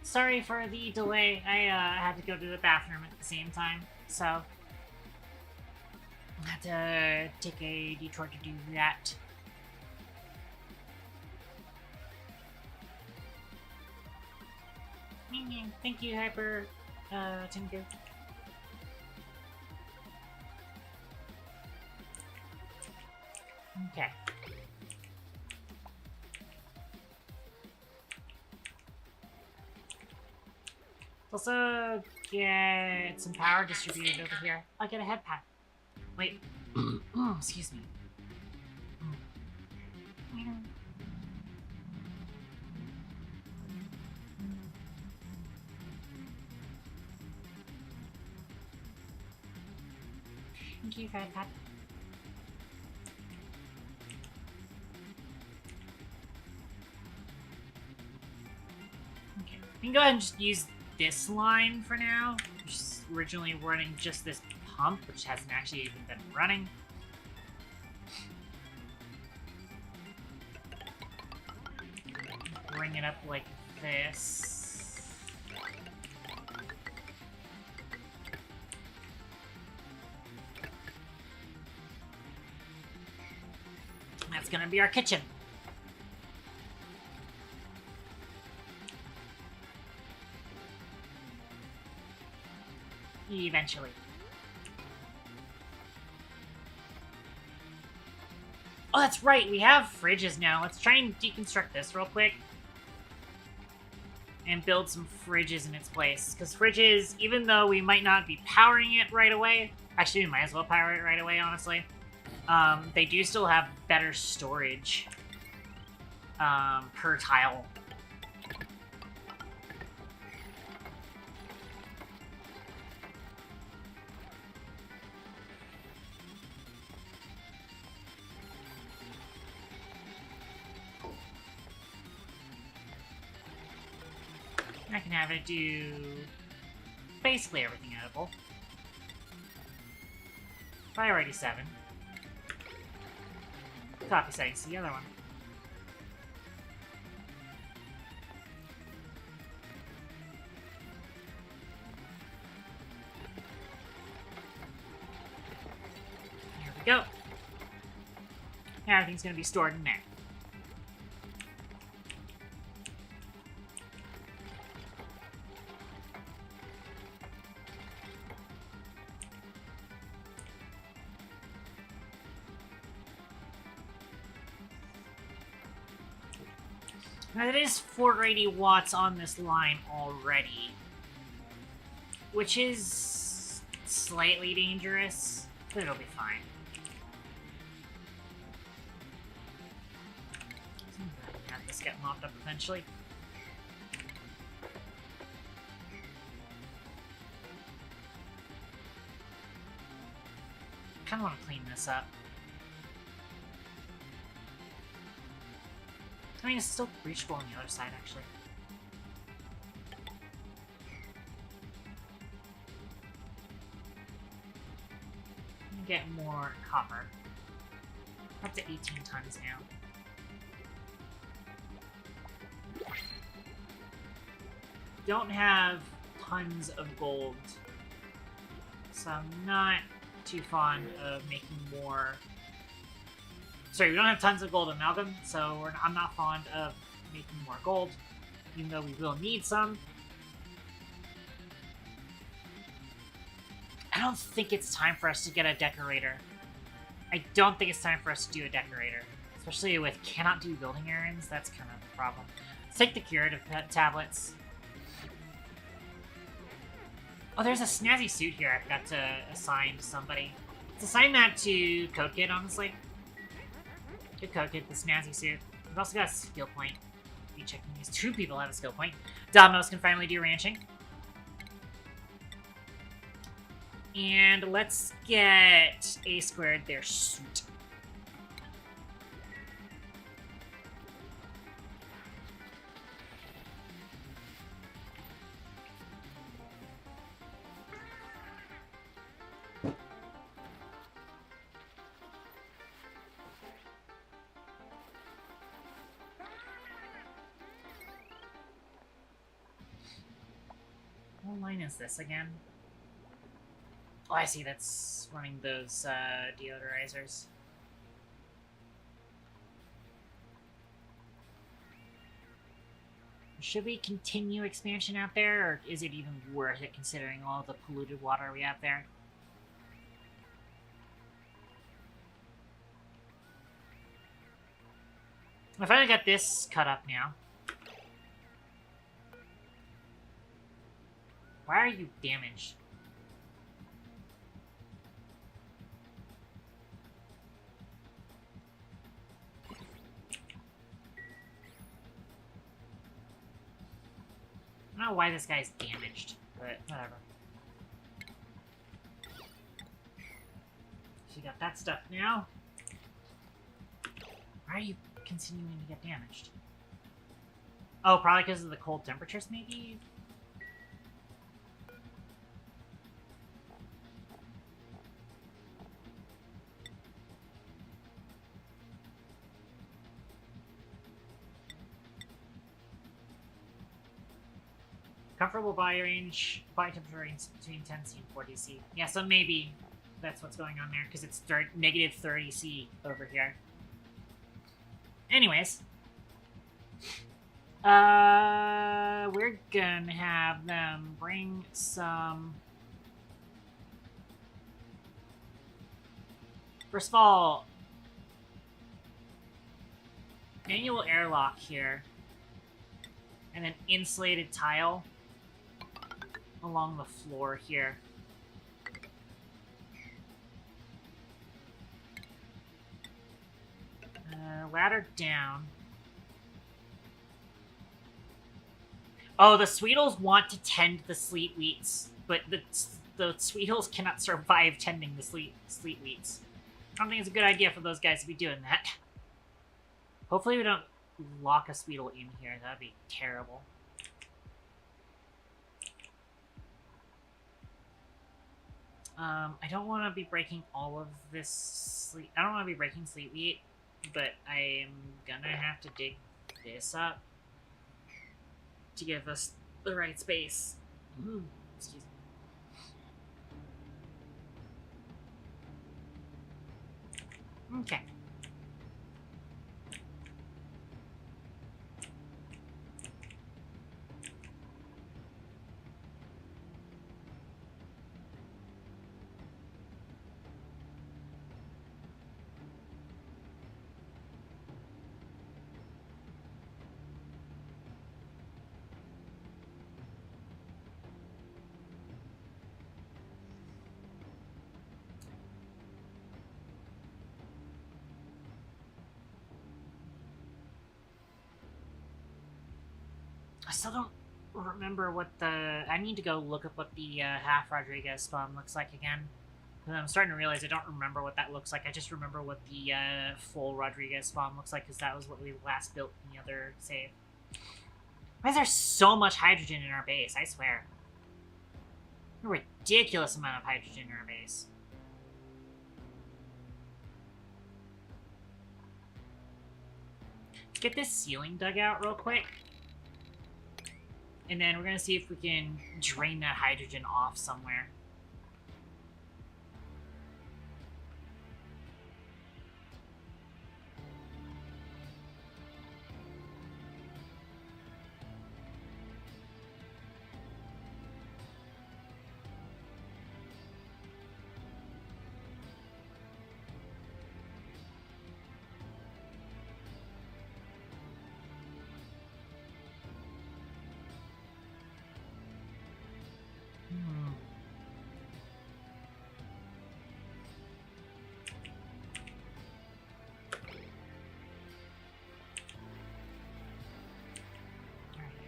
sorry for the delay. I had to go to the bathroom at the same time, so I had to take a detour to do that. Thank you, Hyper Tinker. Okay. Also get some power distributed over here. I'll get a head pack. Wait. Oh, excuse me. Thank you, head pack. Okay. We can go ahead and just use this line for now, which is originally running just this pump, which hasn't actually even been running. Bring it up like this. That's gonna be our kitchen. Eventually. Oh, that's right, we have fridges now. Let's try and deconstruct this real quick. And build some fridges in its place. Because fridges, even though we might not be powering it right away, actually we might as well power it right away, honestly. They do still have better storage per tile. I can have it do basically everything edible. Priority 7. Copy settings to the other one. Here we go. Now everything's going to be stored in there. Now, it is 480 watts on this line already, which is slightly dangerous, but it'll be fine. Have this get mopped up eventually. Kind of want to clean this up. I mean, it's still reachable on the other side, actually. Get more copper. Up to 18 tons now. Don't have tons of gold, so I'm not too fond of making more. Sorry, we don't have tons of gold amalgam, so I'm not fond of making more gold, even though we will need some. I don't think it's time for us to get a decorator. I don't think it's time for us to do a decorator. Especially with cannot do building errands, that's kind of a problem. Let's take the curative tablets. Oh, there's a snazzy suit here I forgot to assign to somebody. Let's assign that to Code Kid, honestly. Good Code Kid, the snazzy suit. We've also got a skill point. Be checking these. 2 people have a skill point. Domino's can finally do ranching. And let's get A squared their suit. line is this again? Oh, I see. That's running those deodorizers. Should we continue expansion out there, or is it even worth it considering all the polluted water we have there? I finally got this cut up now. Why are you damaged? I don't know why this guy's damaged, but whatever. So you got that stuff now. Why are you continuing to get damaged? Oh, probably because of the cold temperatures, maybe? Comfortable body temperature range between 10C and 40C. Yeah, so maybe that's what's going on there, because it's negative 30C over here. Anyways. We're gonna have them bring some... First of all, manual airlock here. And then insulated tile along the floor here. Ladder down. Oh, the Sweetles want to tend the sleet wheats, but the Sweetles cannot survive tending the sleet wheats. I don't think it's a good idea for those guys to be doing that. Hopefully we don't lock a Sweetle in here. That'd be terrible. I don't want to be breaking all of this sleet. I don't want to be breaking sleet wheat, but I am gonna have to dig this up to give us the right space. Ooh, excuse me. Okay. I still don't remember what the... I need to go look up what the half Rodriguez spawn looks like again. I'm starting to realize I don't remember what that looks like. I just remember what the full Rodriguez spawn looks like, because that was what we last built in the other save. Why is there so much hydrogen in our base? I swear. A ridiculous amount of hydrogen in our base. Let's get this ceiling dug out real quick. And then we're going to see if we can drain that hydrogen off somewhere.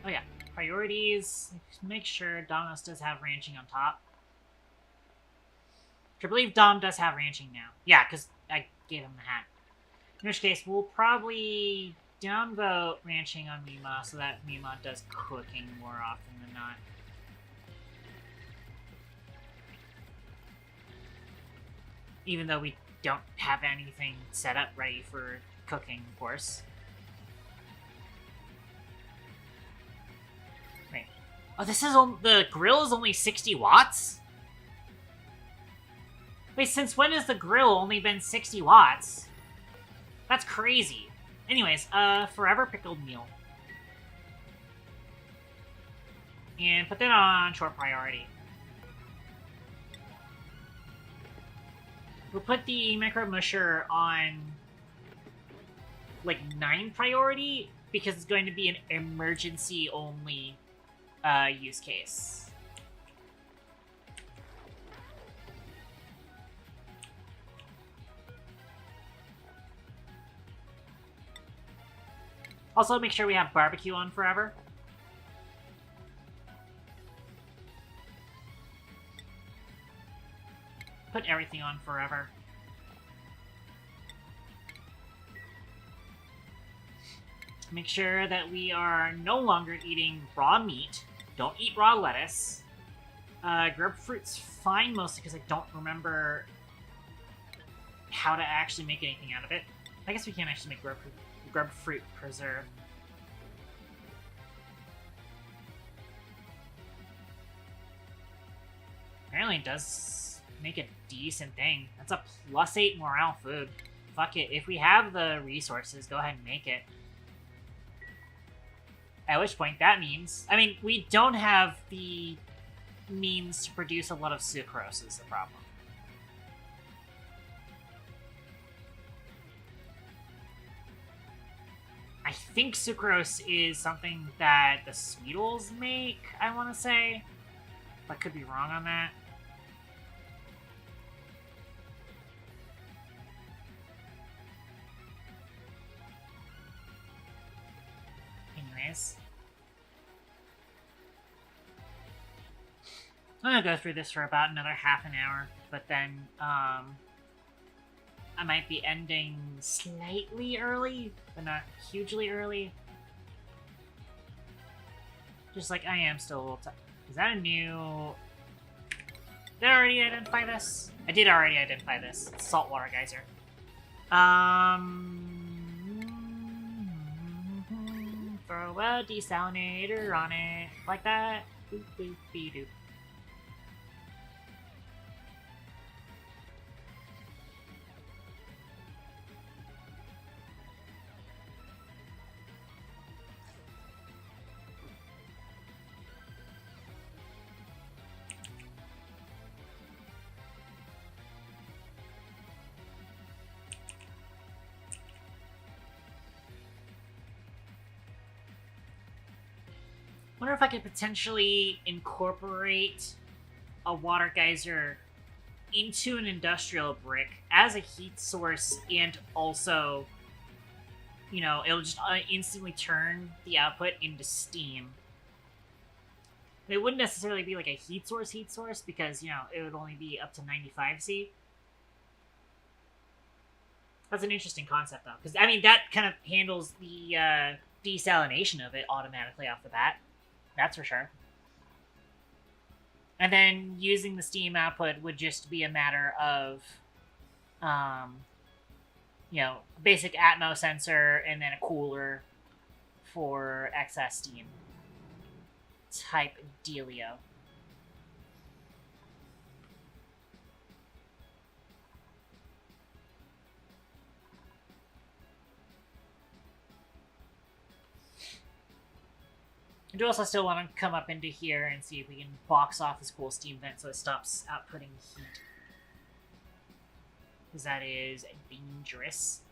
Oh yeah, priorities. Make sure Domnos does have ranching on top. I believe Dom does have ranching now. Yeah, because I gave him the hat. In which case, we'll probably downvote ranching on Mima so that Mima does cooking more often than not. Even though we don't have anything set up ready for cooking, of course. Wait. Oh, this is the grill is only 60 watts? Wait, since when has the grill only been 60 watts? That's crazy. Anyways, forever pickled meal. And put that on short priority. We'll put the micro musher on like 9 priority because it's going to be an emergency only use case. Also, make sure we have barbecue on forever. Put everything on forever. Make sure that we are no longer eating raw meat. Don't eat raw lettuce. Grapefruit's fine, mostly because I don't remember how to actually make anything out of it. I guess we can't actually make grapefruit preserve. Apparently it does make a decent thing. That's a +8 morale food. Fuck it. If we have the resources, go ahead and make it. At which point that means... I mean, we don't have the means to produce a lot of sucrose is the problem. I think sucrose is something that the Sweetles make, I want to say. I could be wrong on that. Anyways. I'm gonna go through this for about another half an hour, but then, I might be ending slightly early, but not hugely early. Just like I am still a little tired. Is that a new... Did I already identify this? I did already identify this. It's saltwater geyser. Throw a desalinator on it. Like that. Boop, boop, bee, doop. I wonder if I could potentially incorporate a water geyser into an industrial brick as a heat source, and also, you know, it'll just instantly turn the output into steam. It wouldn't necessarily be like a heat source because, you know, it would only be up to 95C. That's an interesting concept, though, because, I mean, that kind of handles the desalination of it automatically off the bat. That's for sure. And then using the steam output would just be a matter of, you know, basic Atmo sensor and then a cooler for excess steam type dealio. I do also still want to come up into here and see if we can box off this cool steam vent so it stops outputting heat. Because that is dangerous.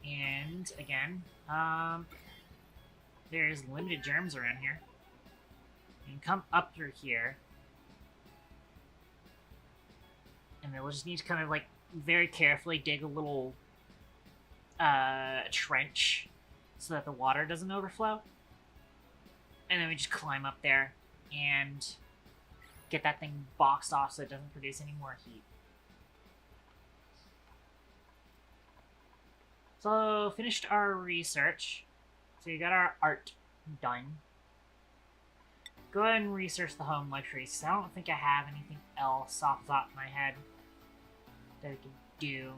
And, again, there's limited germs around here. You can come up through here. And then we'll just need to kind of, like, very carefully dig a little trench so that the water doesn't overflow. And then we just climb up there and get that thing boxed off so it doesn't produce any more heat. So, finished our research. So we got our art done. Go ahead and research the home luxuries, because I don't think I have anything else off the top of my head that we can do.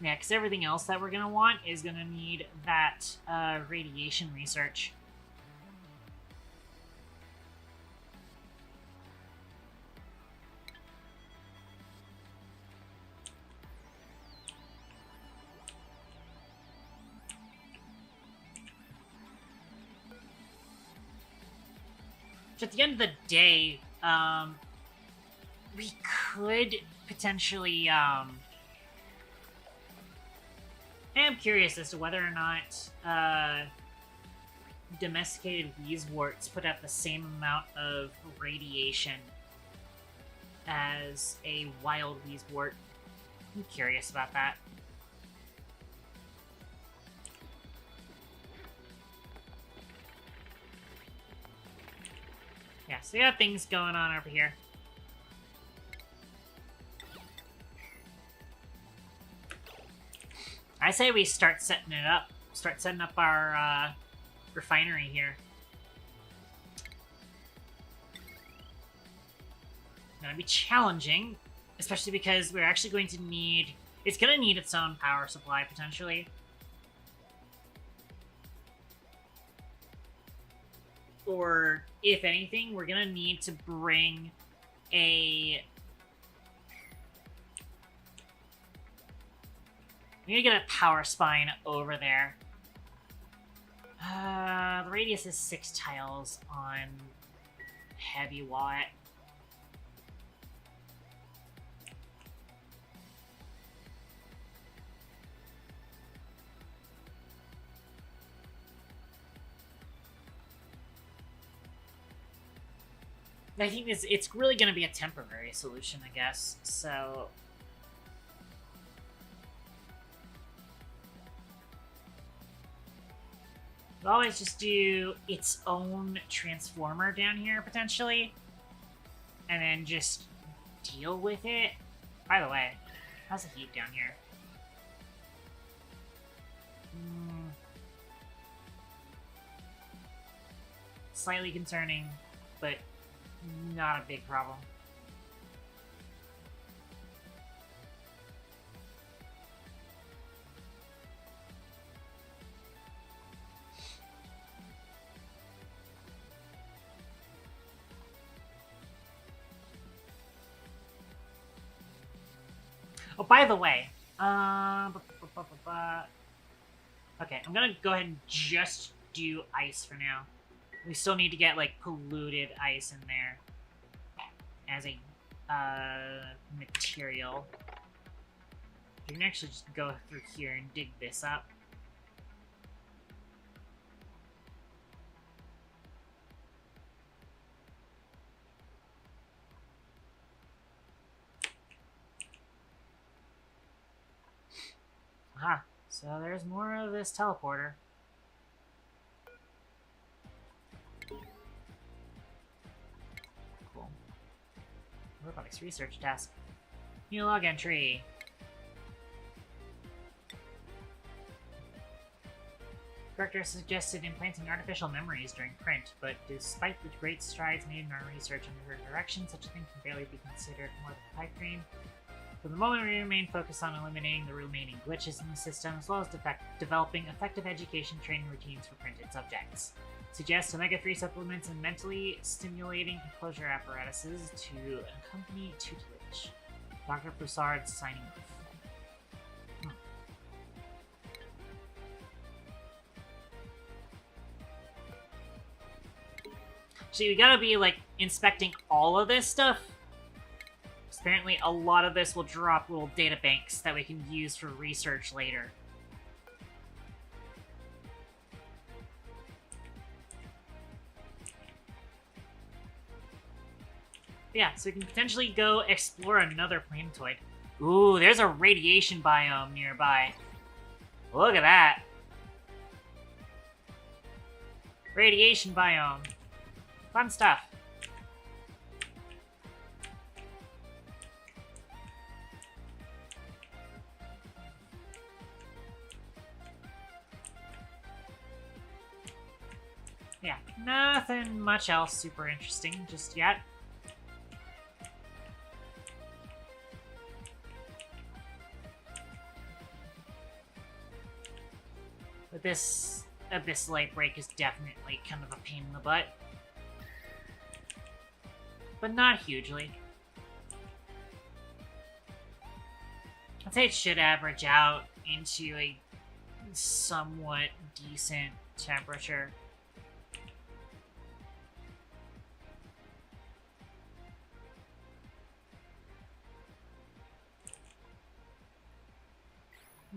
Yeah, because everything else that we're gonna want is gonna need that radiation research. So at the end of the day, we could potentially, I am curious as to whether or not domesticated wheezeworts put out the same amount of radiation as a wild wheezewort. I'm curious about that. Yeah, so we got things going on over here. I say we start setting it up. Start setting up our refinery here. Gonna be challenging, especially because we're actually going to need... It's gonna need its own power supply, potentially. Or, if anything, we're gonna need to bring a... We need to get a power spine over there. The radius is 6 tiles on Heavy Watt. I think it's really going to be a temporary solution, I guess. So we'll always just do its own transformer down here, potentially. And then just deal with it. By the way, how's the heat down here? Slightly concerning, but not a big problem. Oh, by the way, okay, I'm gonna go ahead and just do ice for now. We still need to get, like, polluted ice in there as a material. You can actually just go through here and dig this up. Aha, so there's more of this teleporter. Cool. Robotics research task. New log entry. Director suggested implanting artificial memories during print, but despite the great strides made in our research under her direction, such a thing can barely be considered more than a pipe dream. For the moment, we remain focused on eliminating the remaining glitches in the system, as well as developing effective education training routines for printed subjects. Suggests omega-3 supplements and mentally stimulating enclosure apparatuses to accompany tutelage. Dr. Broussard signing off. So you gotta be, like, inspecting all of this stuff. Apparently, a lot of this will drop little data banks that we can use for research later. Yeah, so we can potentially go explore another planetoid. Ooh, there's a radiation biome nearby. Look at that. Radiation biome. Fun stuff. Yeah, nothing much else super interesting just yet. But this Abyss Light Break is definitely kind of a pain in the butt. But not hugely. I'd say it should average out into a somewhat decent temperature.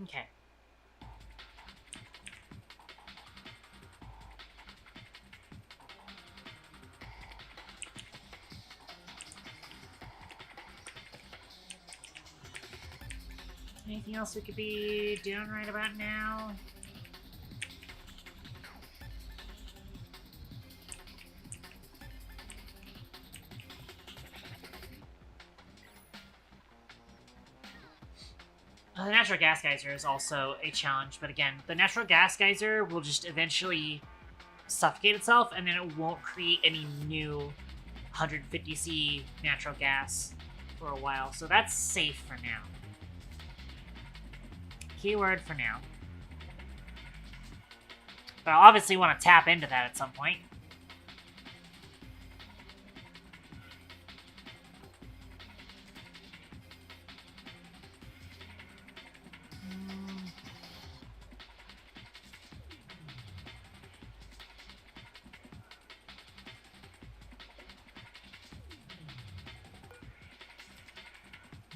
Okay. Anything else we could be doing right about now? The natural gas geyser is also a challenge, but again, the natural gas geyser will just eventually suffocate itself, and then it won't create any new 150C natural gas for a while, so that's safe for now. Keyword for now. But I obviously want to tap into that at some point.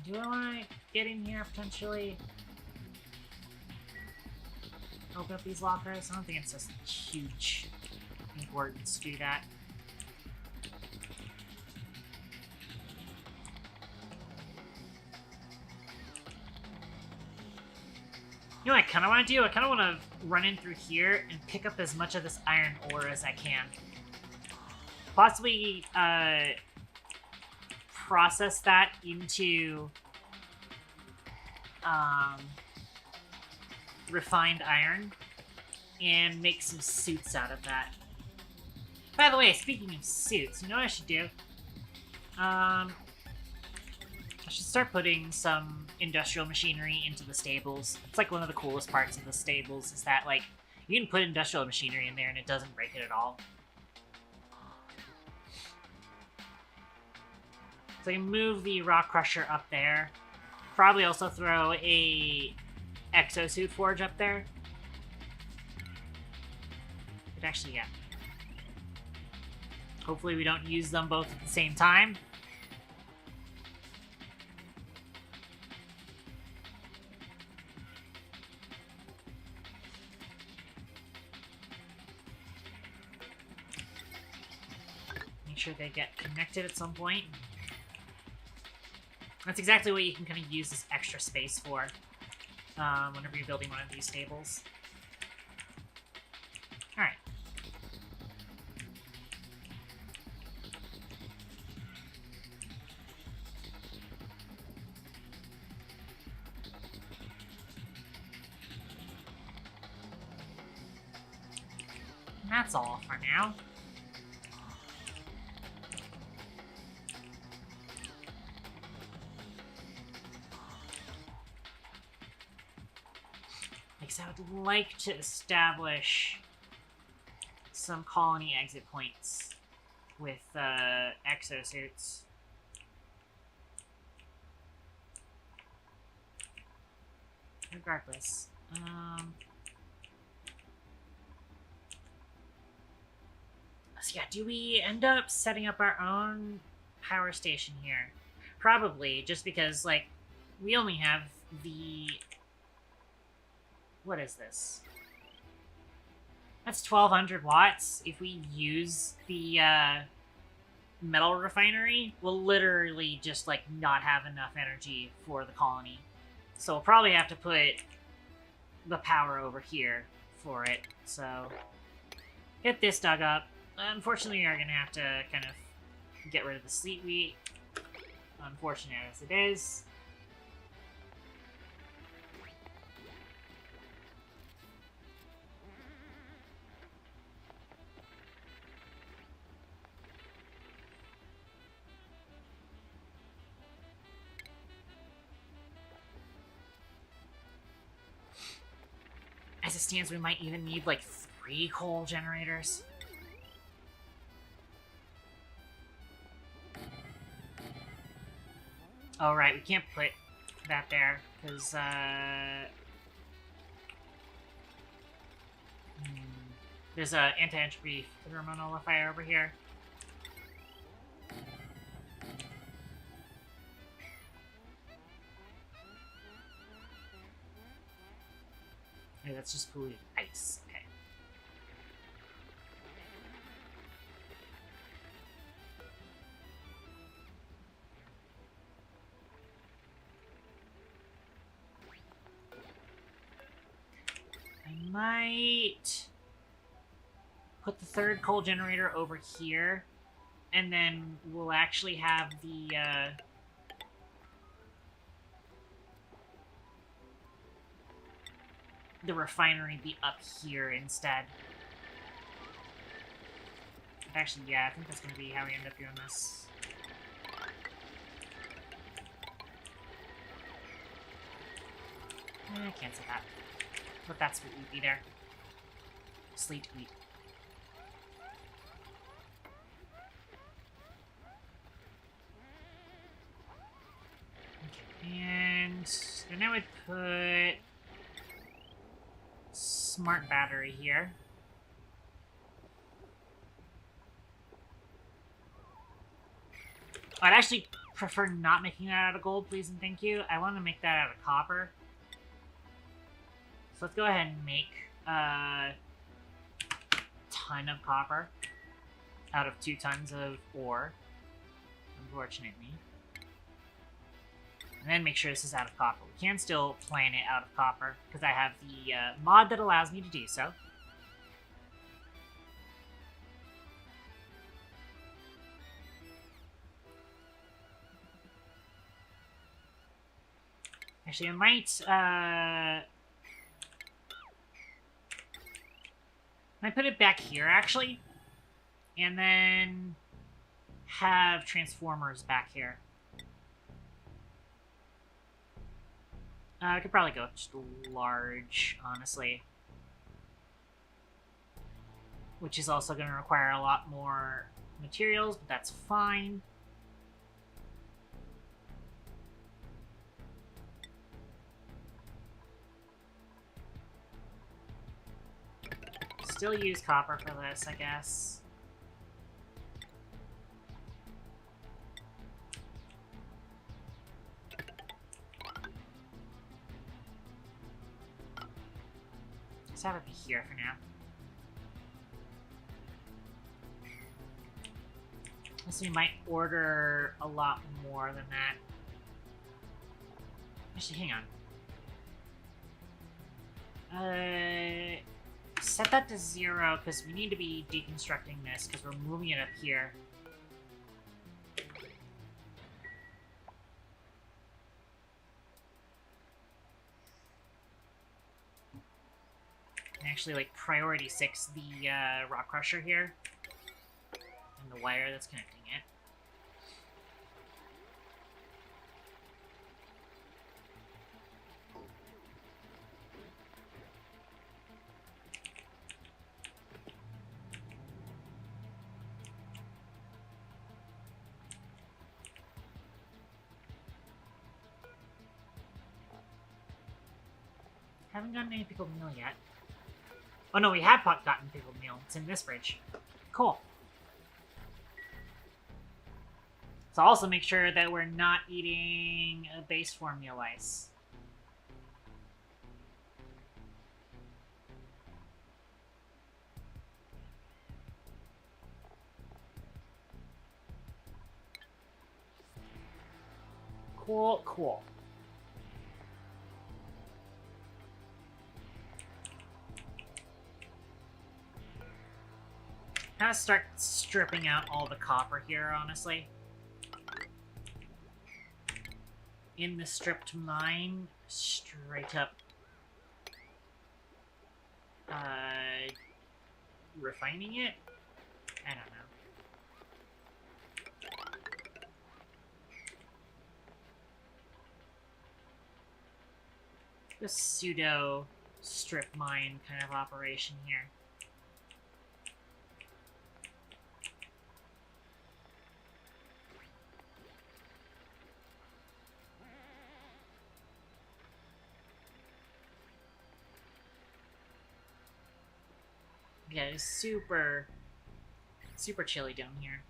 Do I want to get in here potentially? Open up these lockers? I don't think it's just huge importance to do that. You know what I kind of want to do? I kind of want to run in through here and pick up as much of this iron ore as I can. Possibly, process that into refined iron and make some suits out of that. By the way, speaking of suits, you know what I should do? I should start putting some industrial machinery into the stables. It's like one of the coolest parts of the stables is that, like, you can put industrial machinery in there and it doesn't break it at all. So I can move the rock crusher up there. Probably also throw a exosuit forge up there. But actually, yeah. Hopefully we don't use them both at the same time. Make sure they get connected at some point. That's exactly what you can kind of use this extra space for whenever you're building one of these stables. Alright. And that's all for now. Because I would like to establish some colony exit points with exosuits. Regardless. So yeah, do we end up setting up our own power station here? Probably, just because, like, we only have the... What is this? That's 1200 watts. If we use the metal refinery, we'll literally just, like, not have enough energy for the colony. So we'll probably have to put the power over here for it. So, get this dug up. Unfortunately, we are going to have to kind of get rid of the sleet wheat. Unfortunate as it is. As it stands, we might even need, like, 3 coal generators. Oh, right, we can't put that there, because, there's a anti-entropy thermal nullifier over here. Hey, that's just polluted ice. Okay. I might put the 3rd coal generator over here, and then we'll actually have the refinery be up here instead. Actually, yeah, I think that's going to be how we end up doing this. Cancel that. But that's what would be there. Slate wheat. Okay, and then I would put smart battery here. I'd actually prefer not making that out of gold, please and thank you. I want to make that out of copper. So let's go ahead and make a ton of copper out of 2 tons of ore, unfortunately. And then make sure this is out of copper. We can still plan it out of copper, because I have the mod that allows me to do so. Actually, I might put it back here, actually. And then have transformers back here. I could probably go just large, honestly. Which is also going to require a lot more materials, but that's fine. Still use copper for this, I guess. Let's have it be here for now. Unless we might order a lot more than that. Actually, hang on. Set that to 0, because we need to be deconstructing this, because we're moving it up here. And actually, like, priority 6 the rock crusher here. And the wire that's connecting it. Haven't gotten any pickled meal yet. Oh no, we have gotten pickled meal. It's in this fridge. Cool. So also make sure that we're not eating a base form meal ice. Cool, cool. Kind of start stripping out all the copper here, honestly. In the stripped mine, straight up refining it? I don't know. Just pseudo strip mine kind of operation here. Yeah, it's super chilly down here.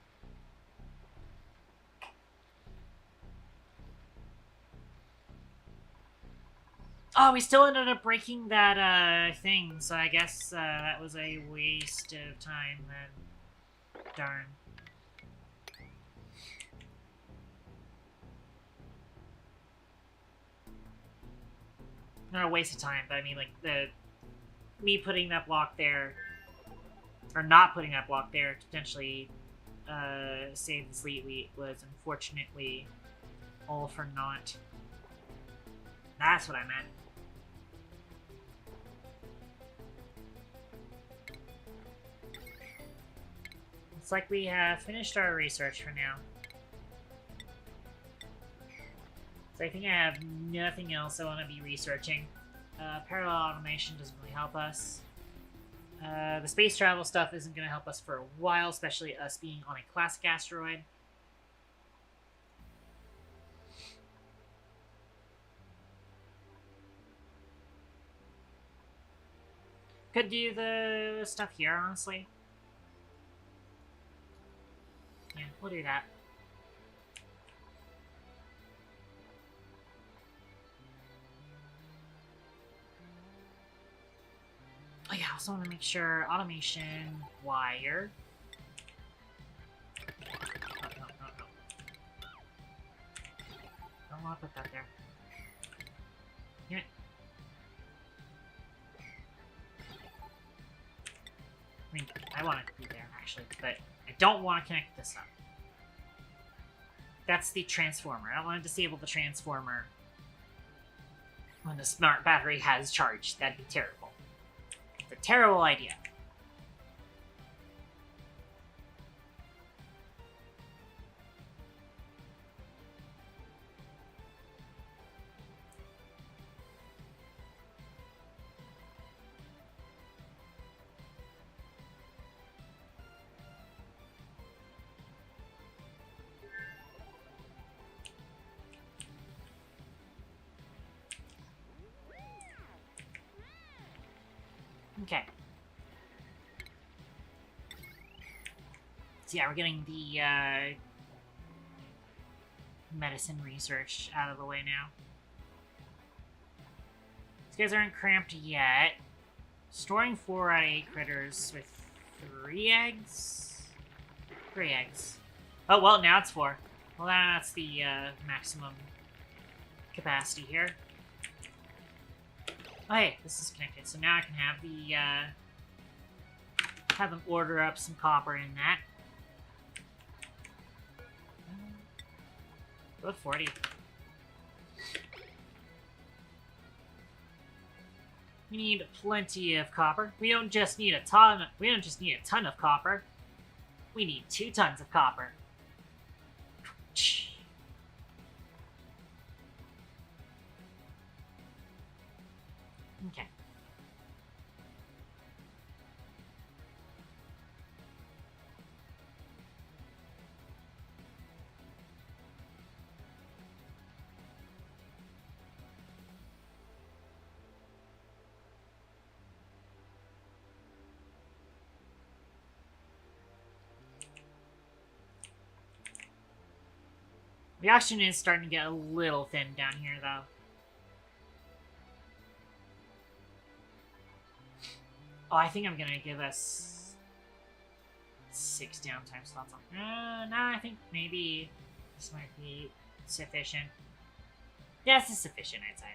Oh, we still ended up breaking that thing, so I guess that was a waste of time then. Darn. Not a waste of time, but I mean, like, me putting that block there, or not putting that block there to potentially save the Sleet Wheat was unfortunately all for naught. That's what I meant. It's like we have finished our research for now. So I think I have nothing else I want to be researching. Parallel automation doesn't really help us. The space travel stuff isn't going to help us for a while, especially us being on a classic asteroid. Could do the stuff here, honestly. Yeah, we'll do that. Oh yeah, I also want to make sure automation wire. No. Don't want to put that there. Damn it. I mean, I want it to be there, actually, but I don't want to connect this up. That's the transformer. I don't want to disable the transformer when the smart battery has charged. That'd be terrible. It's a terrible idea. Okay. So yeah, we're getting the medicine research out of the way now. These guys aren't cramped yet. Storing 4 out of 8 critters with 3 eggs? 3 eggs. Oh, well, now it's 4. Well, that's the maximum capacity here. Oh, hey, this is connected, so now I can have the, have them order up some copper in that. About 40. We need plenty of copper. We don't just need a ton of copper. We need 2 tons of copper. Okay. The oxygen is starting to get a little thin down here, though. Oh, I think I'm gonna give us 6 downtime slots on. No, I think maybe this might be sufficient. Yeah, this is sufficient, I'd say.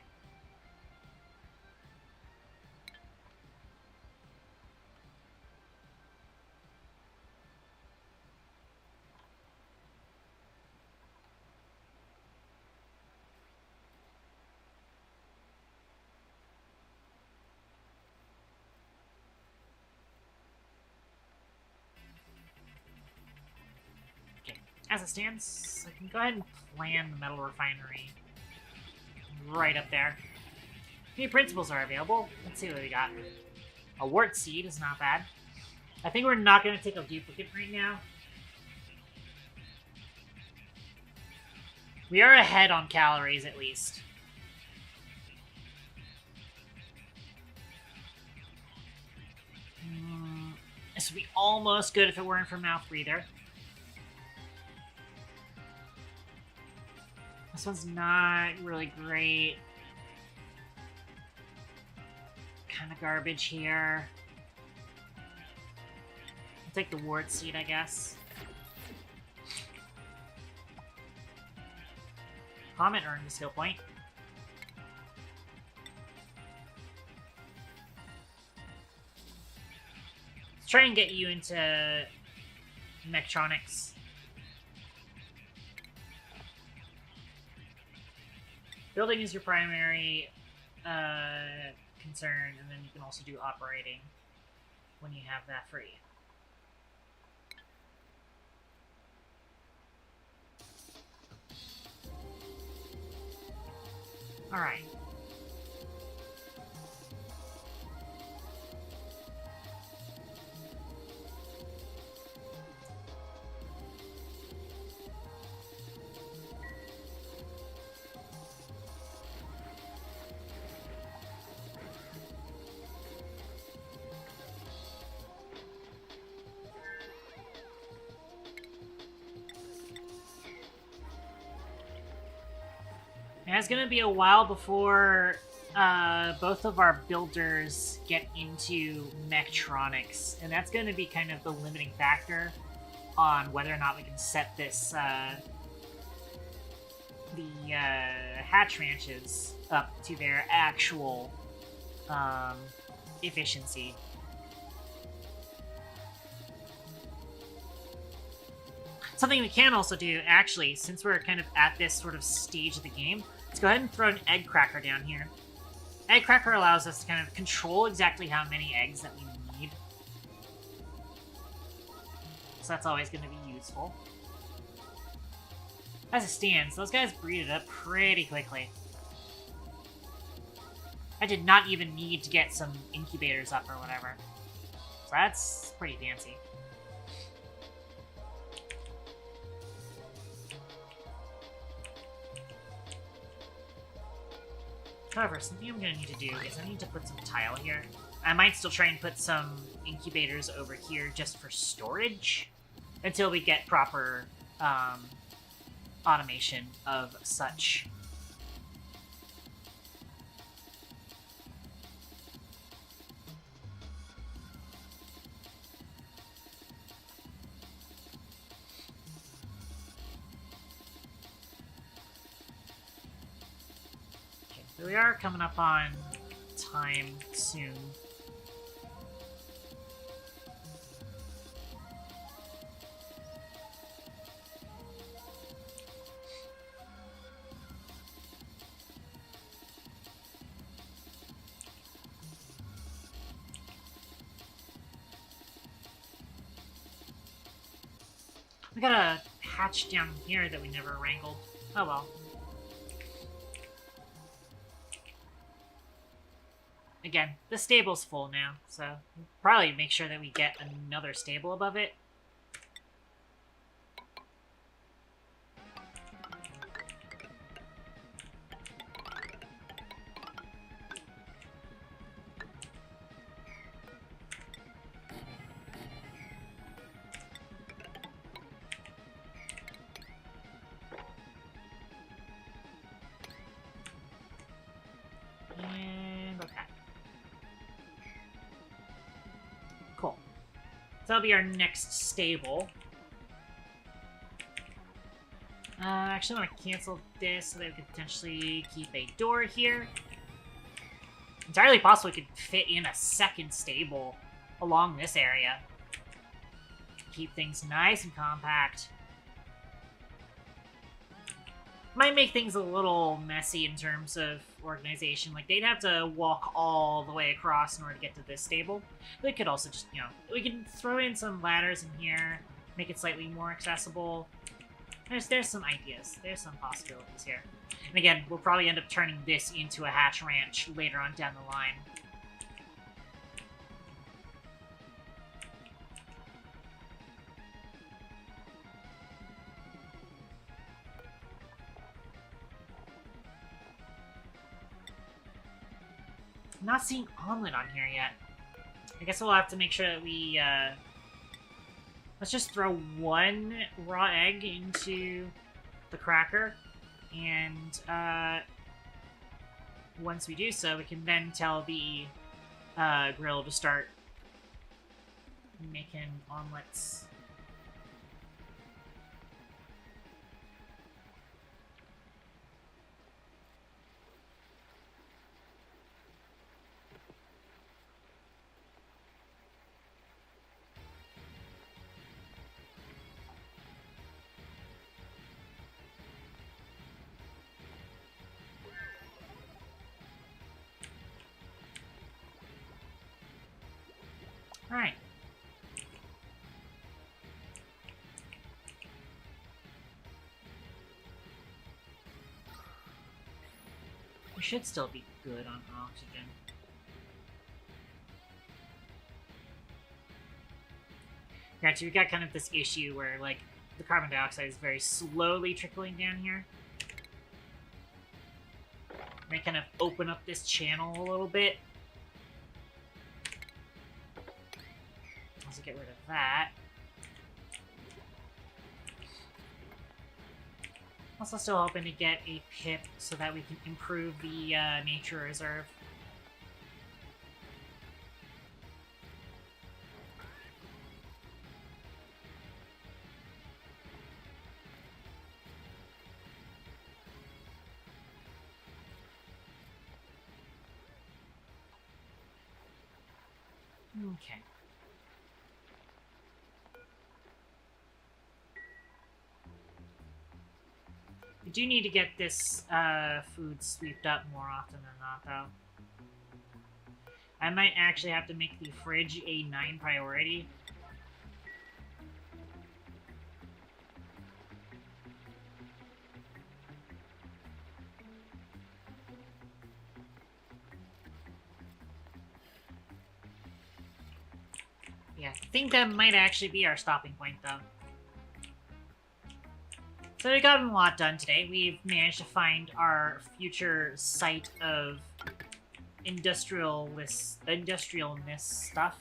As it stands, I can go ahead and plan the metal refinery right up there. New principles are available. Let's see what we got. A wart seed is not bad. I think we're not going to take a duplicate right now. We are ahead on calories, at least. This would be almost good if it weren't for mouth breather. This one's not really great. Kind of garbage here. I'll take the wart seed, I guess. Comet earned a skill point. Let's try and get you into Mechtronics. Building is your primary concern, and then you can also do operating when you have that free. Alright. And it's going to be a while before both of our builders get into Mechtronics, and that's going to be kind of the limiting factor on whether or not we can set this the hatch ranches up to their actual efficiency. Something we can also do, actually, since we're kind of at this sort of stage of the game, let's go ahead and throw an egg cracker down here. Egg cracker allows us to kind of control exactly how many eggs that we need. So that's always going to be useful. As it stands, those guys breed it up pretty quickly. I did not even need to get some incubators up or whatever. So that's pretty fancy. However, something I'm going to need to do is I need to put some tile here. I might still try and put some incubators over here just for storage until we get proper automation of such. We are coming up on time soon. We got a hatch down here that we never wrangled. Oh well. Again, the stable's full now, so we'll probably make sure that we get another stable above it. That'll be our next stable. Actually, I want to cancel this so that we could potentially keep a door here. Entirely possible we could fit in a second stable along this area. Keep things nice and compact. Might make things a little messy in terms of organization. Like, they'd have to walk all the way across in order to get to this stable. They could also just, you know, we can throw in some ladders in here, make it slightly more accessible. There's some ideas. There's some possibilities here. And again, we'll probably end up turning this into a hatch ranch later on down the line. I'm not seeing omelet on here yet. I guess we'll have to make sure that we, let's just throw one raw egg into the cracker, and, once we do so, we can then tell the, grill to start making omelets. Alright. We should still be good on oxygen. Gotcha, we got kind of this issue where, like, the carbon dioxide is very slowly trickling down here. May kind of open up this channel a little bit. Let's get rid of that. Also still hoping to get a pip so that we can improve the nature reserve. Okay. We do need to get this food swept up more often than not, though. I might actually have to make the fridge a 9 priority. Yeah, I think that might actually be our stopping point, though. So we've gotten a lot done today. We've managed to find our future site of industrialness stuff.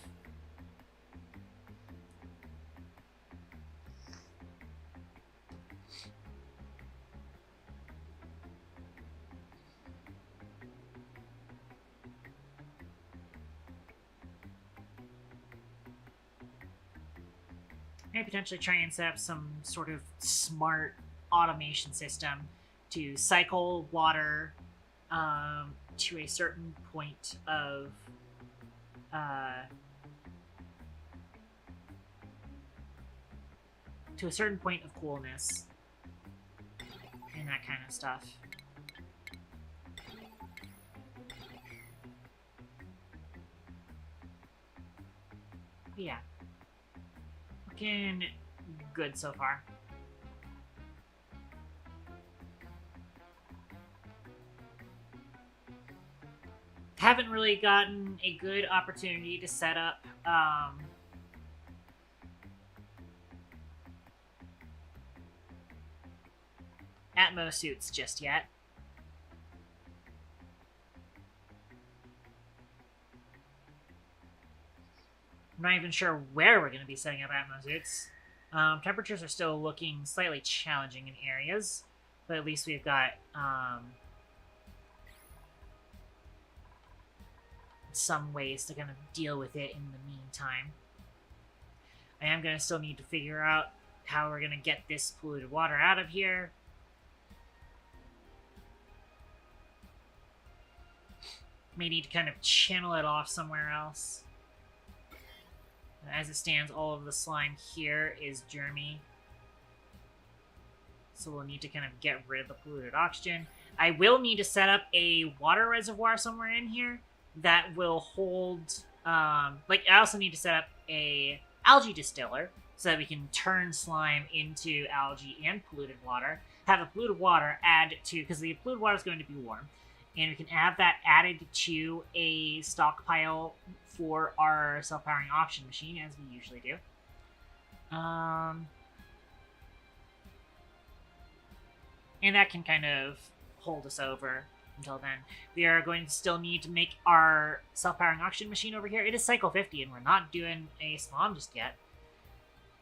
Maybe potentially try and set up some sort of smart automation system to cycle water to a certain point of coolness and that kind of stuff. Yeah. Looking good so far. Haven't really gotten a good opportunity to set up Atmo suits just yet. I'm not even sure where we're going to be setting up Atmo suits. Temperatures are still looking slightly challenging in areas, but at least we've got some ways to kind of deal with it in the meantime. I am going to still need to figure out how we're going to get this polluted water out of here. May need to kind of channel it off somewhere else. As it stands, all of the slime here is germy. So we'll need to kind of get rid of the polluted oxygen. I will need to set up a water reservoir somewhere in here that will hold... I also need to set up a algae distiller so that we can turn slime into algae and polluted water. Have the polluted water add to, because the polluted water is going to be warm, and we can have that added to a stockpile for our self-powering auction machine, as we usually do. And that can kind of hold us over until then. We are going to still need to make our self-powering auction machine over here. It is cycle 50, and we're not doing a slalom just yet.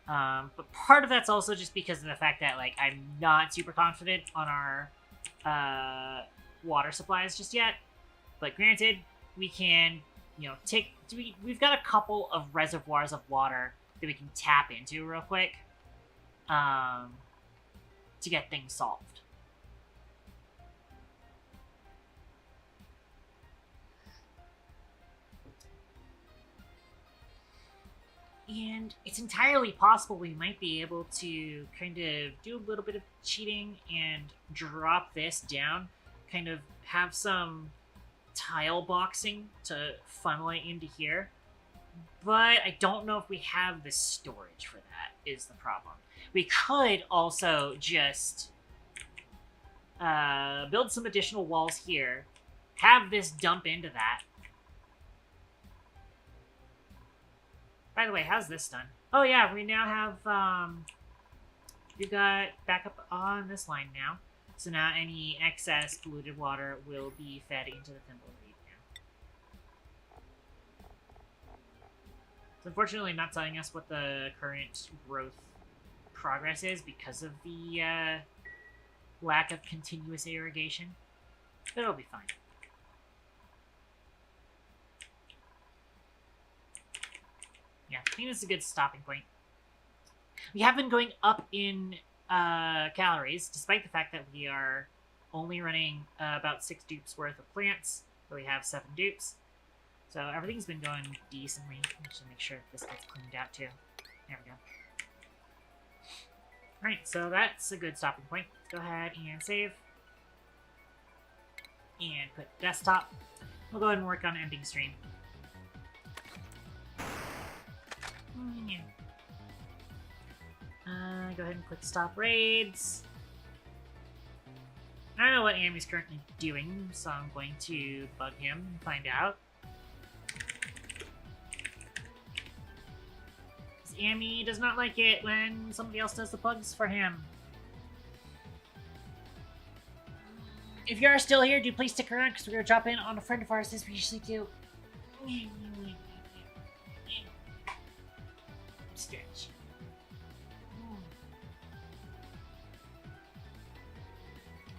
But part of that's also just because of the fact that, like, I'm not super confident on our water supplies just yet. But granted, we can, you know, we've got a couple of reservoirs of water that we can tap into real quick to get things solved. And it's entirely possible we might be able to kind of do a little bit of cheating and drop this down, kind of have some tile boxing to funnel it into here. But I don't know if we have the storage for that, is the problem. We could also just build some additional walls here, have this dump into that. By the way, how's this done? Oh yeah, we now have, we've got backup on this line now. So now any excess polluted water will be fed into the thimble reed now. It's unfortunately not telling us what the current growth progress is because of the lack of continuous irrigation. But it'll be fine. Yeah, I think this is a good stopping point. We have been going up in calories, despite the fact that we are only running about 6 dupes worth of plants, but we have 7 dupes. So everything's been going decently. Just make sure this gets cleaned out too. There we go. Alright, so that's a good stopping point. Let's go ahead and save. And put desktop. We'll go ahead and work on ending stream. Go ahead and click stop raids. I don't know what Amy's currently doing, so I'm going to bug him and find out. Amy does not like it when somebody else does the bugs for him. If you are still here, do please stick around because we're going to drop in on a friend of ours as we usually do. Stretch.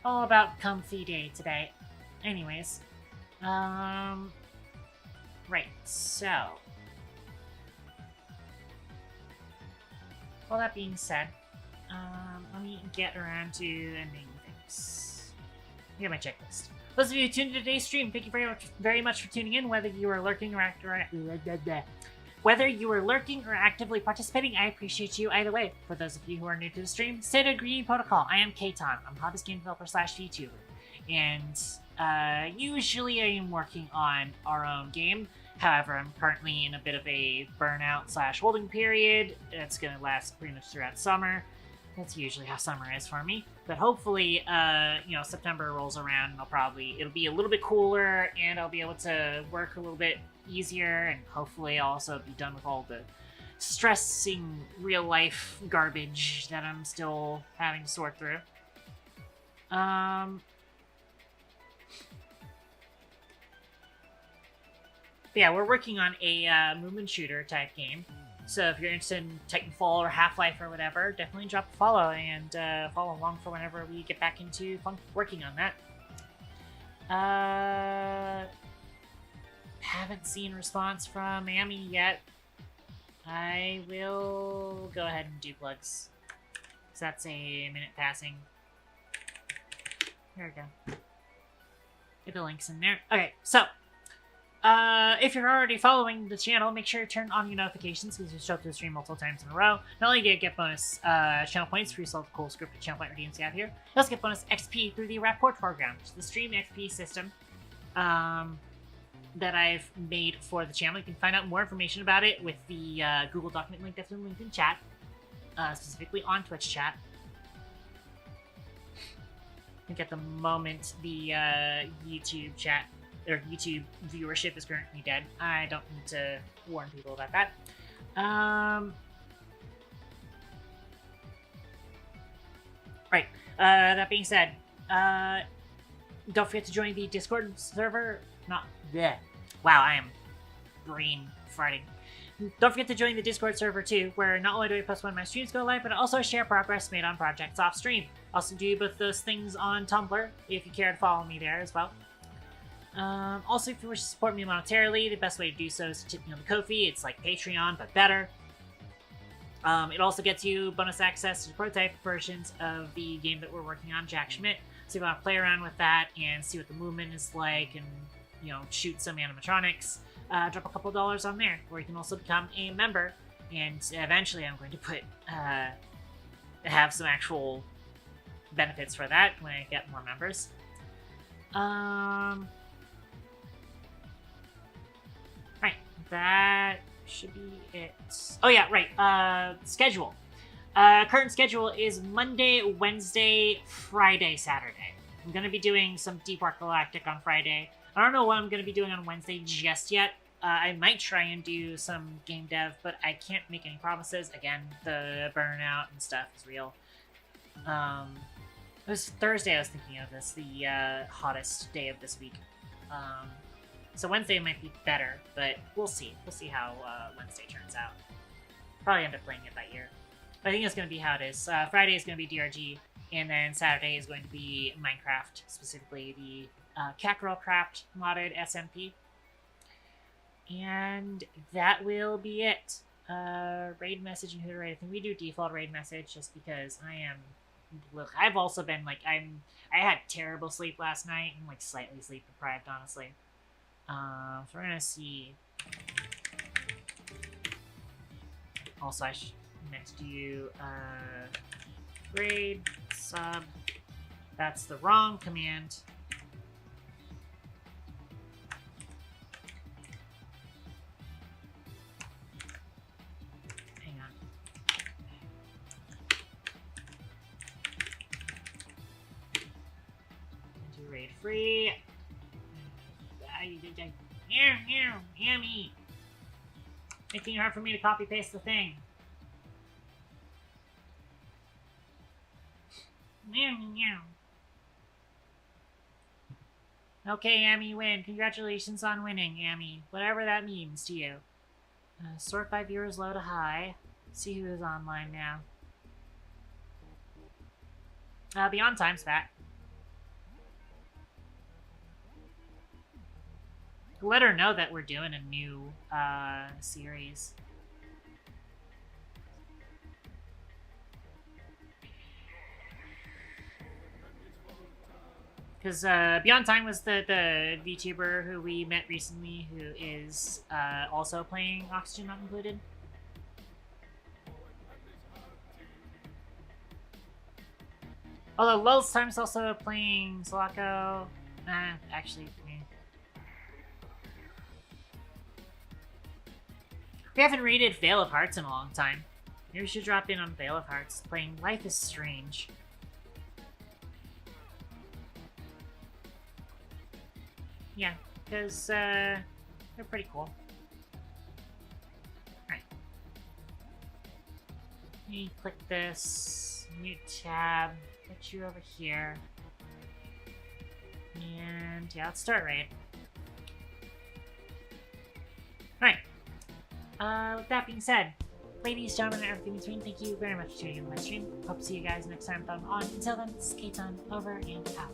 All about comfy day today. Anyways. Right, so. All that being said, let me get around to ending things. Get my checklist. Those of you who tuned into today's stream, thank you very much for tuning in. Whether you are lurking or actively participating, I appreciate you either way. For those of you who are new to the stream, Standard Green Protocol. I am Kton. I'm a hobbyist game developer / VTuber, and usually I am working on our own game. However, I'm currently in a bit of a burnout / holding period. It's going to last pretty much throughout summer. That's usually how summer is for me. But hopefully, September rolls around and it'll be a little bit cooler and I'll be able to work a little bit easier, and hopefully I'll also be done with all the stressing real life garbage that I'm still having to sort through. Yeah, we're working on a movement shooter type game. So if you're interested in Titanfall or Half-Life or whatever, definitely drop a follow and follow along for whenever we get back into working on that. Haven't seen response from Amy yet. I will go ahead and do plugs. So that's a minute passing. There we go. Get the links in there. Okay, so if you're already following the channel, make sure to turn on your notifications because you show up to the stream multiple times in a row. Not only do you get bonus channel points for yourself the cool scripted channel point redeems you have here, you also get bonus XP through the Rapport program, which is the stream XP system that I've made for the channel. You can find out more information about it with the Google document link that's been linked in chat. specifically on Twitch chat. I think at the moment the YouTube chat or YouTube viewership is currently dead. I don't need to warn people about that. Right. That being said, don't forget to join the Discord server. Not bleh. Wow, I am brain farting. Don't forget to join the Discord server too, where not only do I post when my streams go live, but I also share progress made on projects off stream. Also do both those things on Tumblr, if you care to follow me there as well. Also, if you wish to support me monetarily, the best way to do so is to tip me on the Ko-fi. It's like Patreon, but better. It also gets you bonus access to prototype versions of the game that we're working on, Jack Schmidt. So if you want to play around with that and see what the movement is like and, you know, shoot some animatronics, drop a couple dollars on there. Or you can also become a member. And eventually I'm going to put, have some actual benefits for that when I get more members. Right, that should be it. Oh yeah, right, schedule. Current schedule is Monday, Wednesday, Friday, Saturday. I'm gonna be doing some Deep Rock Galactic on Friday. I don't know what I'm gonna be doing on Wednesday just yet. I might try and do some game dev, but I can't make any promises. Again, the burnout and stuff is real. It was Thursday I was thinking of this, the hottest day of this week. So Wednesday might be better, but we'll see. We'll see how Wednesday turns out. Probably end up playing it that year. But I think it's going to be how it is. Friday is going to be DRG, and then Saturday is going to be Minecraft, specifically the Cackerel-Craft modded SMP. And that will be it. Raid message and who to raid. I think we do default raid message just because I am... Look, I've also been, like, I had terrible sleep last night and, like, slightly sleep deprived, honestly. So we're gonna see. Also, I meant to do, raid sub. That's the wrong command. Hang on. Do raid free. Hammy! Making it hard for me to copy paste the thing. Okay, Amy, win. Congratulations on winning, Amy. Whatever that means to you. Sort by viewers low to high. See who is online now. Beyond Time's back. Let her know that we're doing a new series. Because Beyond Time was the VTuber who we met recently, who is also playing Oxygen Not Included. Although Lulz Time's also playing Solaco. Actually, we haven't rated Veil of Hearts in a long time. Maybe we should drop in on Veil of Hearts, playing Life is Strange. Yeah, because they're pretty cool. Alright. Let me click this, new tab, put you over here. And yeah, let's start raid. Alright. With that being said, ladies, gentlemen, and everything in between, thank you very much for tuning in to my stream. Hope to see you guys next time if I'm on. Until then, skate on over and out.